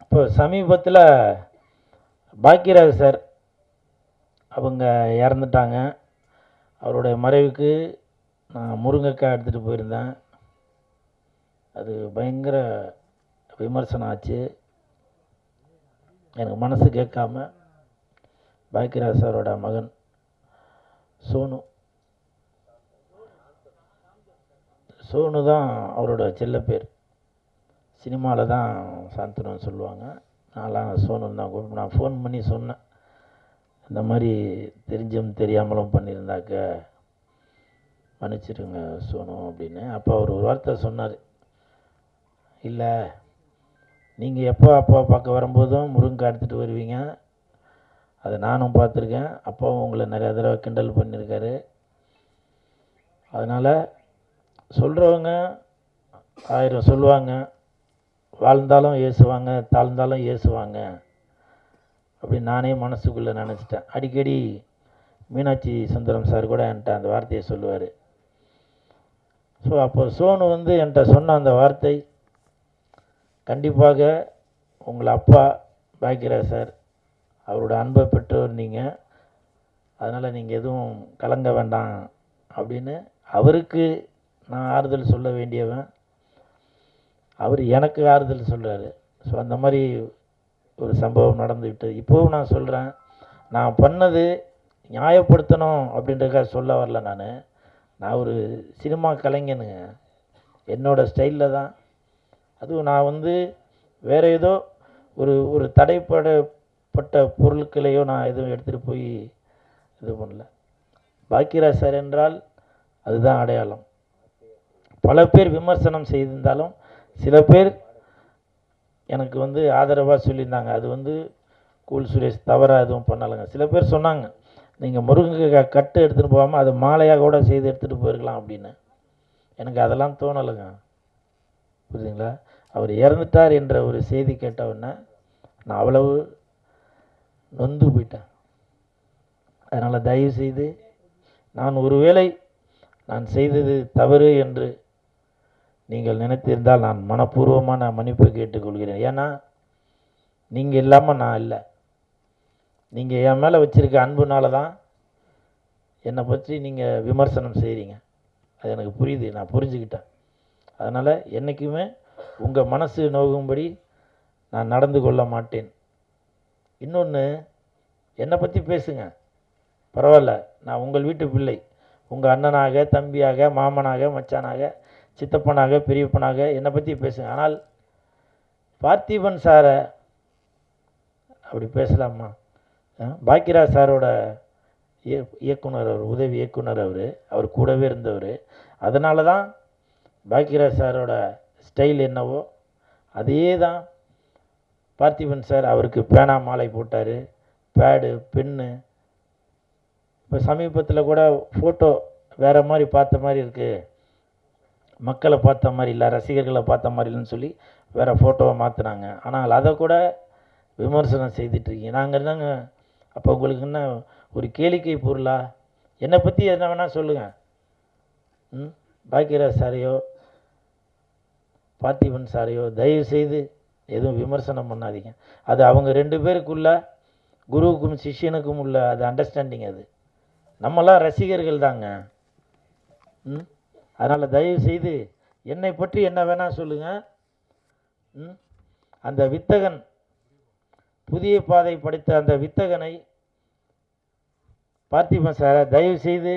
Speaker 13: இப்போ சமீபத்தில் பாக்கியராஜ் சார் அவங்க இறந்துட்டாங்க. அவருடைய மறைவுக்கு நான் முருங்கைக்காய் எடுத்துகிட்டு போயிருந்தேன். அது பயங்கர விமர்சனம் ஆச்சு. எனக்கு மனசு கேட்காம பாக்கியராஜ் சாரோட மகன் சோனு தான் அவரோட செல்ல பேர். சினிமாவில் தான் சாந்தனு சொல்லுவாங்க, நான்லாம் சோனுன்னு தான் கூப்பிட்டு. நான் ஃபோன் பண்ணி சொன்னேன், இந்த மாதிரி தெரிஞ்சும் தெரியாமலும் பண்ணியிருந்தாக்க மன்னிச்சிடுங்க சோனு அப்படின்னு. அப்போ அவர் ஒரு வார்த்தை சொன்னார், இல்லை நீங்கள் எப்போ அப்பா பார்க்க வரும்போதும் முருங்கை எடுத்துகிட்டு வருவீங்க, அதை நானும் பார்த்துருக்கேன், அப்பாவும் உங்களை நிறையா தடவை கிண்டல் பண்ணியிருக்காரு. அதனால் சொல்கிறவங்க 1000 சொல்லுவாங்க, வாழ்ந்தாலும் ஏசுவாங்க, தாழ்ந்தாலும் ஏசுவாங்க அப்படின்னு நானே மனசுக்குள்ளே நினச்சிட்டேன். அடிக்கடி மீனாட்சி சுந்தரம் சார் கூட என்கிட்ட அந்த வார்த்தையை சொல்லுவார். ஸோ அப்போ சோனு வந்து என்கிட்ட சொன்ன அந்த வார்த்தை, கண்டிப்பாக உங்களை அப்பா பாக்கியராஜ் சார் அவரோட அன்பை பெற்றவர் நீங்கள், அதனால் நீங்கள் எதுவும் கலங்க வேண்டாம் அப்படின்னு அவருக்கு நான் ஆறுதல் சொல்ல வேண்டியவன், அவர் எனக்கு ஆறுதல் சொல்கிறாரு. ஸோ அந்த மாதிரி ஒரு சம்பவம் நடந்துவிட்டு இப்போவும் நான் சொல்கிறேன், நான் பண்ணது நியாயப்படுத்தணும் அப்படின்றதுக்காக சொல்ல வரல. நான் ஒரு சினிமா கலைஞனுங்க, என்னோடய ஸ்டைலில் தான். அதுவும் நான் வந்து வேறு ஏதோ ஒரு தடைப்பட்ட பொருட்களையோ நான் எதுவும் எடுத்துகிட்டு போய் இது பண்ணல. பாக்கியராஜ் சார் என்றால் அதுதான் அடையாளம். பல பேர் விமர்சனம் செய்திருந்தாலும் சில பேர் எனக்கு வந்து ஆதரவாக சொல்லியிருந்தாங்க, அது வந்து கூல் சுரேஷ் தவறாக எதுவும் பண்ணலைங்க. சில பேர் சொன்னாங்க, நீங்கள் முருங்கைக்காய் கட்டு எடுத்துகிட்டு போகாமல் அதை மாலையாக கூட செய்து எடுத்துகிட்டு போயிருக்கலாம் அப்படின்னு. எனக்கு அதெல்லாம் தோணலைங்க, புரியுதுங்களா? அவர் இறந்துட்டார் என்ற ஒரு செய்தி கேட்டவுடனே நான் அவ்வளவு நொந்து போயிட்டேன். அதனால் தயவுசெய்து நான் ஒருவேளை நான் செய்தது தவறு என்று நீங்கள் நினைத்திருந்தால் நான் மனப்பூர்வமாக மன்னிப்பு கேட்டுக்கொள்கிறேன். ஏன்னா நீங்கள் இல்லாமல் நான் இல்லை. நீங்கள் என் மேலே வச்சுருக்க அன்புனால தான் என்னை பற்றி நீங்கள் விமர்சனம் செய்கிறீங்க. அது எனக்கு புரியுது, நான் புரிஞ்சுக்கிட்டேன். அதனால் என்றைக்குமே உங்கள் மனசு நோகும்படி நான் நடந்து கொள்ள மாட்டேன். இன்னொன்று, என்னை பற்றி பேசுங்க, பரவாயில்ல, நான் உங்கள் வீட்டு பிள்ளை. உங்கள் அண்ணனாக, தம்பியாக, மாமனாக, மச்சானாக, சித்தப்பனாக, பெரியப்பனாக என்னை பற்றி பேசுங்க. ஆனால் பார்த்திபன் சாரை அப்படி பேசலாமா? பாக்கியராஜ் சாரோட இயக்குனர், அவர் உதவி இயக்குனர், அவர் கூடவே இருந்தவர். அதனால தான் பாக்கியராஜ் சாரோட ஸ்டைல் என்னவோ அதே தான் பார்த்திபன் சார். அவருக்கு பேனா மாலை போட்டார், பேடு, பென்னு, இப்போ சமீபத்தில் கூட ஃபோட்டோ வேறு மாதிரி பார்த்த மாதிரி இருக்குது, மக்களை பார்த்த மாதிரி இல்லை, ரசிகர்களை பார்த்த மாதிரி இல்லைன்னு சொல்லி வேறு ஃபோட்டோவை மாற்றினாங்க. ஆனால் அதை கூட விமர்சனம் செய்துட்ருக்கீங்க. நாங்கள் என்னங்க அப்போ உங்களுக்கு என்ன ஒரு கேளிக்கை பொருளா? என்னை பற்றி என்ன வேணால் சொல்லுங்கள். பாக்கியராஜ் சாரையோ பார்த்திபன் சாரையோ தயவு செய்து எதுவும் விமர்சனம் பண்ணாதீங்க. அது அவங்க 2 பேருக்குள்ள, குருவுக்கும் சிஷ்யனுக்கும் உள்ள அது அண்டர்ஸ்டாண்டிங். அது நம்மளாம் ரசிகர்கள் தாங்க. அதனால் தயவு செய்து என்னை பற்றி என்ன வேணால் சொல்லுங்கள். அந்த வித்தகன், புதிய பாதை படைத்த அந்த வித்தகனை பார்த்திபன் சாரை தயவு செய்து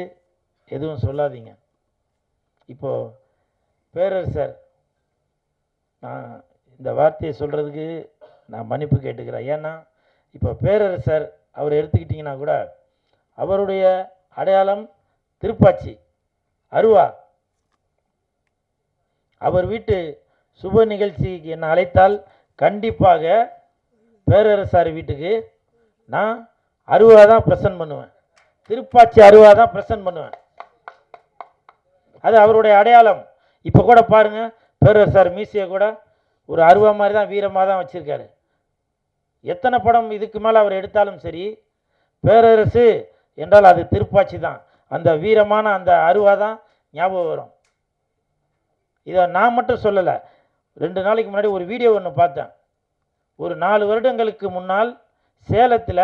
Speaker 13: எதுவும் சொல்லாதீங்க. இப்போது பேரரசர், நான் இந்த வார்த்தையை சொல்கிறதுக்கு நான் மன்னிப்பு கேட்டுக்கிறேன். ஏன்னா இப்போ பேரரசர் அவர் எடுத்துக்கிட்டிங்கன்னா கூட அவருடைய அடையாளம் திருப்பாச்சி, அருவா. அவர் வீட்டு சுப நிகழ்ச்சிக்கு என்னை அழைத்தால் கண்டிப்பாக பேரரசார் வீட்டுக்கு நான் அருவா தான் ப்ரெசன்ட் பண்ணுவேன், திருப்பாச்சி அருவா தான் ப்ரெசன்ட் பண்ணுவேன். அது அவருடைய அடையாளம். இப்போ கூட பாருங்கள், பேரரசார் மீசியை கூட ஒரு அருவா மாதிரி தான், வீரமாக தான் வச்சுருக்காரு. எத்தனை படம் இதுக்கு மேலே அவர் எடுத்தாலும் சரி, பேரரசு என்றால் அது திருப்பாச்சி தான், அந்த வீரமான அந்த அருவா தான் ஞாபகம் வரும். இதை நான் மட்டும் சொல்லலை. 2 நாளைக்கு முன்னாடி ஒரு வீடியோ ஒன்று பார்த்தேன். ஒரு 4 வருடங்களுக்கு முன்னால் சேலத்தில்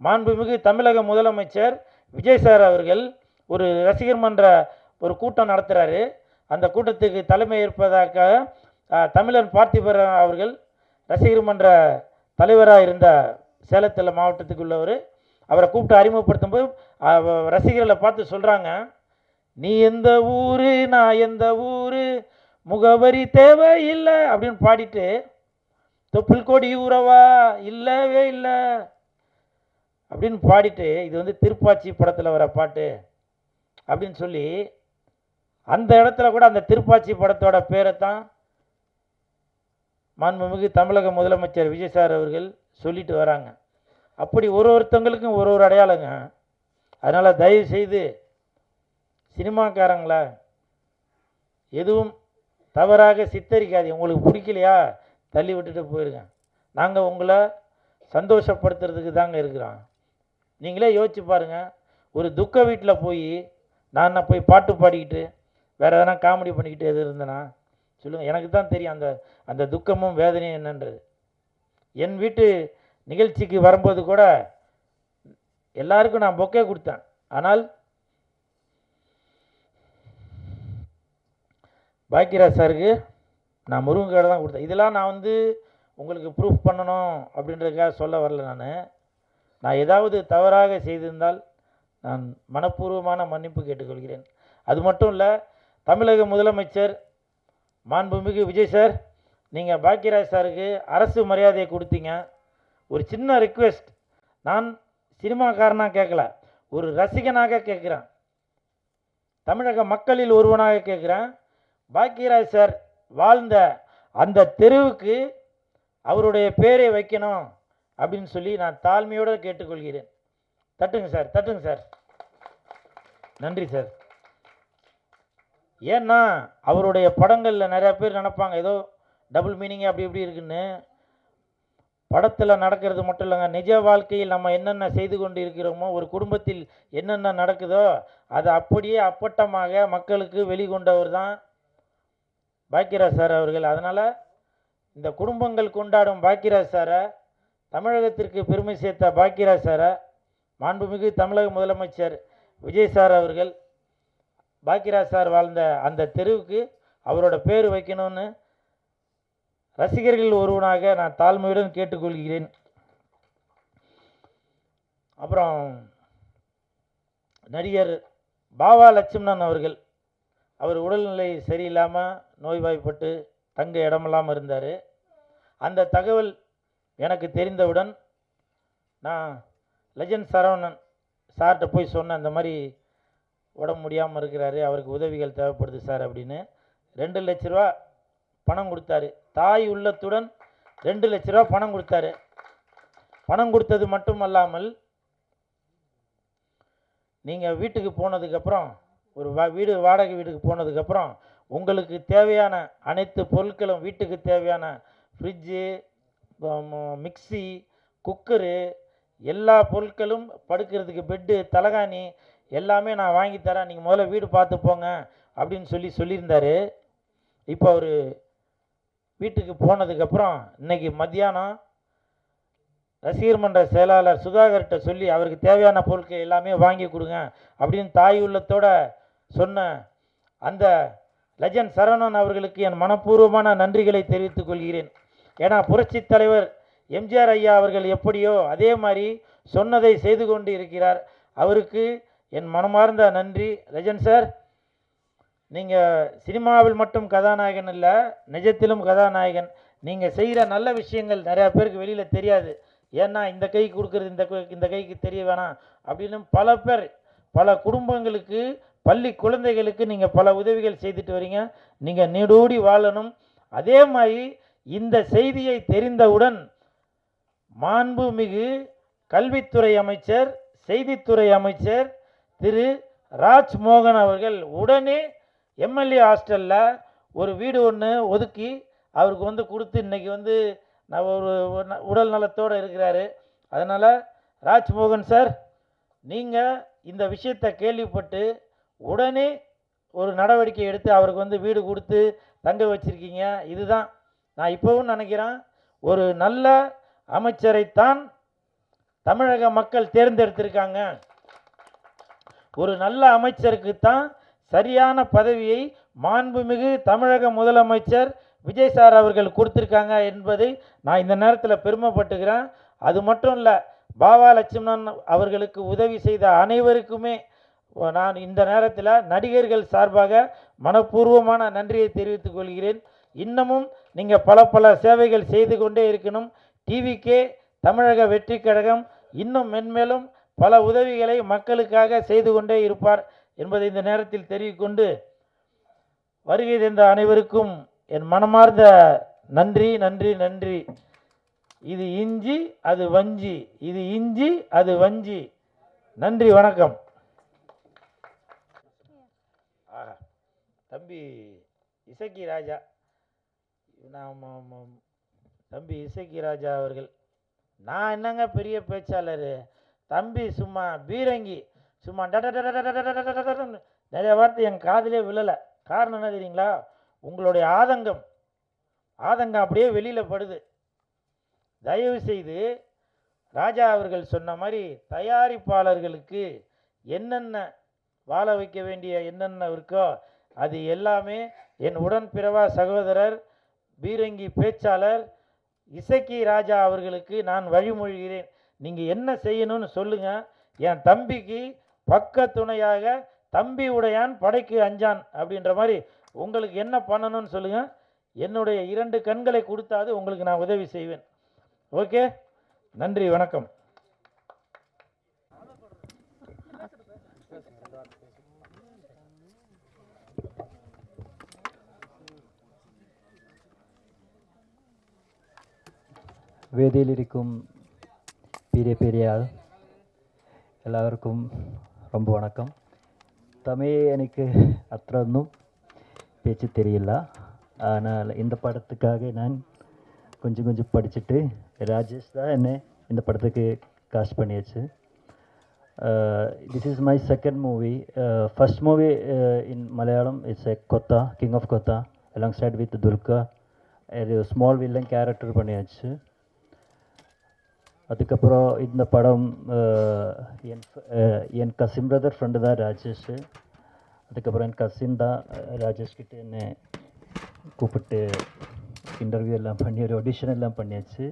Speaker 13: மாண்புமிகு தமிழக முதலமைச்சர் விஜய் சார் அவர்கள் ஒரு ரசிகர் மன்ற ஒரு கூட்டம் நடத்துகிறாரு. அந்த கூட்டத்துக்கு தலைமை ஏற்பதாக தமிழன் பார்த்திபன் அவர்கள் ரசிகர் மன்ற தலைவராக இருந்த சேலத்தில் மாவட்டத்துக்கு உள்ளவர், அவரை கூப்பிட்டு அறிமுகப்படுத்தும் போது ரசிகர்களை பார்த்து சொல்கிறாங்க, நீ எந்த ஊர், நான் எந்த ஊர், முகவரி தேவையில்லை அப்படின்னு பாடிட்டு, தொப்புள் கொடி உறவா இல்லவே இல்லை அப்படின்னு பாடிட்டு, இது வந்து திருப்பாச்சி படத்தில் வர பாட்டு அப்படின்னு சொல்லி, அந்த இடத்துல கூட அந்த திருப்பாச்சி படத்தோட பேரை தான் மாண்புமிகு தமிழக முதலமைச்சர் விஜய் சார் அவர்கள் சொல்லிட்டு வராங்க. அப்படி ஒருத்தவங்களுக்கும் ஒரு அடையாளங்க. அதனால் தயவு செய்து சினிமாக்காரங்களா எதுவும் தவறாக சித்தரிக்காதீங்க. உங்களுக்கு பிடிக்கலையா தள்ளி விட்டுட்டு போயிருங்க. நாங்கள் உங்களை சந்தோஷப்படுத்துறதுக்கு தாங்க இருக்கிறோம். நீங்களே யோசிச்சு பாருங்கள், ஒரு துக்க வீட்டில் போய் நான் போய் பாட்டு பாடிக்கிட்டு வேறு எதனா காமெடி பண்ணிக்கிட்டு எது இருந்தேன்னா சொல்லுங்கள். எனக்கு தான் தெரியும் அந்த அந்த துக்கமும் வேதனையும் என்னன்றது. என் வீட்டு நிகழ்ச்சிக்கு வரும்போது கூட எல்லாருக்கும் நான் பொக்கே கொடுத்தேன். ஆனால் பாக்கியராஜ் சாருக்கு நான் முருங்கைக்காய் தான் கொடுத்தேன். இதெல்லாம் நான் வந்து உங்களுக்கு ப்ரூஃப் பண்ணணும் அப்படின்றதுக்காக சொல்ல வரல. நான் ஏதாவது தவறாக செய்திருந்தால் நான் மனப்பூர்வமான மன்னிப்பு கேட்டுக்கொள்கிறேன். அது மட்டும் இல்லை, தமிழக முதலமைச்சர் மாண்புமிகு விஜய் சார், நீங்கள் பாக்கியராஜ் சாருக்கு அரசு மரியாதையை கொடுத்தீங்க. ஒரு சின்ன ரிக்வெஸ்ட், நான் சினிமாக்காரனாக கேட்கல, ஒரு ரசிகனாக கேட்குறேன், தமிழக மக்களில் ஒருவனாக கேட்குறேன். பாக்கியராஜ் சார் வாழ்ந்த அந்த தெருவுக்கு அவருடைய பேரை வைக்கணும் அப்படின்னு சொல்லி நான் தாழ்மையோடு கேட்டுக்கொள்கிறேன். தட்டுங்க சார், தட்டுங்க சார். நன்றி சார். ஏன்னா அவருடைய படங்களில் நிறையா பேர் நினைப்பாங்க ஏதோ டபுள் மீனிங் அப்படி இப்படி இருக்குன்னு. படத்தில் நடக்கிறது மட்டும் இல்லைங்க, நிஜ வாழ்க்கையில் நம்ம என்னென்ன செய்து கொண்டு இருக்கிறோமோ, ஒரு குடும்பத்தில் என்னென்ன நடக்குதோ அதை அப்படியே அப்பட்டமாக மக்களுக்கு வெளிக்கொண்டவர் தான் பாக்கியராஜ் சார் அவர்கள். அதனால் இந்த குடும்பங்கள் கொண்டாடும் பாக்கியராஜ் சாரை, தமிழகத்திற்கு பெருமை சேர்த்த பாக்கியராஜ் சாரை மாண்புமிகு தமிழக முதலமைச்சர் விஜய் சார் அவர்கள் பாக்கியராஜ் சார் வாழ்ந்த அந்த தெருவுக்கு அவரோட பேர் வைக்கணும்னு ரசிகர்கள் ஒருவனாக நான் தாழ்மையுடன் கேட்டுக்கொள்கிறேன். அப்புறம் நடிகர் பாவா லட்சுமணன் அவர்கள், அவர் உடல்நிலை சரியில்லாமல் நோய்வாய்ப்பட்டு தங்க இடமில்லாமல் இருந்தார். அந்த தகவல் எனக்கு தெரிந்தவுடன் நான் லெஜண்ட் சரவணன் சார்கிட்ட போய் சொன்னேன், இந்த மாதிரி உடம்பு முடியாமல் இருக்கிறாரு, அவருக்கு உதவிகள் தேவைப்படுது சார் அப்படின்னு. 2 லட்ச ரூபா பணம் கொடுத்தாரு. தாய் உள்ளத்துடன் 2 லட்ச ரூபா பணம் கொடுத்தாரு. பணம் கொடுத்தது மட்டும் அல்லாமல் நீங்கள் வீட்டுக்கு போனதுக்கப்புறம் ஒரு வீடு வாடகை வீட்டுக்கு போனதுக்கப்புறம் உங்களுக்கு தேவையான அனைத்து பொருட்களும் வீட்டுக்கு தேவையான ஃப்ரிட்ஜு, மிக்ஸி, குக்கரு, எல்லா பொருட்களும், படுக்கிறதுக்கு பெட்டு, தலகாணி எல்லாமே நான் வாங்கி தரேன், நீங்கள் முதல்ல வீடு பார்த்து போங்க அப்படின்னு சொல்லியிருந்தார். இப்போ அவர் வீட்டுக்கு போனதுக்கப்புறம் இன்னைக்கு மத்தியானம் ரசிகர் மன்ற செயலாளர் சுதாகர்கிட்ட சொல்லி அவருக்கு தேவையான பொருட்கள் எல்லாமே வாங்கி கொடுங்க அப்படின்னு தாய் உள்ளத்தோட சொன்ன அந்த லெஜண்ட் சரவணன் அவர்களுக்கு என் மனப்பூர்வமான நன்றிகளை தெரிவித்துக் கொள்கிறேன். ஏன்னா புரட்சி தலைவர் எம்ஜிஆர் ஐயா அவர்கள் எப்படியோ அதே மாதிரி சொன்னதை செய்து கொண்டு இருக்கிறார். அவருக்கு என் மனமார்ந்த நன்றி. லெஜண்ட் சார், நீங்கள் சினிமாவில் மட்டும் கதாநாயகன் இல்லை, நிஜத்திலும் கதாநாயகன். நீங்கள் செய்கிற நல்ல விஷயங்கள் நிறையா பேருக்கு வெளியில் தெரியாது. ஏன்னா இந்த கைக்கு கொடுக்குறது இந்த கைக்கு தெரிய வேணாம் அப்படின்னு பல பேர், பல குடும்பங்களுக்கு, பள்ளி குழந்தைகளுக்கு நீங்கள் பல உதவிகள் செய்துட்டு வரீங்க. நீங்கள் நீடூடி வாழணும். அதே மாதிரி இந்த செய்தியை தெரிந்தவுடன் மாண்புமிகு கல்வித்துறை அமைச்சர், செய்தித்துறை அமைச்சர் திரு ராஜ்மோகன் அவர்கள் உடனே எம்எல்ஏ ஹாஸ்டலில் ஒரு வீடு ஒன்று ஒதுக்கி அவருக்கு கொடுத்து இன்னைக்கு நான் ஒரு உடல் நலத்தோடு இருக்கிறாரு. அதனால் ராஜ்மோகன் சார், நீங்கள் இந்த விஷயத்தை கேள்விப்பட்டு உடனே ஒரு நடவடிக்கை எடுத்து அவருக்கு வீடு கொடுத்து தங்க வச்சுருக்கீங்க. இதுதான் நான் இப்போவும் நினைக்கிறேன், ஒரு நல்ல அமைச்சரைத்தான் தமிழக மக்கள் தேர்ந்தெடுத்திருக்காங்க. ஒரு நல்ல அமைச்சருக்குத்தான் சரியான பதவியை மாண்புமிகு தமிழக முதலமைச்சர் விஜய் சார் அவர்கள் கொடுத்துருக்காங்க என்பதை நான் இந்த நேரத்தில் பெருமைப்பட்டுக்கிறேன். அது மட்டும் இல்லை, பாவா லட்சுமணன் அவர்களுக்கு உதவி செய்த அனைவருக்குமே நான் இந்த நேரத்தில் நடிகர்கள் சார்பாக மனப்பூர்வமான நன்றியை தெரிவித்துக் கொள்கிறேன். இன்னமும் நீங்கள் பல சேவைகள் செய்து கொண்டே இருக்கணும். டிவிகே தமிழக வெற்றி கழகம் இன்னும் மென்மேலும் பல உதவிகளை மக்களுக்காக செய்து கொண்டே இருப்பார் என்பதை இந்த நேரத்தில் தெரிவிக்கொண்டு, வருகை தந்த அனைவருக்கும் என் மனமார்ந்த நன்றி நன்றி நன்றி. இது இஞ்சி அது வஞ்சி, இது இஞ்சி அது வஞ்சி. நன்றி, வணக்கம். தம்பி இசக்கி ராஜா, தம்பி இசக்கி ராஜா அவர்கள், நான் என்னங்க பெரிய பேச்சாளர், தம்பி சும்மா பீரங்கி, சும்மா நிறைய வார்த்தை என் காதிலே விழலை. காரணம் என்ன தெரியுங்களா? உங்களுடைய ஆதங்கம் அப்படியே வெளியில் படுது. தயவு செய்து ராஜா அவர்கள் சொன்ன மாதிரி தயாரிப்பாளர்களுக்கு என்னென்ன வாழ வைக்க வேண்டிய என்னென்ன இருக்கோ அது எல்லாமே என் உடன்பிறவா சகோதரர் பீரங்கி பேச்சாளர் இசக்கி ராஜா அவர்களுக்கு நான் வழிமொழிகிறேன். நீங்கள் என்ன செய்யணும்னு சொல்லுங்கள். என் தம்பிக்கு பக்க துணையாக தம்பி உடையான் படைக்கு அஞ்சான் அப்படின்ற மாதிரி உங்களுக்கு என்ன பண்ணணும்னு சொல்லுங்கள். என்னுடைய 2 கண்களை கொடுத்தாது உங்களுக்கு நான் உதவி செய்வேன். ஓகே, நன்றி, வணக்கம்.
Speaker 2: வேதியில் இருக்கும் பெரிய ஆள் எல்லாருக்கும் ரொம்ப வணக்கம். தமிழ் எனக்கு அத்தொன்னும் பேச்சு தெரியல. ஆனால் இந்த படத்துக்காக நான் கொஞ்சம் படிச்சுட்டு ராஜேஷ் தான் என்னை இந்த படத்துக்கு காஸ்ட் பண்ணியாச்சு. This is my second movie. First movie in Malayalam it's a கொத்தா, கிங் ஆஃப் கொத்தா, அலாங் சைட் வித் துல்கா. ஒரு ஸ்மால் வில்லன் கேரக்டர் பண்ணியாச்சு. அதுக்கப்புறம் இந்த படம் என் கசின் பிரதர் ஃப்ரெண்டு தான் ராஜேஷ். அதுக்கப்புறம் என் கசின் தான் ராஜேஷ்கிட்ட என்னை கூப்பிட்டு இன்டர்வியூ எல்லாம் பண்ணி ஒரு ஆடிஷன் எல்லாம் பண்ணியாச்சு.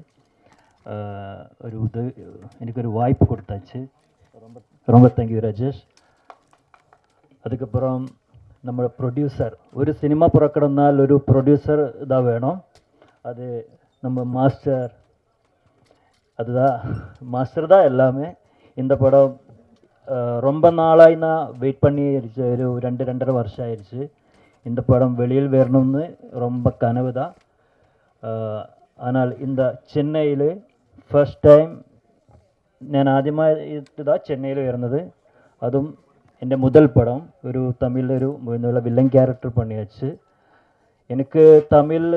Speaker 2: எனக்கு ஒரு வாய்ப்பு கொடுத்தாச்சு. ரொம்ப தேங்க்யூ ராஜேஷ். அதுக்கப்புறம் நம்ம ப்ரொடியூசர், ஒரு சினிமா புறக்கடனால் ஒரு ப்ரொடியூசர் தான் வேணும். அது நம்ம மாஸ்டர் தான் எல்லாமே. இந்த படம் ரொம்ப நாளாக நான் வெயிட் பண்ணிடுச்சு. ஒரு 2-2.5 வருஷம் ஆயிடுச்சு. இந்த படம் வெளியில் வரணும்னு ரொம்ப கனவு தான். ஆனால் இந்த சென்னையில் ஃபர்ஸ்ட் டைம் நான் ஆദ്യമായി தான் சென்னையில் இருந்தது. அதுவும்
Speaker 14: എൻ്റെ മുതൽ പടം ഒരു തമിഴിലൊരു എന്നുള്ള വില്ലൻ ക്യാരക്ടർ പണിയാச்சு எனக்கு தமிழ்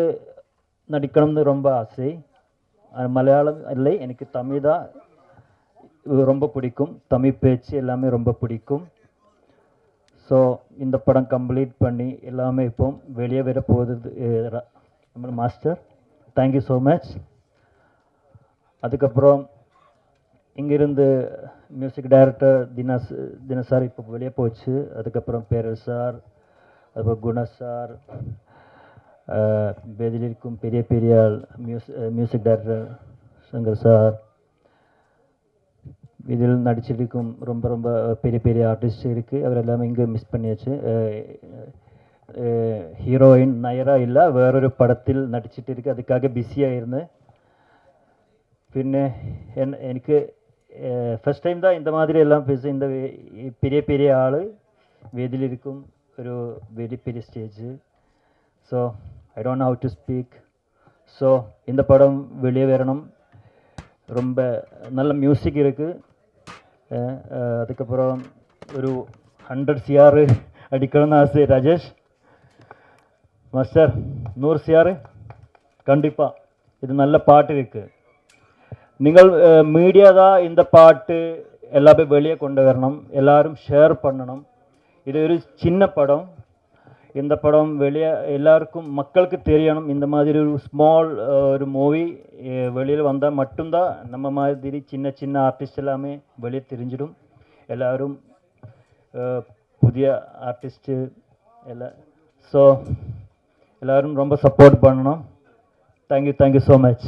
Speaker 14: நடிக்கணும்னு ரொம்ப ஆசை மலையாளம் இல்லை எனக்கு தமிழ் தான் ரொம்ப பிடிக்கும் தமிழ் பேச்சு எல்லாமே ரொம்ப பிடிக்கும் ஸோ இந்த படம் கம்ப்ளீட் பண்ணி எல்லாமே இப்போ வெளியே வர போகுது நம்ம மாஸ்டர் தேங்க்யூ ஸோ மச் அதுக்கப்புறம் இங்கிருந்து மியூசிக் டைரக்டர் தினஸ் சார் இப்போ வெளியே போச்சு அதுக்கப்புறம் பேரல் சார் அதுக்கப்புறம் குணா சார் வேதியில் இருக்கும் பெரிய பெரிய மியூசிக் டைரக்டர் சங்கர் சார் இதில் நடிச்சிருக்கும் ரொம்ப ரொம்ப பெரிய பெரிய ஆர்டிஸ்ட் இருக்குது அவர் எல்லாமே இங்கே மிஸ் பண்ணியாச்சு ஹீரோயின் நயரா இல்லை வேறொரு படத்தில் நடிச்சிட்டு இருக்கு அதுக்காக பிஸியாக இருந்தேன் പിന്നെ എനിക്ക് ഫസ്റ്റ് ടൈം தான் இந்த மாதிரி எல்லாம் பேச இந்த பெரிய பெரிய ஆள் வேதியிலிருக்கும் ஒரு வெரி பெரிய stage so I don't know how to speak so இந்த படம் வெளியே வரணும் ரொம்ப நல்ல மியூசிக் இருக்குது அதுக்கப்புறம் ஒரு 100 CR அடிக்கணும்னு ஆசை ராஜேஷ் மாஸ்டர் 100 CR கண்டிப்பாக இது நல்ல பாட்டு இருக்குது നിങ്ങൾ മീഡിയ தான் இந்த பாட்டு எல்லாமே வெளியே கொண்டு வரணும் எல்லாரும் ஷேர் பண்ணணும் இது ஒரு சின்ன படம் இந்த படம் வெளியே எல்லாருக்கும் மக்களுக்கு தெரியணும் இந்த மாதிரி ஒரு ஸ்மால் ஒரு மூவி வெளியில் வந்தால் மட்டும்தான் நம்ம மாதிரி சின்ன சின்ன ஆர்டிஸ்ட் எல்லாமே வெளியே தெரிஞ்சிடும் எல்லாரும் புதிய ஆர்டிஸ்ட்டு எல்லாம் ஸோ எல்லோரும் ரொம்ப சப்போர்ட் பண்ணணும் தேங்க்யூ ஸோ மச்